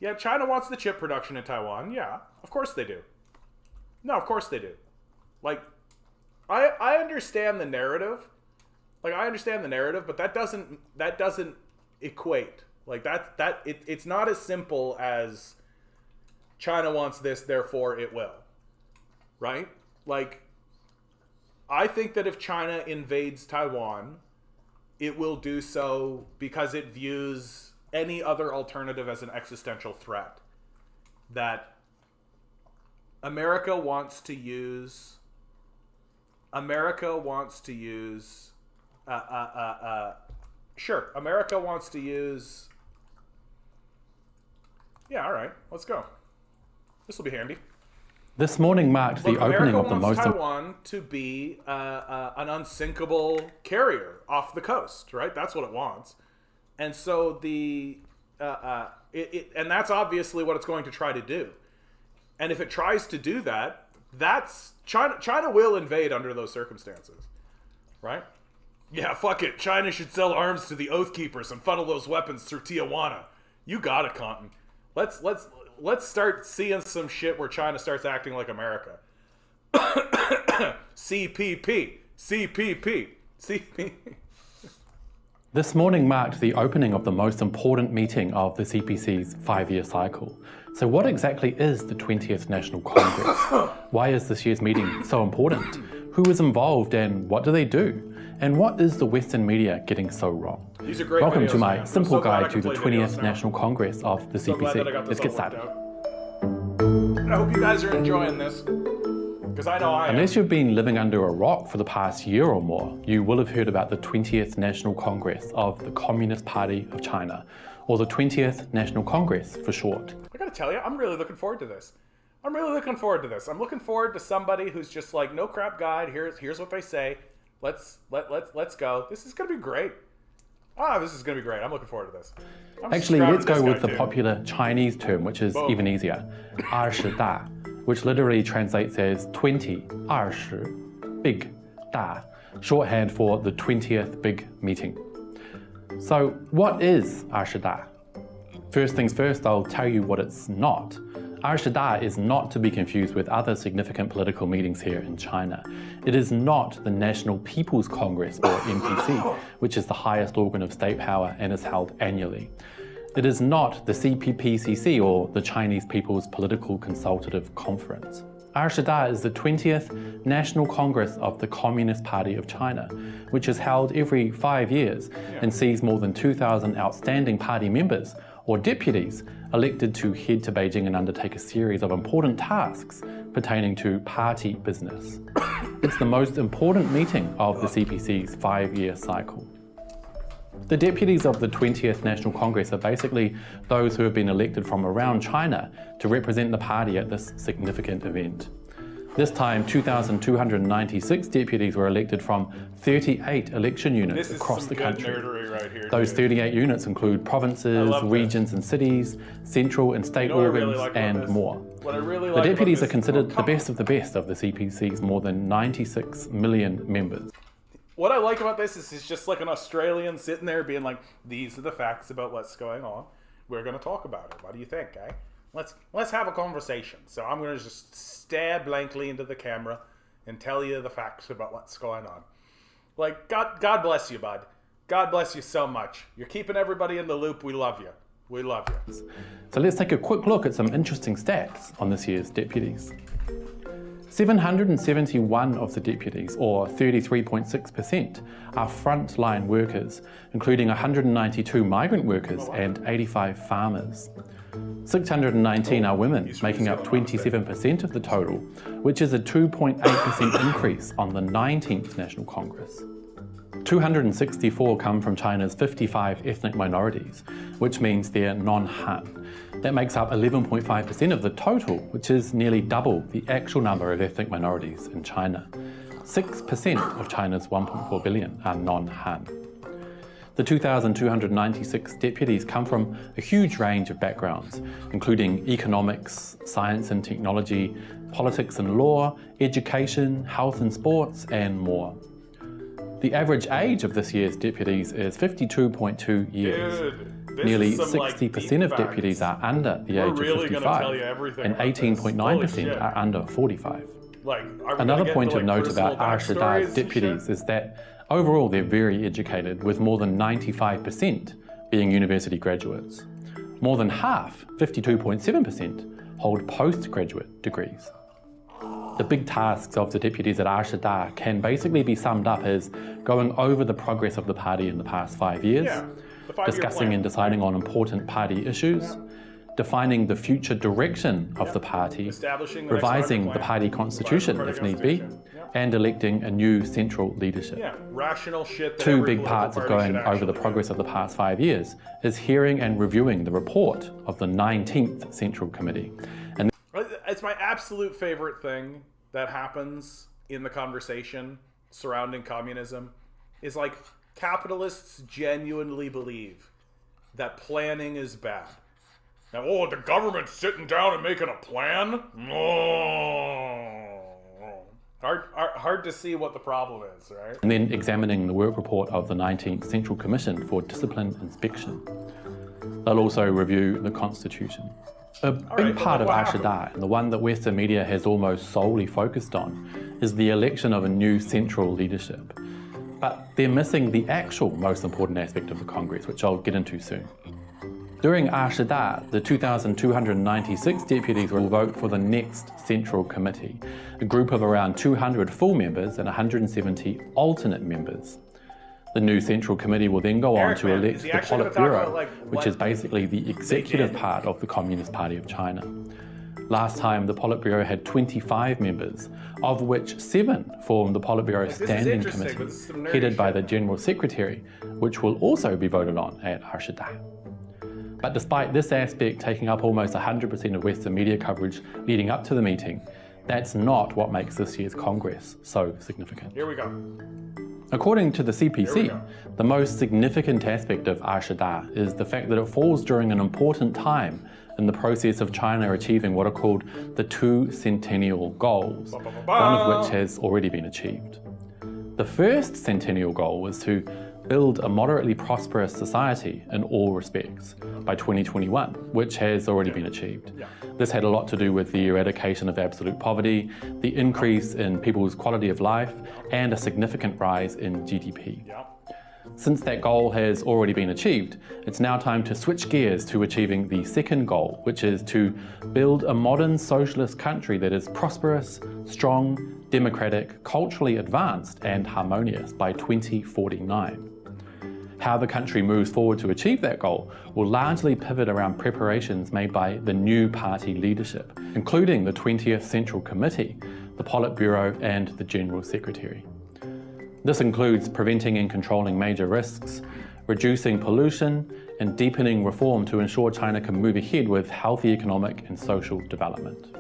Yeah, China wants the chip production in Taiwan. Yeah, of course they do. No, of course they do. Like, I understand the narrative. Like, I understand the narrative, but that doesn't equate. Like, it's not as simple as China wants this, therefore it will. Right? Like, I think that if China invades Taiwan, it will do so because it views any other alternative as an existential threat. That America wants to use sure, America wants to use, yeah, all right, let's go. This will be handy. This morning marked the opening of the most... America wants Taiwan to be an unsinkable carrier off the coast, right? That's what it wants. And so and that's obviously what it's going to try to do. And if it tries to do that, that's China will invade under those circumstances, right? Yeah, fuck it. China should sell arms to the Oath Keepers and funnel those weapons through Tijuana. You got it, Compton. Let's start seeing some shit where China starts acting like America. CPP. This morning marked the opening of the most important meeting of the CPC's 5-year cycle. So what exactly is the 20th National Congress? Why is this year's meeting so important? Who is involved and what do they do? And what is the Western media getting so wrong? These are great Welcome videos, to my man. simple So guide to the 20th National Congress of the CPC. Let's get started. I hope you guys are enjoying this, because I know I am. Unless you've been living under a rock for the past year or more, you will have heard about the 20th National Congress of the Communist Party of China, or the 20th National Congress for short. I gotta tell you, I'm really looking forward to this. I'm really looking forward to this. I'm looking forward to somebody who's just like, no crap guide. Here's what they say. Let's go. This is gonna be great. This is gonna be great. I'm looking forward to this. Actually, let's go with the popular Chinese term, which is even easier, 20大, which literally translates as 20, 20, big, 大, shorthand for the 20th big meeting. So what is 20大? First things first, I'll tell you what it's not. 20大 is not to be confused with other significant political meetings here in China. It is not the National People's Congress, or NPC, which is the highest organ of state power and is held annually. It is not the CPPCC, or the Chinese People's Political Consultative Conference. 20大 is the 20th National Congress of the Communist Party of China, which is held every 5 years and sees more than 2,000 outstanding party members, or deputies, elected to head to Beijing and undertake a series of important tasks pertaining to party business. It's the most important meeting of the CPC's 5-year cycle. The deputies of the 20th National Congress are basically those who have been elected from around China to represent the party at this significant event. This time, 2,296 deputies were elected from 38 election units across the country. Right here, those 38 units include provinces, regions and cities, central and state organs, and more. The deputies are considered the best of the CPC's more than 96 million members. What I like about this is it's just like an Australian sitting there being like, these are the facts about what's going on. We're going to talk about it. What do you think, eh? Let's have a conversation. So I'm going to just stare blankly into the camera and tell you the facts about what's going on. Like, God bless you, bud. God bless you so much. You're keeping everybody in the loop. We love you. We love you. So let's take a quick look at some interesting stats on this year's deputies. 771 of the deputies, or 33.6%, are frontline workers, including 192 migrant workers and 85 farmers. 619 are women, making up 27% of the total, which is a 2.8% increase on the 19th National Congress. 264 come from China's 55 ethnic minorities, which means they're non-Han. That makes up 11.5% of the total, which is nearly double the actual number of ethnic minorities in China. 6% of China's 1.4 billion are non-Han. The 2,296 deputies come from a huge range of backgrounds, including economics, science and technology, politics and law, education, health and sports, and more. The average age of this year's deputies is 52.2 years. Nearly 60% of deputies are under the age of 55, and 18.9% are under 45. Another point of note about 20大 deputies is that overall they're very educated, with more than 95% being university graduates. More than half, 52.7%, hold postgraduate degrees. The big tasks of the deputies at 20大 can basically be summed up as going over the progress of the party in the past 5 years, discussing and deciding on important party issues, defining the future direction of the party, revising the party constitution if need be, and electing a new central leadership. Two big parts of going over the progress of the past 5 years is hearing and reviewing the report of the 19th Central Committee. And it's my absolute favorite thing that happens in the conversation surrounding communism is like capitalists genuinely believe that planning is bad. Now, the government's sitting down and making a plan? Hard to see what the problem is, right? And then examining the work report of the 19th Central Commission for Discipline Inspection. They'll also review the Constitution. A big part of 20大, and the one that Western media has almost solely focused on, is the election of a new central leadership. But they're missing the actual most important aspect of the Congress, which I'll get into soon. During 20大, the 2,296 deputies will vote for the next Central Committee, a group of around 200 full members and 170 alternate members. The new Central Committee will then go on to elect the Politburo, which is basically the executive part of the Communist Party of China. Last time, the Politburo had 25 members, of which 7 formed the Politburo Standing Committee, headed by the General Secretary, which will also be voted on at 20大. But despite this aspect taking up almost 100% of Western media coverage leading up to the meeting, that's not what makes this year's Congress so significant. Here we go. According to the CPC, the most significant aspect of Ashada is the fact that it falls during an important time in the process of China achieving what are called the 2 Centennial Goals, one of which has already been achieved. The first Centennial Goal was to build a moderately prosperous society in all respects by 2021, which has already been achieved. This had a lot to do with the eradication of absolute poverty, the increase in people's quality of life, and a significant rise in GDP. Since that goal has already been achieved, it's now time to switch gears to achieving the second goal, which is to build a modern socialist country that is prosperous, strong, democratic, culturally advanced, and harmonious by 2049. How the country moves forward to achieve that goal will largely pivot around preparations made by the new party leadership, including the 20th Central Committee, the Politburo, and the General Secretary. This includes preventing and controlling major risks, reducing pollution, and deepening reform to ensure China can move ahead with healthy economic and social development.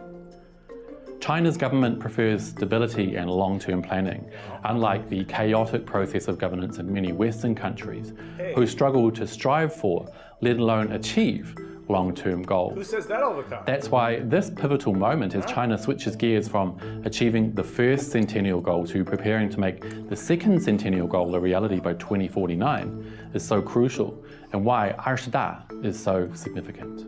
China's government prefers stability and long-term planning, unlike the chaotic process of governance in many Western countries who struggle to strive for, let alone achieve, long-term goals. Who says that all the time? That's why this pivotal moment as China switches gears from achieving the first Centennial Goal to preparing to make the second Centennial Goal a reality by 2049 is so crucial, and why Ashida is so significant.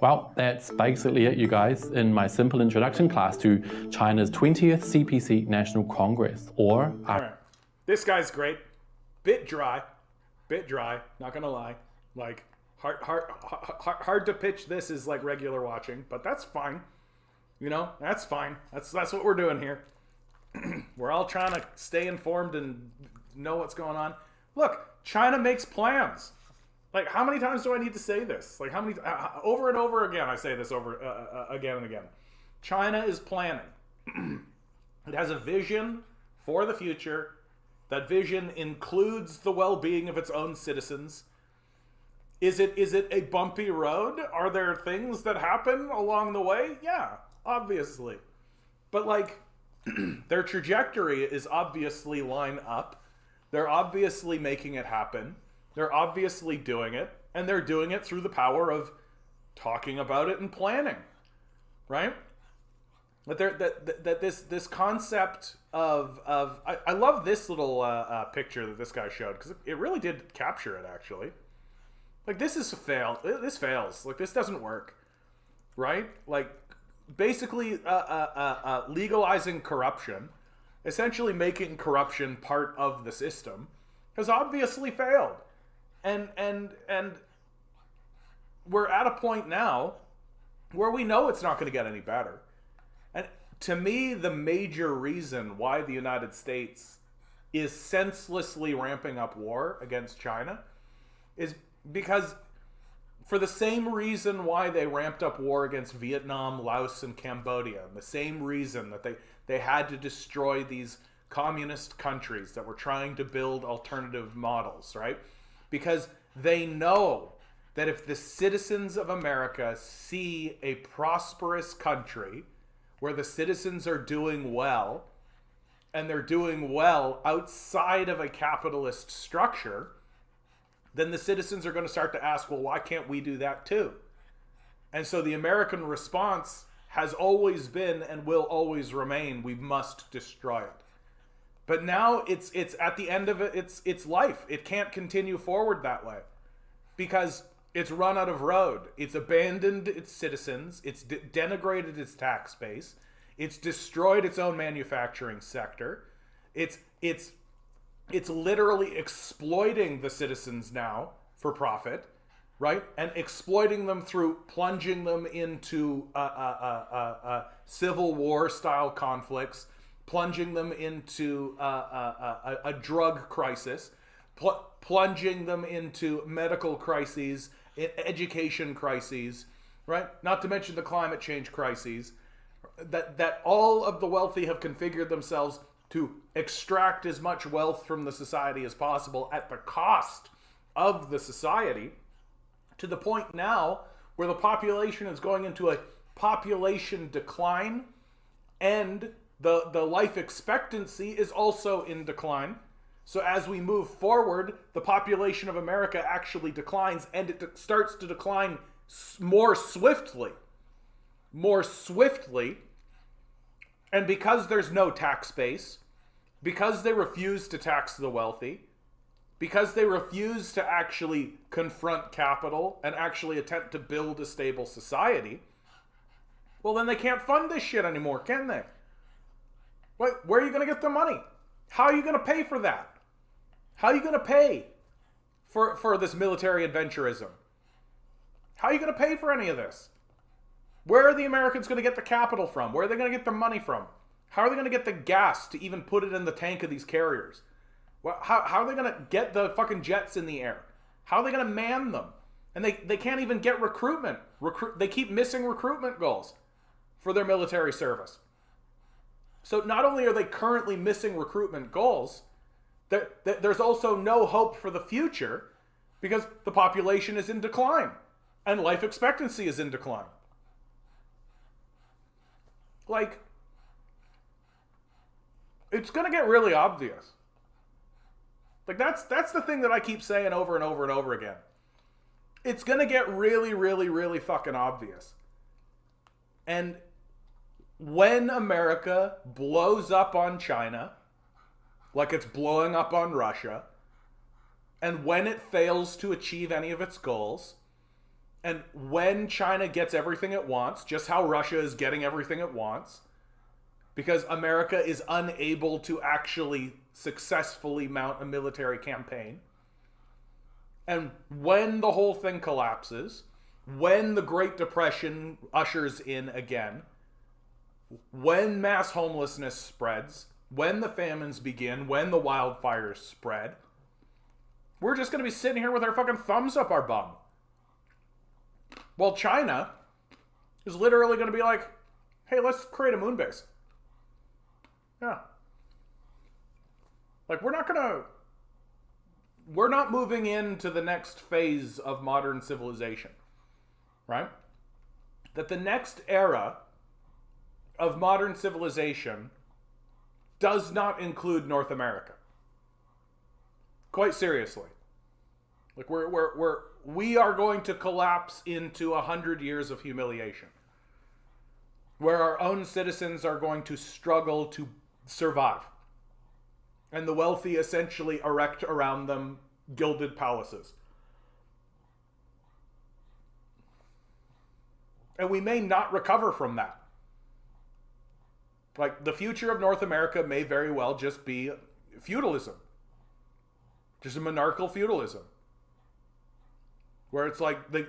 Well, that's basically it, you guys, in my simple introduction class to China's 20th CPC National Congress, or... Right. This guy's great. Bit dry, not gonna lie. Like, hard to pitch this as like regular watching, but that's fine. You know, that's fine. That's what we're doing here. We're all trying to stay informed and know what's going on. Look, China makes plans. Like, how many times do I need to say this? Like, how many, over and over again, I say this over, again and again. China is planning. It has a vision for the future. That vision includes the well-being of its own citizens. Is it a bumpy road? Are there things that happen along the way? Yeah, obviously. But, like, their trajectory is obviously line up. They're obviously making it happen. They're obviously doing it, and they're doing it through the power of talking about it and planning, right? But this concept of I love this little picture that this guy showed, because it really did capture it, actually. Like, this is a fail. This fails. Like, this doesn't work, right? Like, basically legalizing corruption, essentially making corruption part of the system, has obviously failed. And we're at a point now where we know it's not going to get any better. And to me, the major reason why the United States is senselessly ramping up war against China is because, for the same reason why they ramped up war against Vietnam, Laos, and Cambodia, and the same reason that they had to destroy these communist countries that were trying to build alternative models, right? Because they know that if the citizens of America see a prosperous country where the citizens are doing well, and they're doing well outside of a capitalist structure, then the citizens are going to start to ask, well, why can't we do that too? And so the American response has always been and will always remain, we must destroy it. But now it's at the end of its life. It can't continue forward that way because it's run out of road. It's abandoned its citizens. It's denigrated its tax base. It's destroyed its own manufacturing sector. It's literally exploiting the citizens now for profit, right? And exploiting them through plunging them into civil war style conflicts, plunging them into a drug crisis, plunging them into medical crises, education crises, right? Not to mention the climate change crises, that all of the wealthy have configured themselves to extract as much wealth from the society as possible at the cost of the society, to the point now where the population is going into a population decline, and the life expectancy is also in decline. So as we move forward, the population of America actually declines, and it starts to decline more swiftly. And because there's no tax base, because they refuse to tax the wealthy, because they refuse to actually confront capital and actually attempt to build a stable society, well, then they can't fund this shit anymore, can they? Wait, where are you going to get the money? How are you going to pay for that? How are you going to pay for this military adventurism? How are you going to pay for any of this? Where are the Americans going to get the capital from? Where are they going to get the money from? How are they going to get the gas to even put it in the tank of these carriers? How are they going to get the fucking jets in the air? How are they going to man them? And they can't even get recruitment. They keep missing recruitment goals for their military service. So not only are they currently missing recruitment goals, there's also no hope for the future because the population is in decline and life expectancy is in decline. Like, it's going to get really obvious. Like, that's the thing that I keep saying over and over and over again. It's going to get really, really, really fucking obvious. And when America blows up on China, like it's blowing up on Russia, and when it fails to achieve any of its goals, and when China gets everything it wants, just how Russia is getting everything it wants, because America is unable to actually successfully mount a military campaign, and when the whole thing collapses, when the Great Depression ushers in again, when mass homelessness spreads, when the famines begin, when the wildfires spread, we're just going to be sitting here with our fucking thumbs up our bum. Well, China is literally going to be like, hey, let's create a moon base. Yeah. Like, we're not moving into the next phase of modern civilization, right? That the next era of modern civilization does not include North America. Quite seriously. Like, we are going to collapse into 100 years of humiliation, where our own citizens are going to struggle to survive, and the wealthy essentially erect around them gilded palaces. And we may not recover from that. Like, the future of North America may very well just be feudalism. Just a monarchical feudalism. Where it's like the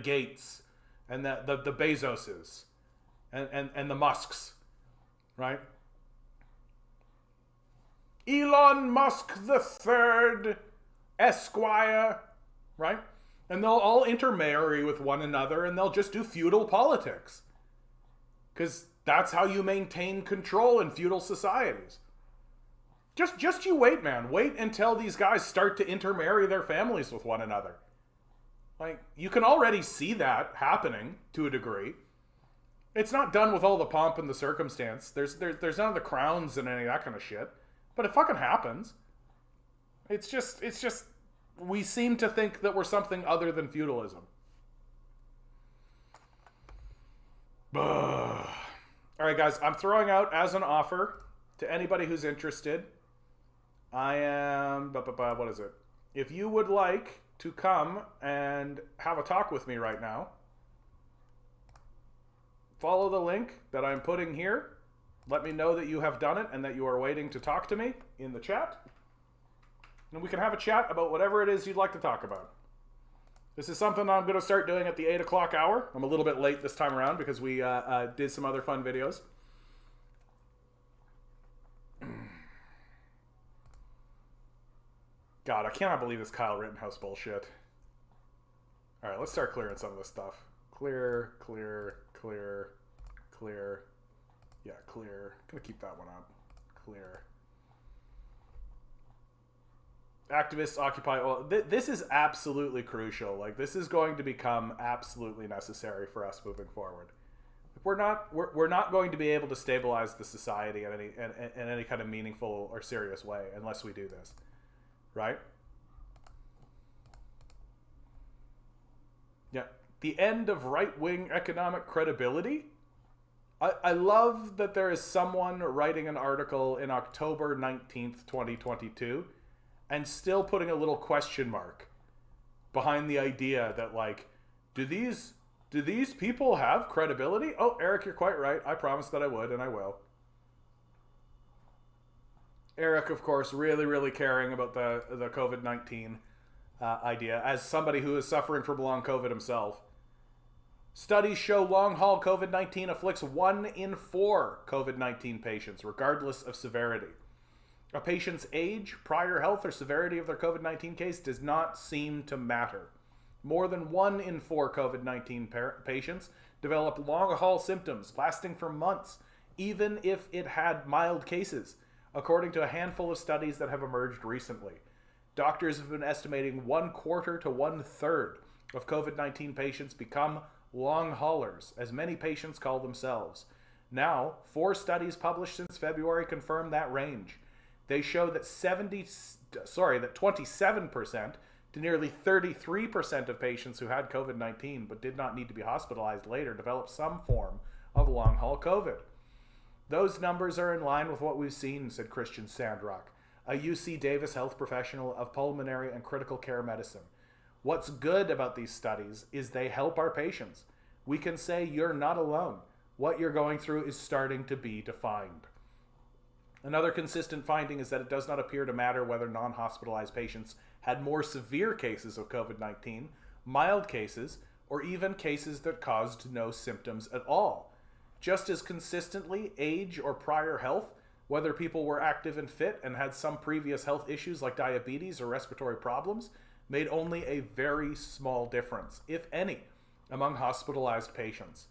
Gates and the Bezoses and the Musks, right? Elon Musk the Third, Esquire, right? And they'll all intermarry with one another, and they'll just do feudal politics. Because that's how you maintain control in feudal societies. Just you wait, man. Wait until these guys start to intermarry their families with one another. Like, you can already see that happening to a degree. It's not done with all the pomp and the circumstance. There's none of the crowns and any of that kind of shit. But it fucking happens. It's just we seem to think that we're something other than feudalism. All right, guys, I'm throwing out as an offer to anybody who's interested. I am, what is it? If you would like to come and have a talk with me right now, follow the link that I'm putting here. Let me know that you have done it and that you are waiting to talk to me in the chat. And we can have a chat about whatever it is you'd like to talk about. This is something I'm going to start doing at the 8 o'clock hour. I'm a little bit late this time around because we did some other fun videos. God, I cannot believe this Kyle Rittenhouse bullshit. All right, let's start clearing some of this stuff. Clear. Yeah, clear. Gonna keep that one up. Clear. Activists occupy. Well, this is absolutely crucial. Like, this is going to become absolutely necessary for us moving forward. We're not going to be able to stabilize the society in any kind of meaningful or serious way unless we do this, right? Yeah. The end of right-wing economic credibility. I love that there is someone writing an article in October 19th, 2022, and still putting a little question mark behind the idea that, like, do these people have credibility? Oh, Eric, you're quite right. I promised that I would, and I will. Eric, of course, really, really caring about the COVID-19 idea, as somebody who is suffering from long COVID himself. Studies show long-haul COVID-19 afflicts 1 in 4 COVID-19 patients, regardless of severity. A patient's age, prior health, or severity of their COVID-19 case does not seem to matter. More than 1 in 4 COVID-19 patients developed long-haul symptoms lasting for months, even if it had mild cases, according to a handful of studies that have emerged recently. Doctors have been estimating 1/4 to 1/3 of COVID-19 patients become long haulers, as many patients call themselves. Now, 4 studies published since February confirm that range. They show that 27% to nearly 33% of patients who had COVID-19 but did not need to be hospitalized later developed some form of long-haul COVID. Those numbers are in line with what we've seen, said Christian Sandrock, a UC Davis health professional of pulmonary and critical care medicine. What's good about these studies is they help our patients. We can say you're not alone. What you're going through is starting to be defined. Another consistent finding is that it does not appear to matter whether non-hospitalized patients had more severe cases of COVID-19, mild cases, or even cases that caused no symptoms at all. Just as consistently, age or prior health, whether people were active and fit and had some previous health issues like diabetes or respiratory problems, made only a very small difference, if any, among hospitalized patients.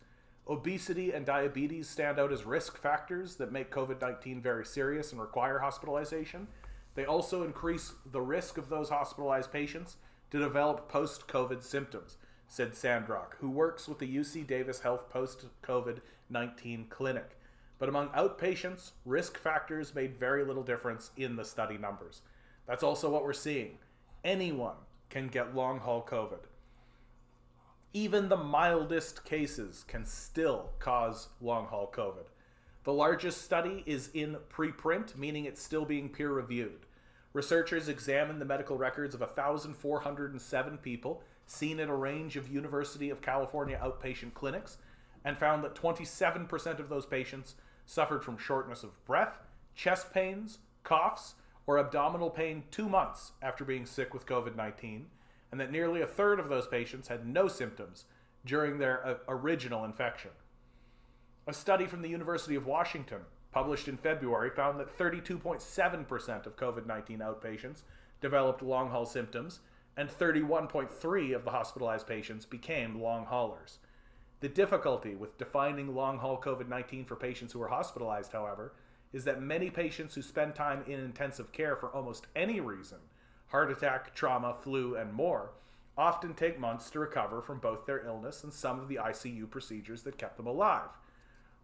Obesity and diabetes stand out as risk factors that make COVID-19 very serious and require hospitalization. They also increase the risk of those hospitalized patients to develop post-COVID symptoms, said Sandrock, who works with the UC Davis Health post-COVID-19 clinic. But among outpatients, risk factors made very little difference in the study numbers. That's also what we're seeing. Anyone can get long-haul COVID. Even the mildest cases can still cause long-haul COVID. The largest study is in preprint, meaning it's still being peer-reviewed. Researchers examined the medical records of 1,407 people seen at a range of University of California outpatient clinics and found that 27% of those patients suffered from shortness of breath, chest pains, coughs, or abdominal pain 2 months after being sick with COVID-19, and that nearly 1/3 of those patients had no symptoms during their original infection. A study from the University of Washington, published in February, found that 32.7% of COVID-19 outpatients developed long-haul symptoms, and 31.3% of the hospitalized patients became long haulers. The difficulty with defining long-haul COVID-19 for patients who are hospitalized, however, is that many patients who spend time in intensive care for almost any reason, heart attack, trauma, flu, and more, often take months to recover from both their illness and some of the ICU procedures that kept them alive.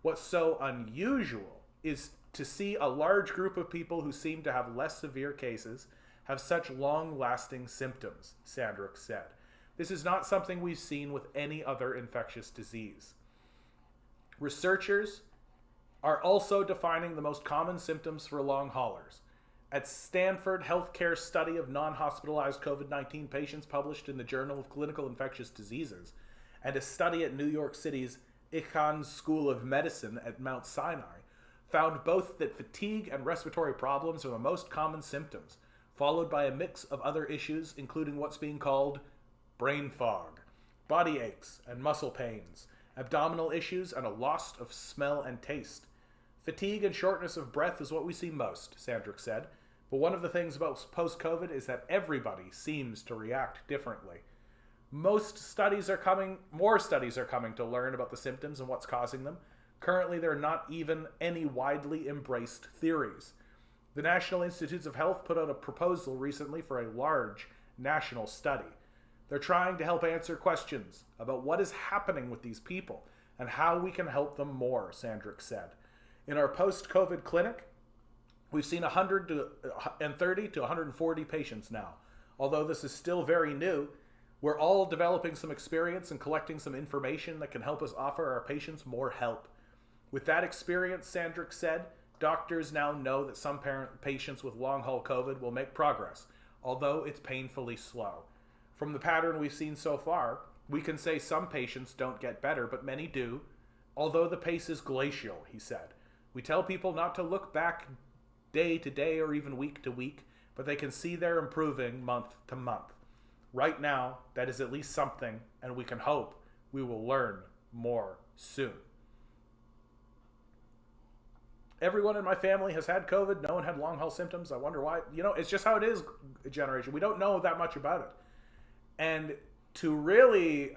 What's so unusual is to see a large group of people who seem to have less severe cases have such long-lasting symptoms, Sandrock said. This is not something we've seen with any other infectious disease. Researchers are also defining the most common symptoms for long haulers. At Stanford Healthcare Study of Non-Hospitalized COVID-19 Patients published in the Journal of Clinical Infectious Diseases, and a study at New York City's Icahn School of Medicine at Mount Sinai, found both that fatigue and respiratory problems are the most common symptoms, followed by a mix of other issues, including what's being called brain fog, body aches and muscle pains, abdominal issues, and a loss of smell and taste. Fatigue and shortness of breath is what we see most, Sandrock said, but one of the things about post-COVID is that everybody seems to react differently. More studies are coming to learn about the symptoms and what's causing them. Currently, there are not even any widely embraced theories. The National Institutes of Health put out a proposal recently for a large national study. They're trying to help answer questions about what is happening with these people and how we can help them more, Sandrick said. In our post-COVID clinic, we've seen 130 to 140 patients now. Although this is still very new, we're all developing some experience and collecting some information that can help us offer our patients more help. With that experience, Sandrick said, doctors now know that some patients with long-haul COVID will make progress, although it's painfully slow. From the pattern we've seen so far, we can say some patients don't get better, but many do, although the pace is glacial, he said. We tell people not to look back day to day or even week to week, but they can see they're improving month to month. Right now, that is at least something, and we can hope we will learn more soon. Everyone in my family has had COVID. No one had long-haul symptoms. I wonder why. You know, it's just how it is, generation. We don't know that much about it. And to really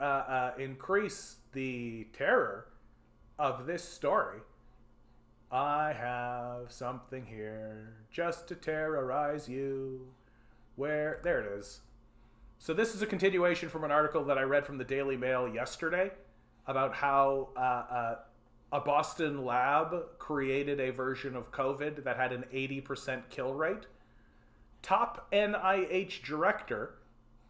increase the terror of this story, I have something here just to terrorize you. There it is. So this is a continuation from an article that I read from the Daily Mail yesterday about how a Boston lab created a version of COVID that had an 80% kill rate. Top NIH director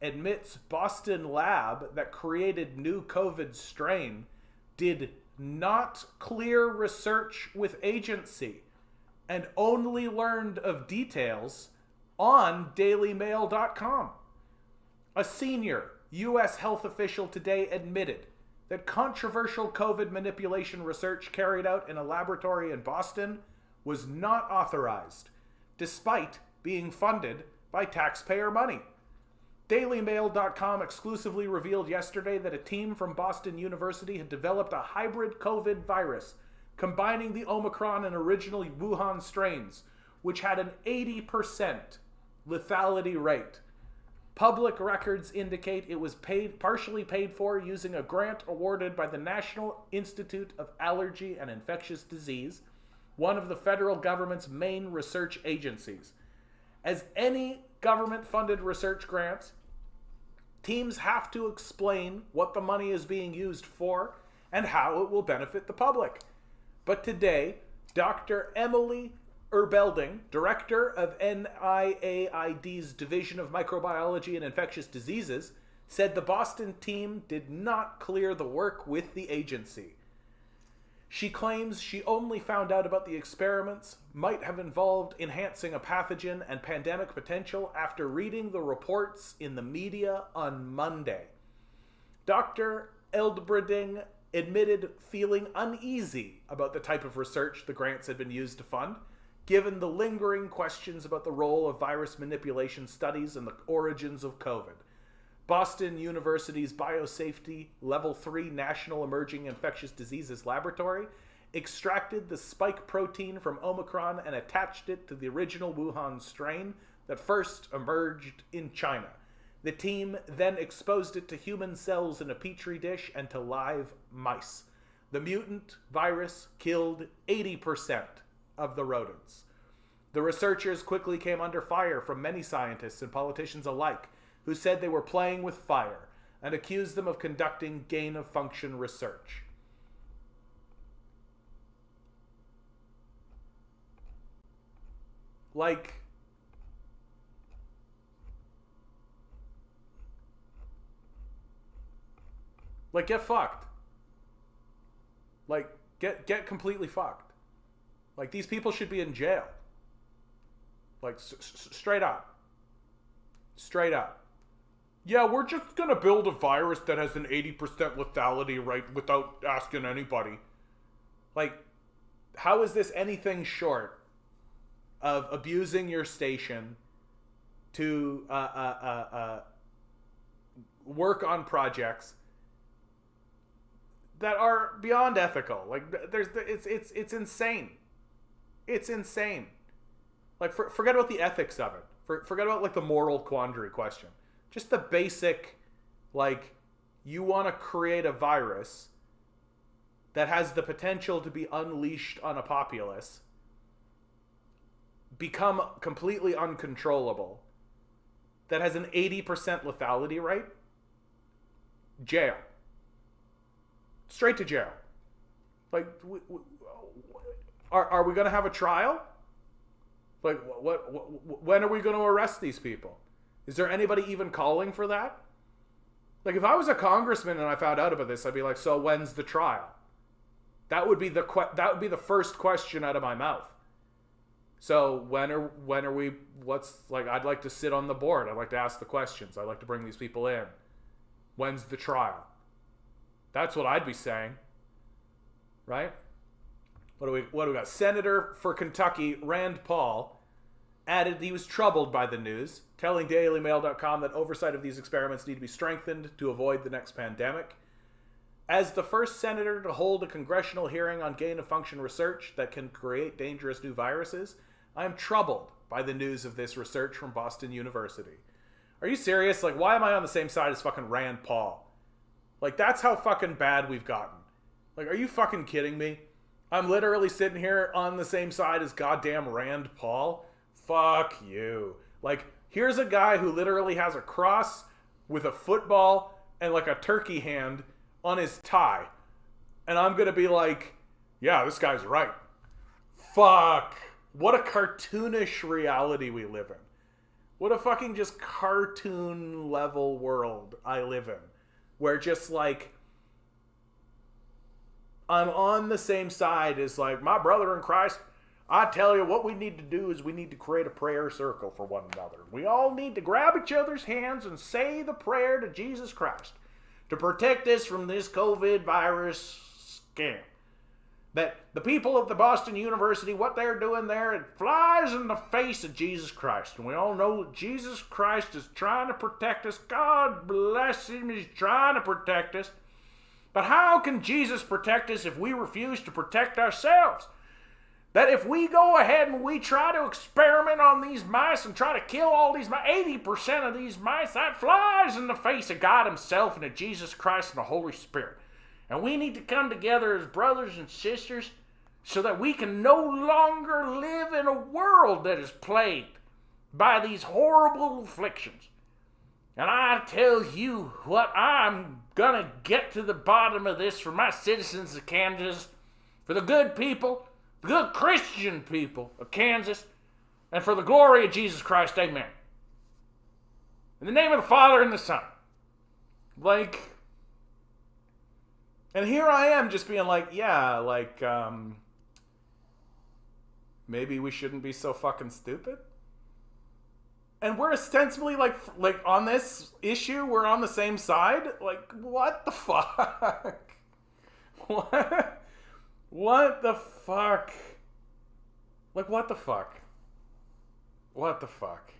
admits Boston lab that created new COVID strain did not clear research with agency and only learned of details on dailymail.com. A senior U.S. health official today admitted that controversial COVID manipulation research carried out in a laboratory in Boston was not authorized, despite being funded by taxpayer money. DailyMail.com exclusively revealed yesterday that a team from Boston University had developed a hybrid COVID virus, combining the Omicron and original Wuhan strains, which had an 80% lethality rate. Public records indicate it was partially paid for using a grant awarded by the National Institute of Allergy and Infectious Disease, one of the federal government's main research agencies. As any government-funded research grants, teams have to explain what the money is being used for and how it will benefit the public. But today, Dr. Emily Erbelding, director of NIAID's Division of Microbiology and Infectious Diseases, said the Boston team did not clear the work with the agency. She claims she only found out about the experiments might have involved enhancing a pathogen and pandemic potential after reading the reports in the media on Monday. Dr. Eldbreding admitted feeling uneasy about the type of research the grants had been used to fund, given the lingering questions about the role of virus manipulation studies and the origins of COVID. Boston University's Biosafety Level 3 National Emerging Infectious Diseases Laboratory extracted the spike protein from Omicron and attached it to the original Wuhan strain that first emerged in China. The team then exposed it to human cells in a petri dish and to live mice. The mutant virus killed 80% of the rodents. The researchers quickly came under fire from many scientists and politicians alike, who said they were playing with fire and accused them of conducting gain-of-function research. Like, get fucked. Like, get completely fucked. Like, these people should be in jail. Like, straight up. Straight up. Yeah, we're just gonna build a virus that has an 80% lethality rate without asking anybody. Like, how is this anything short of abusing your station to work on projects that are beyond ethical? Like, it's insane. It's insane. Like, forget about the ethics of it. Forget about, like, the moral quandary question. Just the basic, like, you want to create a virus that has the potential to be unleashed on a populace become completely uncontrollable, that has an 80% lethality rate, jail. Straight to jail. Like, are we going to have a trial? Like, when are we going to arrest these people? Is there anybody even calling for that? Like, if I was a congressman and I found out about this, I'd be like, so when's the trial? That would be the first question out of my mouth. So when are we, I'd like to sit on the board. I'd like to ask the questions. I'd like to bring these people in. When's the trial? That's what I'd be saying. Right? What do we got? Senator for Kentucky, Rand Paul, added he was troubled by the news, telling DailyMail.com that oversight of these experiments need to be strengthened to avoid the next pandemic. As the first senator to hold a congressional hearing on gain-of-function research that can create dangerous new viruses, I am troubled by the news of this research from Boston University. Are you serious? Like, why am I on the same side as fucking Rand Paul? Like, that's how fucking bad we've gotten. Like, are you fucking kidding me? I'm literally sitting here on the same side as goddamn Rand Paul. Fuck you. Like, here's a guy who literally has a cross with a football and like a turkey hand on his tie. And I'm gonna be like, yeah, this guy's right. Fuck. What a cartoonish reality we live in. What a fucking just cartoon level world I live in. Where just like, I'm on the same side as like my brother in Christ. I tell you, what we need to do is we need to create a prayer circle for one another. We all need to grab each other's hands and say the prayer to Jesus Christ to protect us from this COVID virus scam. That the people of the Boston University, what they're doing there, it flies in the face of Jesus Christ. And we all know that Jesus Christ is trying to protect us. God bless him, he's trying to protect us. But how can Jesus protect us if we refuse to protect ourselves? That if we go ahead and we try to experiment on these mice and try to kill all these mice, 80% of these mice, that flies in the face of God himself and of Jesus Christ and the Holy Spirit. And we need to come together as brothers and sisters so that we can no longer live in a world that is plagued by these horrible afflictions. And I tell you what, I'm gonna get to the bottom of this for my citizens of Kansas, for the good people, the good Christian people of Kansas, and for the glory of Jesus Christ, amen. In the name of the Father and the Son. Like, and here I am just being like, yeah, like, maybe we shouldn't be so fucking stupid. And we're ostensibly like on this issue, we're on the same side. Like, what the fuck? What? What the fuck? Like, what the fuck? What the fuck?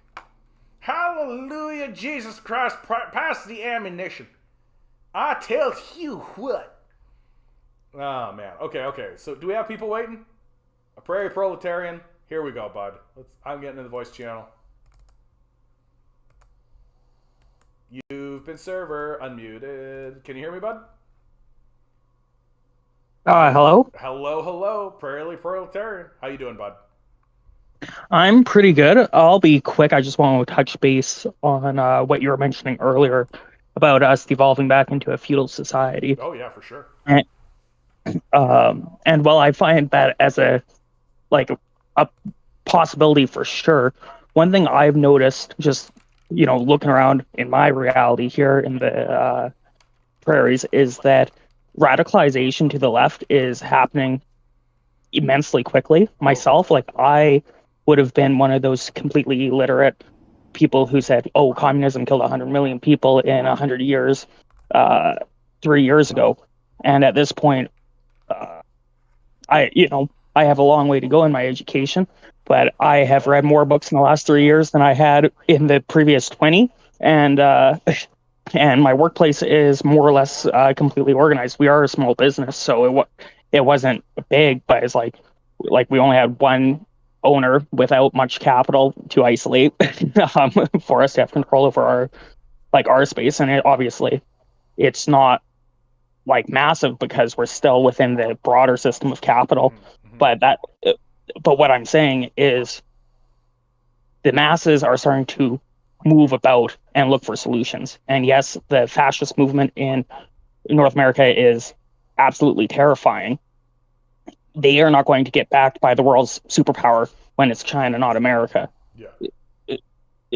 Hallelujah, Jesus Christ, pass the ammunition. I tell you what. Oh, man. Okay. So, do we have people waiting? A prairie proletarian? Here we go, bud. I'm getting in the voice channel. You've been server unmuted. Can you hear me, bud? Hello? Hello. Prairie proletarian. How you doing, bud? I'm pretty good. I'll be quick. I just want to touch base on what you were mentioning earlier about us devolving back into a feudal society. Oh, yeah, for sure. And while I find that as a possibility for sure, one thing I've noticed just, looking around in my reality here in the prairies is that radicalization to the left is happening immensely quickly. Myself, I would have been one of those completely illiterate people who said, oh, communism killed 100 million people in 100 years 3 years ago. And at this point, I have a long way to go in my education, but I have read more books in the last 3 years than I had in the previous 20. And my workplace is more or less completely organized. We are a small business, so it wasn't big, but it's like we only had one owner without much capital to isolate for us to have control over our space. And obviously it's not massive because we're still within the broader system of capital. But what I'm saying is the masses are starting to move about and look for solutions. And yes, the fascist movement in North America is absolutely terrifying. They are not going to get backed by the world's superpower when it's China, not America. Yeah.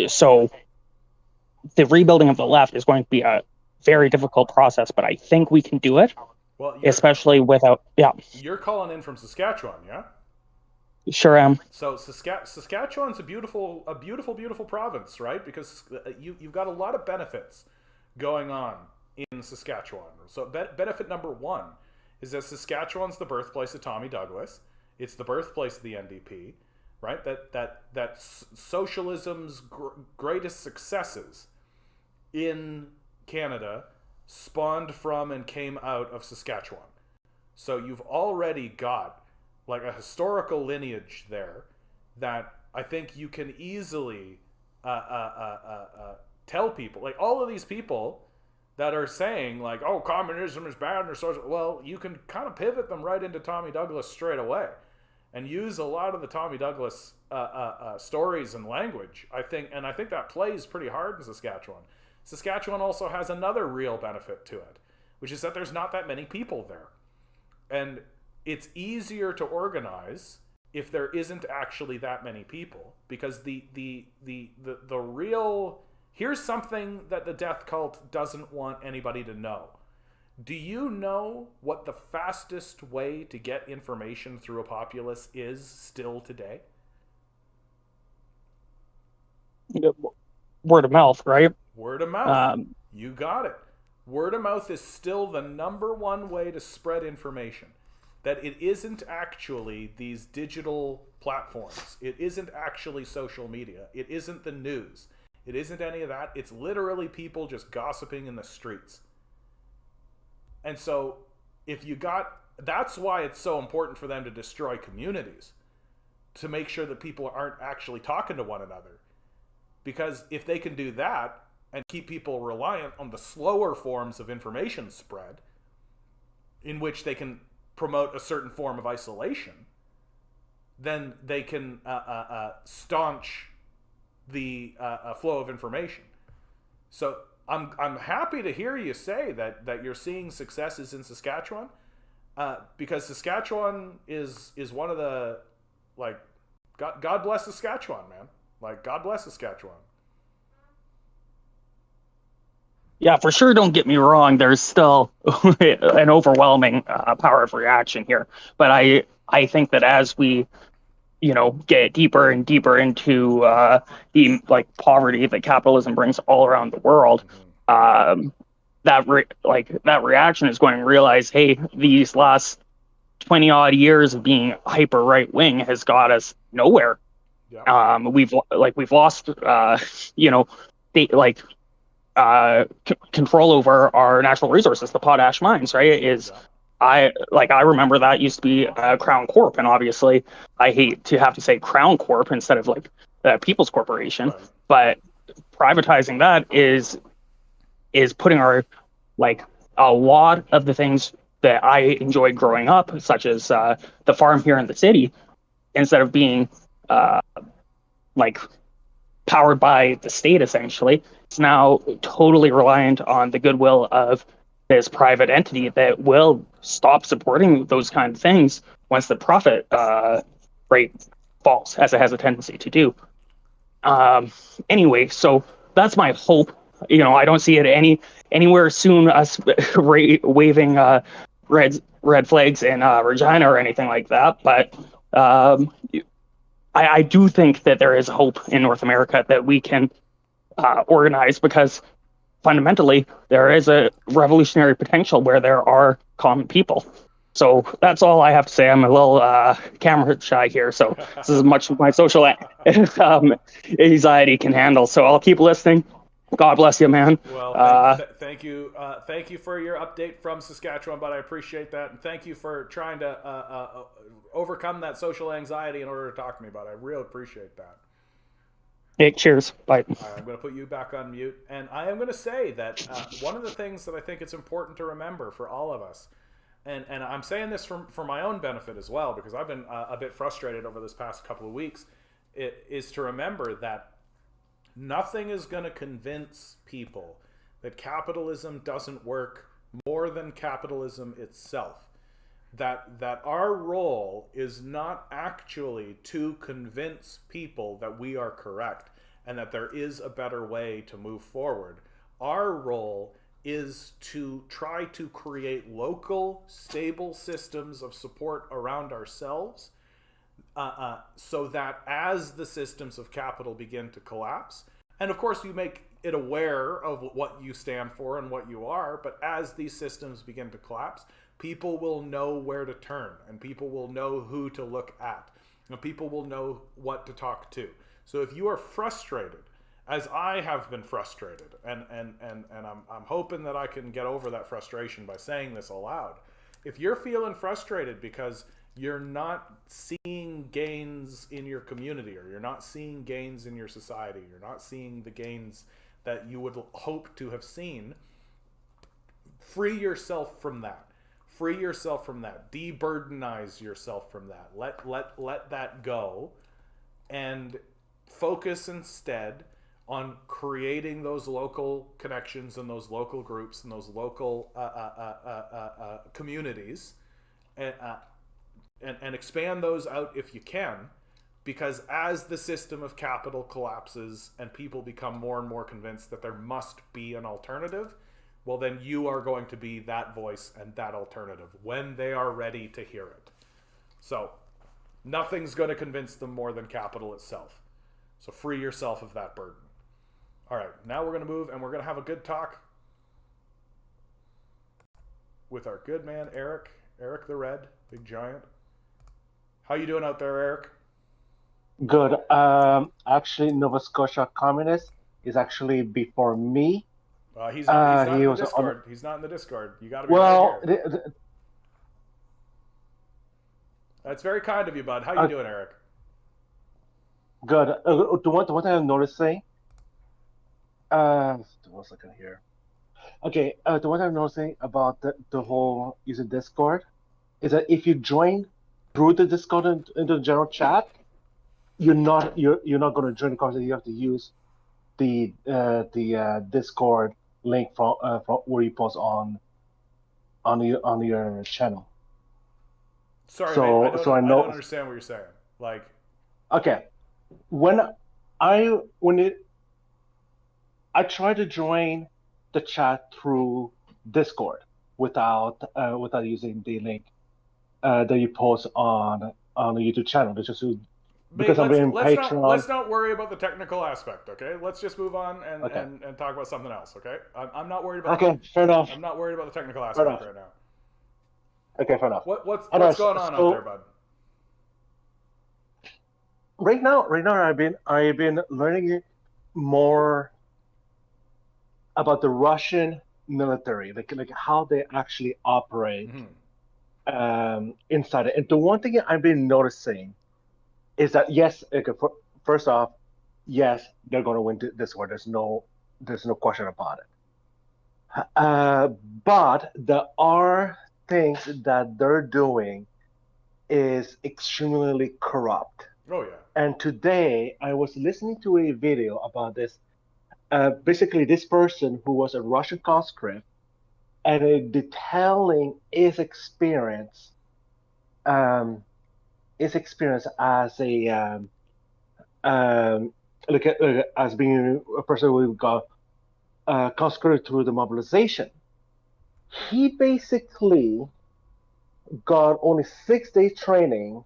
So the rebuilding of the left is going to be a very difficult process, but I think we can do it. Well, especially without, yeah. You're calling in from Saskatchewan, yeah? Sure am. So Saskatchewan's a beautiful, beautiful province, right? Because you've got a lot of benefits going on in Saskatchewan. So benefit number one is that Saskatchewan's the birthplace of Tommy Douglas. It's the birthplace of the NDP, right? That socialism's greatest successes in Canada spawned from and came out of Saskatchewan. So you've already got like a historical lineage there that I think you can easily tell people. Like all of these people that are saying like, oh, communism is bad or social. Well, you can kind of pivot them right into Tommy Douglas straight away and use a lot of the Tommy Douglas stories and language. I think that plays pretty hard in Saskatchewan. Saskatchewan also has another real benefit to it, which is that there's not that many people there. And it's easier to organize if there isn't actually that many people, because the real, here's something that the death cult doesn't want anybody to know. Do you know what the fastest way to get information through a populace is still today? Word of mouth, right? Word of mouth. You got it. Word of mouth is still the number one way to spread information. That it isn't actually these digital platforms. It isn't actually social media. It isn't the news. It isn't any of that. It's literally people just gossiping in the streets. And so that's why it's so important for them to destroy communities, to make sure that people aren't actually talking to one another. Because if they can do that and keep people reliant on the slower forms of information spread, in which they can promote a certain form of isolation, then they can staunch the flow of information. So I'm happy to hear you say that you're seeing successes in Saskatchewan, because Saskatchewan is one of the, like, God bless Saskatchewan, man. Like, God bless Saskatchewan. Yeah, for sure. Don't get me wrong. There's still an overwhelming power of reaction here. But I think that as we, get deeper and deeper into the poverty that capitalism brings all around the world, that reaction is going to realize, hey, these last 20 odd years of being hyper right wing has got us nowhere. Yeah. We've lost control over our natural resources. The potash mines, right? I remember that used to be Crown Corp, and obviously I hate to have to say Crown Corp instead of People's Corporation, right. But privatizing that is putting our a lot of the things that I enjoyed growing up, such as the farm here in the city, instead of being powered by the state, essentially, it's now totally reliant on the goodwill of this private entity that will stop supporting those kind of things once the profit rate falls, as it has a tendency to do. Anyway, so that's my hope. I don't see it anywhere soon, us waving red flags in Regina or anything like that, but I do think that there is hope in North America that we can organize, because fundamentally there is a revolutionary potential where there are common people. So that's all I have to say. I'm a little camera shy here, so this is as much as my social anxiety can handle. So I'll keep listening. God bless you, man. Well, thank you. Thank you for your update from Saskatchewan, but I appreciate that. And thank you for trying to overcome that social anxiety in order to talk to me about it. I really appreciate that. Hey, cheers. Bye. All right, I'm going to put you back on mute. And I am going to say that one of the things that I think it's important to remember for all of us, and I'm saying this for my own benefit as well, because I've been a bit frustrated over this past couple of weeks, is to remember that nothing is going to convince people that capitalism doesn't work more than capitalism itself. That our role is not actually to convince people that we are correct and that there is a better way to move forward. Our role is to try to create local, stable systems of support around ourselves, so that as the systems of capital begin to collapse, and of course you make it aware of what you stand for and what you are, but as these systems begin to collapse, people will know where to turn, and people will know who to look at, and people will know what to talk to. So if you are frustrated, as I have been frustrated, and I'm hoping that I can get over that frustration by saying this aloud. If you're feeling frustrated because you're not seeing gains in your community, or you're not seeing gains in your society, you're not seeing the gains that you would hope to have seen, free yourself from that. Free yourself from that. Deburdenize yourself from that. Let that go, and focus instead on creating those local connections and those local groups and those local communities, and expand those out if you can, because as the system of capital collapses and people become more and more convinced that there must be an alternative, well, then you are going to be that voice and that alternative when they are ready to hear it. So nothing's going to convince them more than capital itself. So free yourself of that burden. All right, now we're going to move, and we're going to have a good talk with our good man, Eric the Red, big giant. How you doing out there, Eric? Good. Actually, Nova Scotia Communist is actually before me. He's not in the Discord. He's not in the Discord. You got to be right here. That's very kind of you, bud. How you doing, Eric? Good. The one thing I'm noticing. One second here. Okay. The one I'm noticing about the whole using Discord is that if you join through the Discord into the general chat, you're not going to join the conversation. You have to use the Discord link from where you post on your channel. Sorry, mate, I don't understand what you're saying. Like, okay, when I try to join the chat through Discord without using the link that you post on the YouTube channel, because I'm in Patreon. Let's not worry about the technical aspect, okay? Let's just move on and talk about something else, okay? I'm not worried about. Okay, fair enough. I'm not worried about the technical aspect right now. Okay, fair enough. What's going on out there, bud? Right now, I've been learning more about the Russian military, like how they actually operate inside it. And the one thing I've been noticing is that first off, yes, they're going to win this war. There's no question about it. But there are things that they're doing is extremely corrupt. Oh yeah. And today I was listening to a video about this. Basically, this person who was a Russian conscript and detailing his experience as a as being a person who got conscripted through the mobilization. He basically got only 6-day training,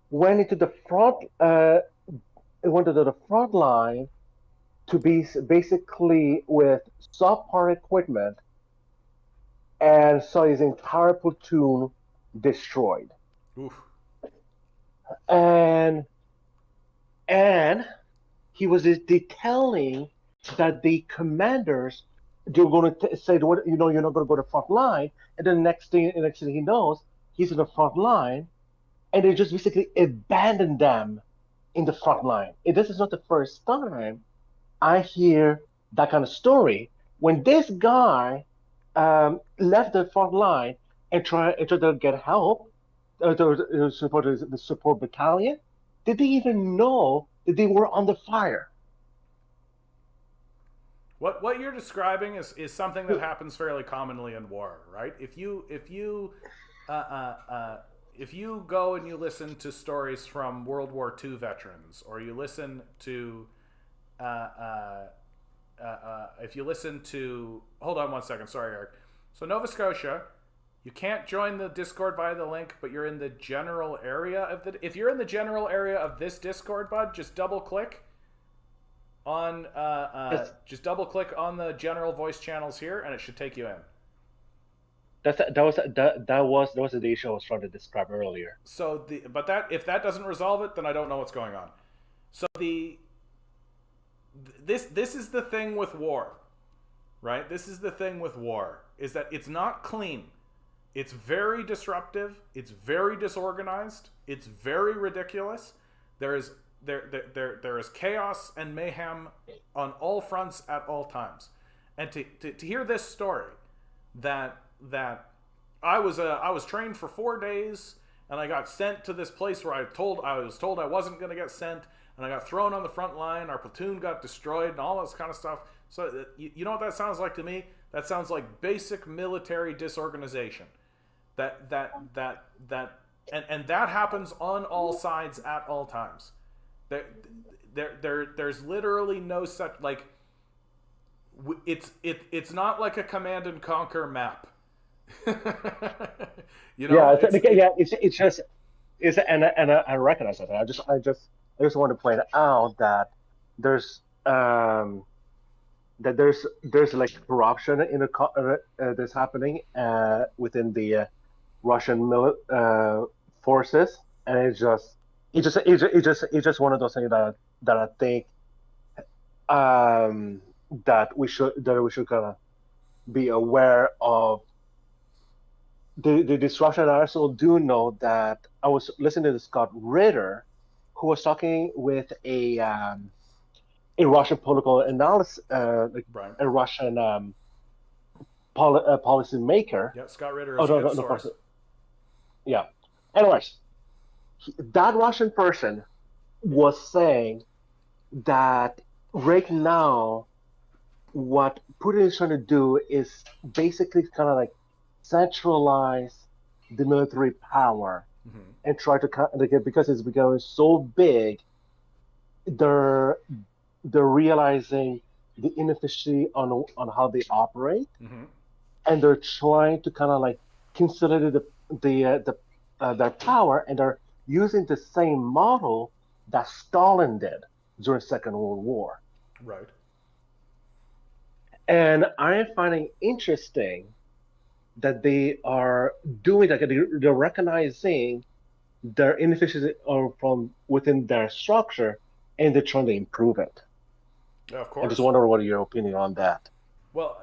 went into the front line to be basically with subpar equipment, and saw his entire platoon destroyed. Oof. And he was detailing that the commanders, they're going to say, you're not going to go to the front line, and then the next thing he knows, he's in the front line, and they just basically abandon them in the front line. And this is not the first time I hear that kind of story. When this guy left the front line and tried to get help to support the support battalion, did they even know that they were under fire? What you're describing is something that happens fairly commonly in war, right? If you go and you listen to stories from World War II veterans, or you listen to hold on one second, sorry, Eric. So Nova Scotia, you can't join the Discord via the link, but you're in the general area of the. If you're in the general area of this Discord, bud, just double click on the general voice channels here, and it should take you in. That was the issue I was trying to describe earlier. So if that doesn't resolve it, then I don't know what's going on. So this is the thing with war, right? This is the thing with war, is that it's not clean. It's very disruptive. It's very disorganized. It's very ridiculous. There is chaos and mayhem on all fronts at all times. And to hear this story, that I was trained for 4 days, and I got sent to this place where I was told I wasn't going to get sent, and I got thrown on the front line. Our platoon got destroyed, and all this kind of stuff. So you know what that sounds like to me? That sounds like basic military disorganization. And that happens on all sides at all times. There's literally no such, like, it's not like a Command and Conquer map. You know? And I recognize that. I just want to point out that there's like corruption in that's happening within the Russian forces, and it's just one of those things that I think that we should kind of be aware of the disruption. I also do know that I was listening to Scott Ritter, who was talking with a Russian political analyst, a Russian policy maker. Yeah, Scott Ritter is a good source. Yeah. Anyways, that Russian person was saying that right now, what Putin is trying to do is basically kind of like centralize the military power and try to, because it's becoming so big, they're realizing the inefficiency on how they operate, and they're trying to kind of like consolidate their power, and they're using the same model that Stalin did during Second World War. Right. And I am finding interesting that they are doing that. They're recognizing their inefficiency from within their structure, and they're trying to improve it. Yeah, of course. I just wonder what your opinion on that. Well,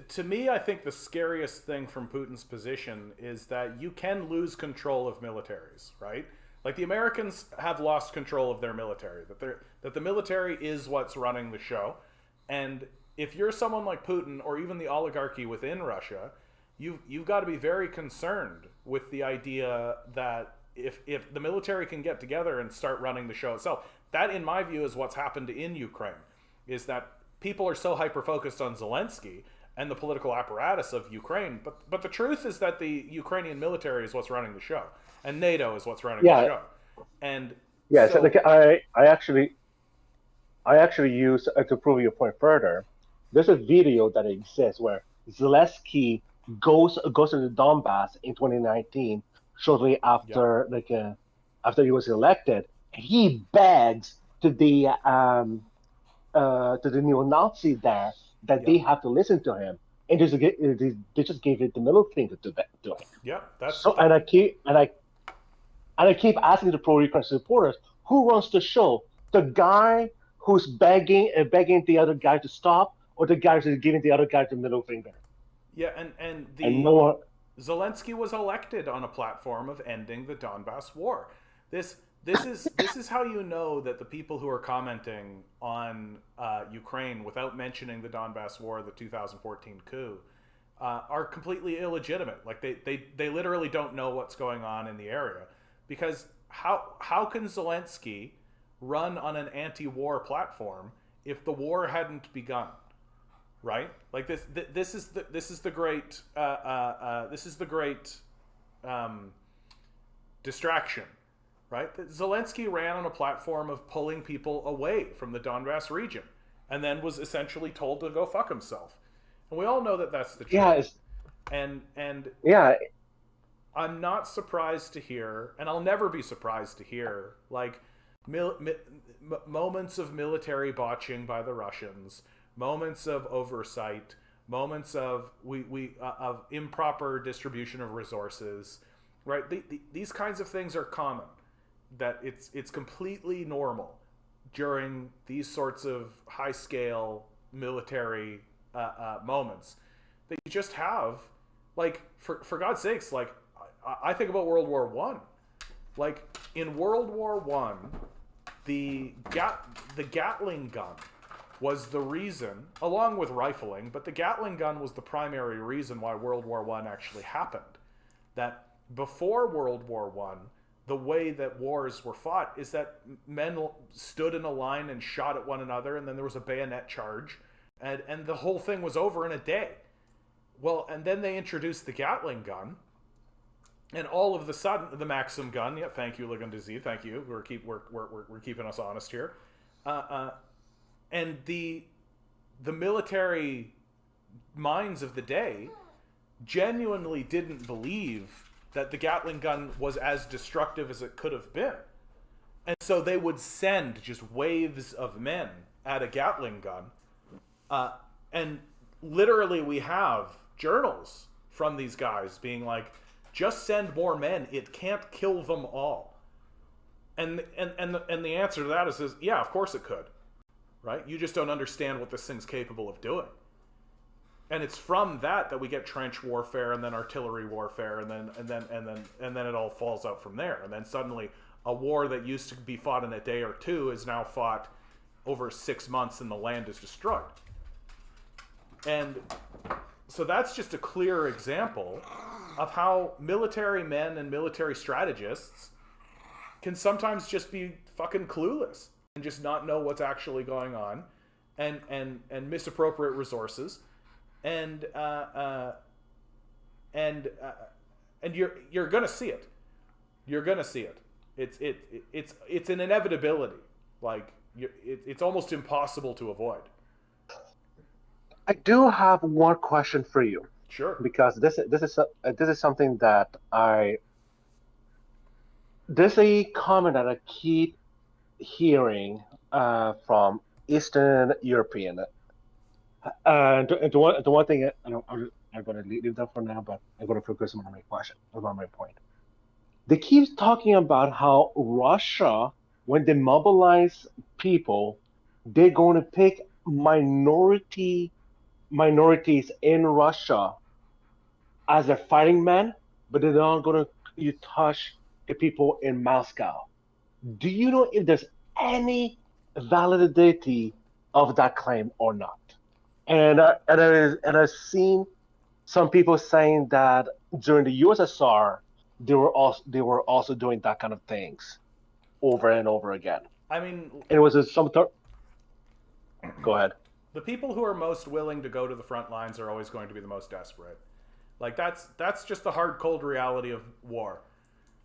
to me, I think the scariest thing from Putin's position is that you can lose control of militaries, right? Like, the Americans have lost control of their military, that the military is what's running the show. And if you're someone like Putin, or even the oligarchy within Russia, you've got to be very concerned with the idea that if the military can get together and start running the show itself, that, in my view, is what's happened in Ukraine, is that people are so hyper-focused on Zelensky and the political apparatus of Ukraine, but the truth is that the Ukrainian military is what's running the show, and NATO is what's running the show. And so like, I actually use to prove your point further. There's a video that exists where Zelensky goes to the Donbass in 2019, shortly after after he was elected. He begs to the neo-Nazi there that they have to listen to him, and they just gave it the middle finger to him. Yeah, that's so. And I keep asking the pro-Ukraine supporters, who runs the show? The guy who's begging the other guy to stop, or the guy who's giving the other guy the middle finger? Yeah, and Zelensky was elected on a platform of ending the Donbass war. This is how you know that the people who are commenting on Ukraine without mentioning the Donbass war, the 2014 coup, are completely illegitimate. Like, they literally don't know what's going on in the area, because how can Zelensky run on an anti-war platform if the war hadn't begun? Right? Like this is the great distraction, right? That Zelensky ran on a platform of pulling people away from the Donbass region, and then was essentially told to go fuck himself. And we all know that that's the truth. Yeah, and yeah, I'm not surprised to hear, and I'll never be surprised to hear, like moments of military botching by the Russians, moments of oversight, moments of of improper distribution of resources, right? These kinds of things are common. That it's completely normal during these sorts of high scale military moments that you just have. Like for God's sakes, like I think about World War One. Like in World War One, the Gatling gun was the reason, along with rifling, but the Gatling gun was the primary reason why World War One actually happened. That before World War One, the way that wars were fought is that men stood in a line and shot at one another, and then there was a bayonet charge, and the whole thing was over in a day. Well, and then they introduced the Gatling gun, and all of a sudden, the Maxim gun. Yeah, thank you, Ligon Disease. Thank you. We're keeping us honest here. And the military minds of the day genuinely didn't believe that the Gatling gun was as destructive as it could have been. And so they would send just waves of men at a Gatling gun. And literally we have journals from these guys being like, just send more men. It can't kill them all. And the answer to that is yeah, of course it could. Right? You just don't understand what this thing's capable of doing. And it's from that we get trench warfare, and then artillery warfare, and then it all falls out from there. And then suddenly a war that used to be fought in a day or two is now fought over 6 months, and the land is destroyed. And so that's just a clear example of how military men and military strategists can sometimes just be fucking clueless and just not know what's actually going on, and misappropriate resources. And you're gonna see it. You're gonna see it. It's an inevitability. Like it's almost impossible to avoid. I do have one question for you. Sure. Because this is something that there's a comment that I keep hearing from Eastern European. The one thing I'm going to leave that for now, but I'm going to focus on my question, on my point. They keep talking about how Russia, when they mobilize people, they're going to pick minorities in Russia as their fighting men, but they're not going to touch the people in Moscow. Do you know if there's any validity of that claim or not? And I've seen some people saying that during the USSR they were also doing that kind of things over and over again. I mean, it was some. Go ahead. The people who are most willing to go to the front lines are always going to be the most desperate. Like that's just the hard, cold reality of war.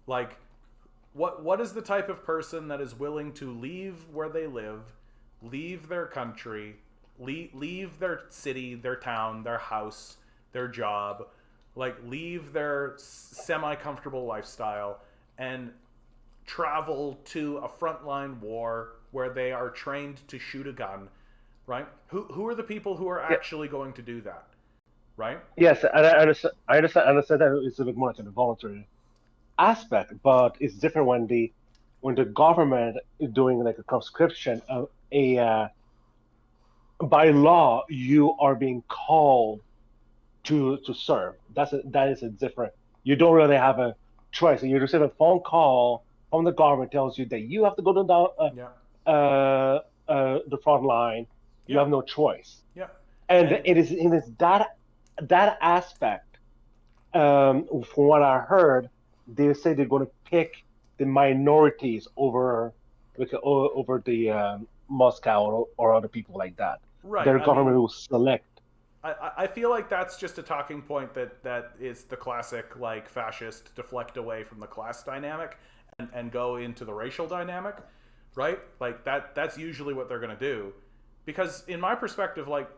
Like, what is the type of person that is willing to leave where they live, leave their country, leave their city, their town, their house, their job, like leave their semi-comfortable lifestyle and travel to a frontline war where they are trained to shoot a gun, right? Who are the people who are actually going to do that, right? Yes, and I understand that it's a bit more like a voluntary aspect, but it's different when the government is doing like a conscription of by law you are being called to serve. That is a different. You don't really have a choice. You receive a phone call from the government tells you that you have to go to the front line. You have no choice. Yeah. And it is that aspect. From what I heard, they say they're going to pick the minorities over over the Moscow or other people like that. Right. Their government will select. I feel like that's just a talking point that is the classic like fascist deflect away from the class dynamic and go into the racial dynamic, right? Like that's usually what they're going to do, because in my perspective, like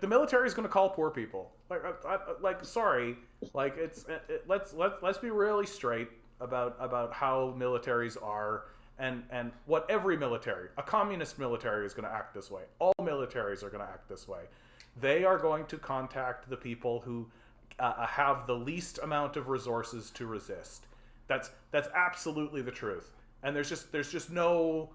the military is going to call poor people. Like sorry, like let's be really straight about how militaries are. And what every military, a communist military is going to act this way. All militaries are going to act this way. They are going to contact the people who have the least amount of resources to resist. That's absolutely the truth. And there's just no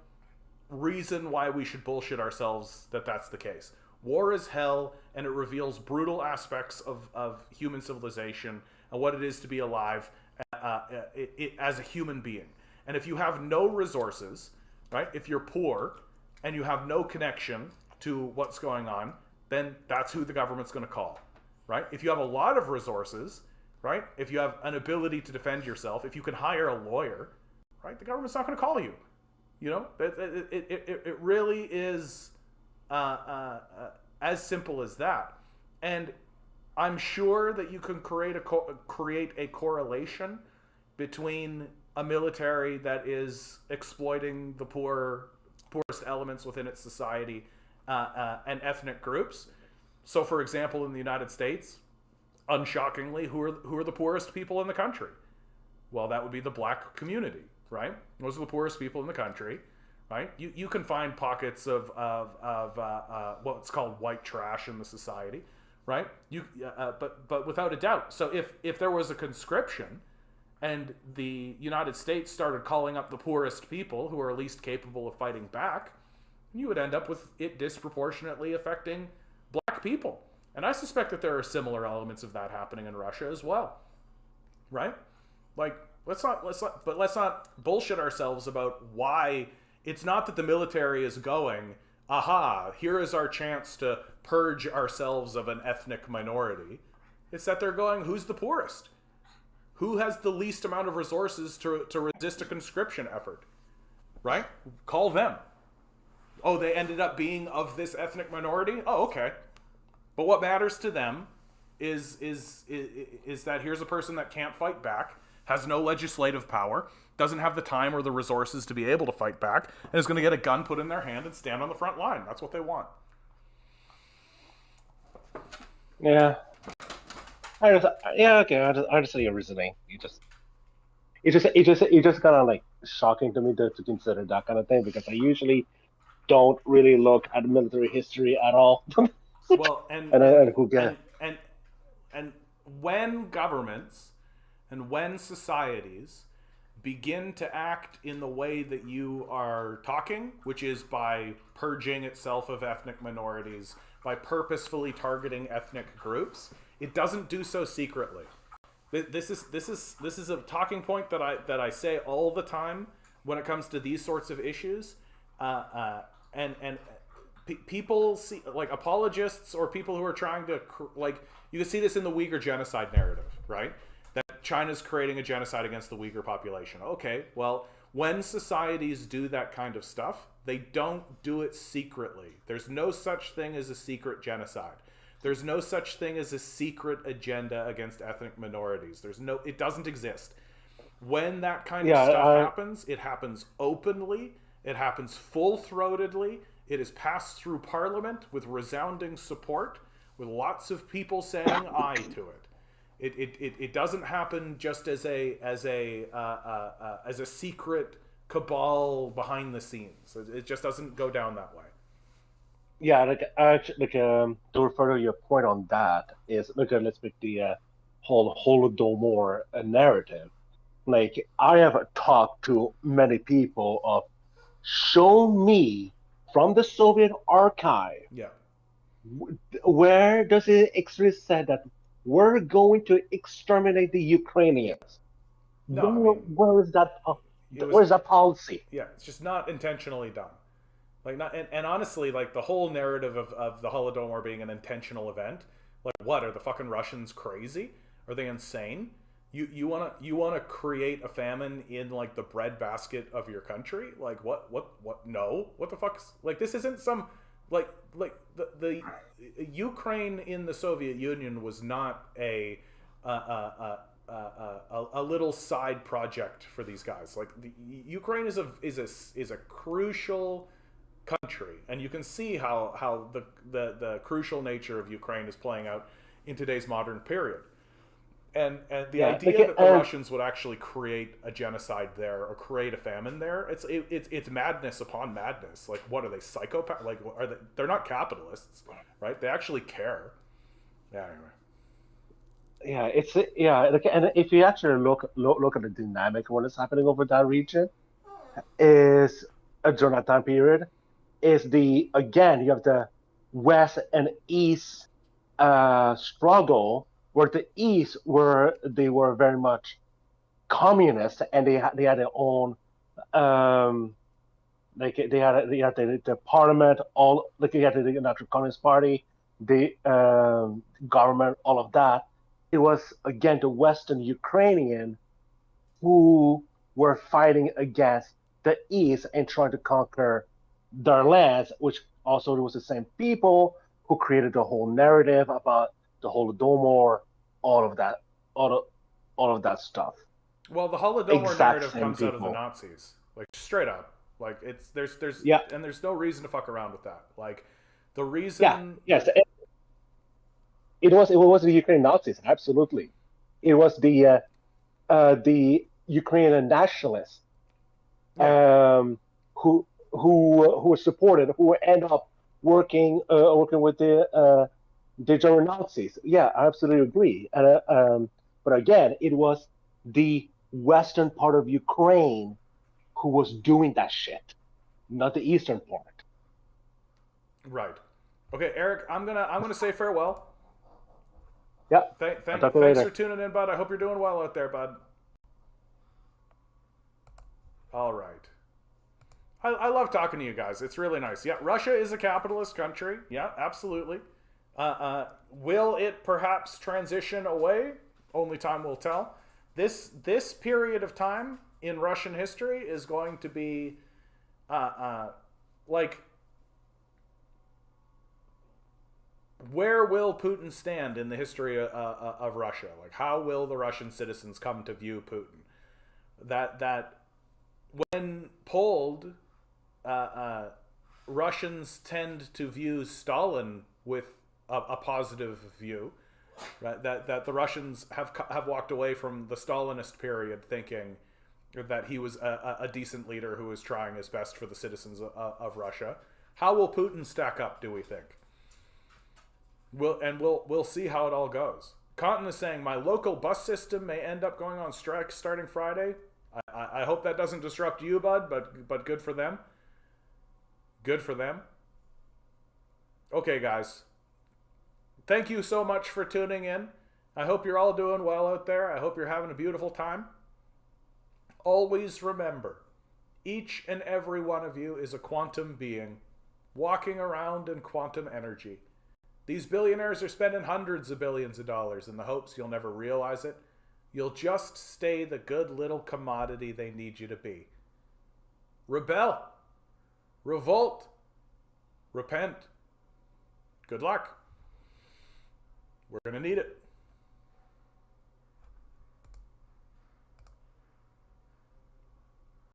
reason why we should bullshit ourselves that that's the case. War is hell, and it reveals brutal aspects of human civilization and what it is to be alive as a human being. And if you have no resources, right, if you're poor and you have no connection to what's going on, then that's who the government's going to call, right? If you have a lot of resources, right, if you have an ability to defend yourself, if you can hire a lawyer, right, the government's not going to call you. You know, it really is as simple as that. And I'm sure that you can create a correlation between a military that is exploiting the poorest elements within its society and ethnic groups. So, for example, in the United States, unshockingly, who are the poorest people in the country? Well, that would be the black community, right? Those are the poorest people in the country, right? You can find pockets of what's called white trash in the society, right? But without a doubt. So if there was a conscription and the United States started calling up the poorest people who are least capable of fighting back, you would end up with it disproportionately affecting black people. And I suspect that there are similar elements of that happening in Russia as well, right? Like, let's not bullshit ourselves about why. It's not that the military is going, aha, here is our chance to purge ourselves of an ethnic minority. It's that they're going, who's the poorest? Who has the least amount of resources to resist a conscription effort, right? Call them. Oh, they ended up being of this ethnic minority? Oh, okay. But what matters to them is that here's a person that can't fight back, has no legislative power, doesn't have the time or the resources to be able to fight back, and is going to get a gun put in their hand and stand on the front line. That's what they want. Yeah. Okay. I understand your reasoning. It just kind of like shocking to me to consider that kind of thing, because I usually don't really look at military history at all. Well, and when governments and when societies begin to act in the way that you are talking, which is by purging itself of ethnic minorities, by purposefully targeting ethnic groups, it doesn't do so secretly. This is a talking point that I say all the time when it comes to these sorts of issues, and people see, like, apologists or people who are trying to, like, you can see this in the Uyghur genocide narrative, right? That China's creating a genocide against the Uyghur population. Okay, well, when societies do that kind of stuff, they don't do it secretly. There's no such thing as a secret genocide. There's no such thing as a secret agenda against ethnic minorities. It doesn't exist. When that kind of stuff happens, it happens openly, it happens full-throatedly, it is passed through Parliament with resounding support, with lots of people saying aye to it. It doesn't happen just as a secret cabal behind the scenes. It just doesn't go down that way. Yeah, to refer to your point on that is, let's pick the whole Holodomor narrative. Like, I have talked to many people of, show me from the Soviet archive. Yeah. Where does it actually say that we're going to exterminate the Ukrainians? No, where is that? Where's that policy? Yeah, it's just not intentionally done. Like, not, and honestly, like, the whole narrative of the Holodomor being an intentional event, like, what, are the fucking Russians crazy? Are they insane? You wanna create a famine in like the breadbasket of your country? Like what? No, what the fuck? Like this isn't some like the Ukraine in the Soviet Union was not a little side project for these guys. Like Ukraine is a crucial country, and you can see how the crucial nature of Ukraine is playing out in today's modern period. And the idea that the Russians would actually create a genocide there or create a famine there, it's madness upon madness. Like, what are they, psychopaths? Like, they're not capitalists, right? They actually care. Yeah, anyway. And if you actually look at the dynamic of what is happening over that region, is during that time period, is you have the West and East struggle, where the East they were very much communist, and they had their own they had the parliament, all like you had the National Communist Party, the government, all of that. It was again the Western Ukrainian who were fighting against the East and trying to conquer their lands, which also was the same people who created the whole narrative about the Holodomor, all of that stuff. Well, the Holodomor narrative comes out of the Nazis, like straight up. Like there's and there's no reason to fuck around with that. Like the reason. It was the Ukrainian Nazis, absolutely. It was the Ukrainian nationalists who were supported, who end up working with the German Nazis. Yeah, I absolutely agree. And but again, it was the western part of Ukraine who was doing that shit, not the eastern part. Right. Okay, Eric, I'm gonna say farewell. Yeah. Thanks for tuning in, bud. I hope you're doing well out there, bud. All right. I love talking to you guys. It's really nice. Yeah, Russia is a capitalist country. Yeah, absolutely. Will it perhaps transition away? Only time will tell. This period of time in Russian history is going to be like, where will Putin stand in the history of Russia? Like, how will the Russian citizens come to view Putin? That when polled, Russians tend to view Stalin with a positive view. Right? That the Russians have walked away from the Stalinist period thinking that he was a decent leader who was trying his best for the citizens of Russia. How will Putin stack up, do we think? We'll see how it all goes. Cotton is saying, my local bus system may end up going on strike starting Friday. I hope that doesn't disrupt you, bud, but good for them. Good for them. Okay, guys. Thank you so much for tuning in. I hope you're all doing well out there. I hope you're having a beautiful time. Always remember, each and every one of you is a quantum being walking around in quantum energy. These billionaires are spending hundreds of billions of dollars in the hopes you'll never realize it. You'll just stay the good little commodity they need you to be. Rebel. Revolt. Repent. Good luck. We're going to need it.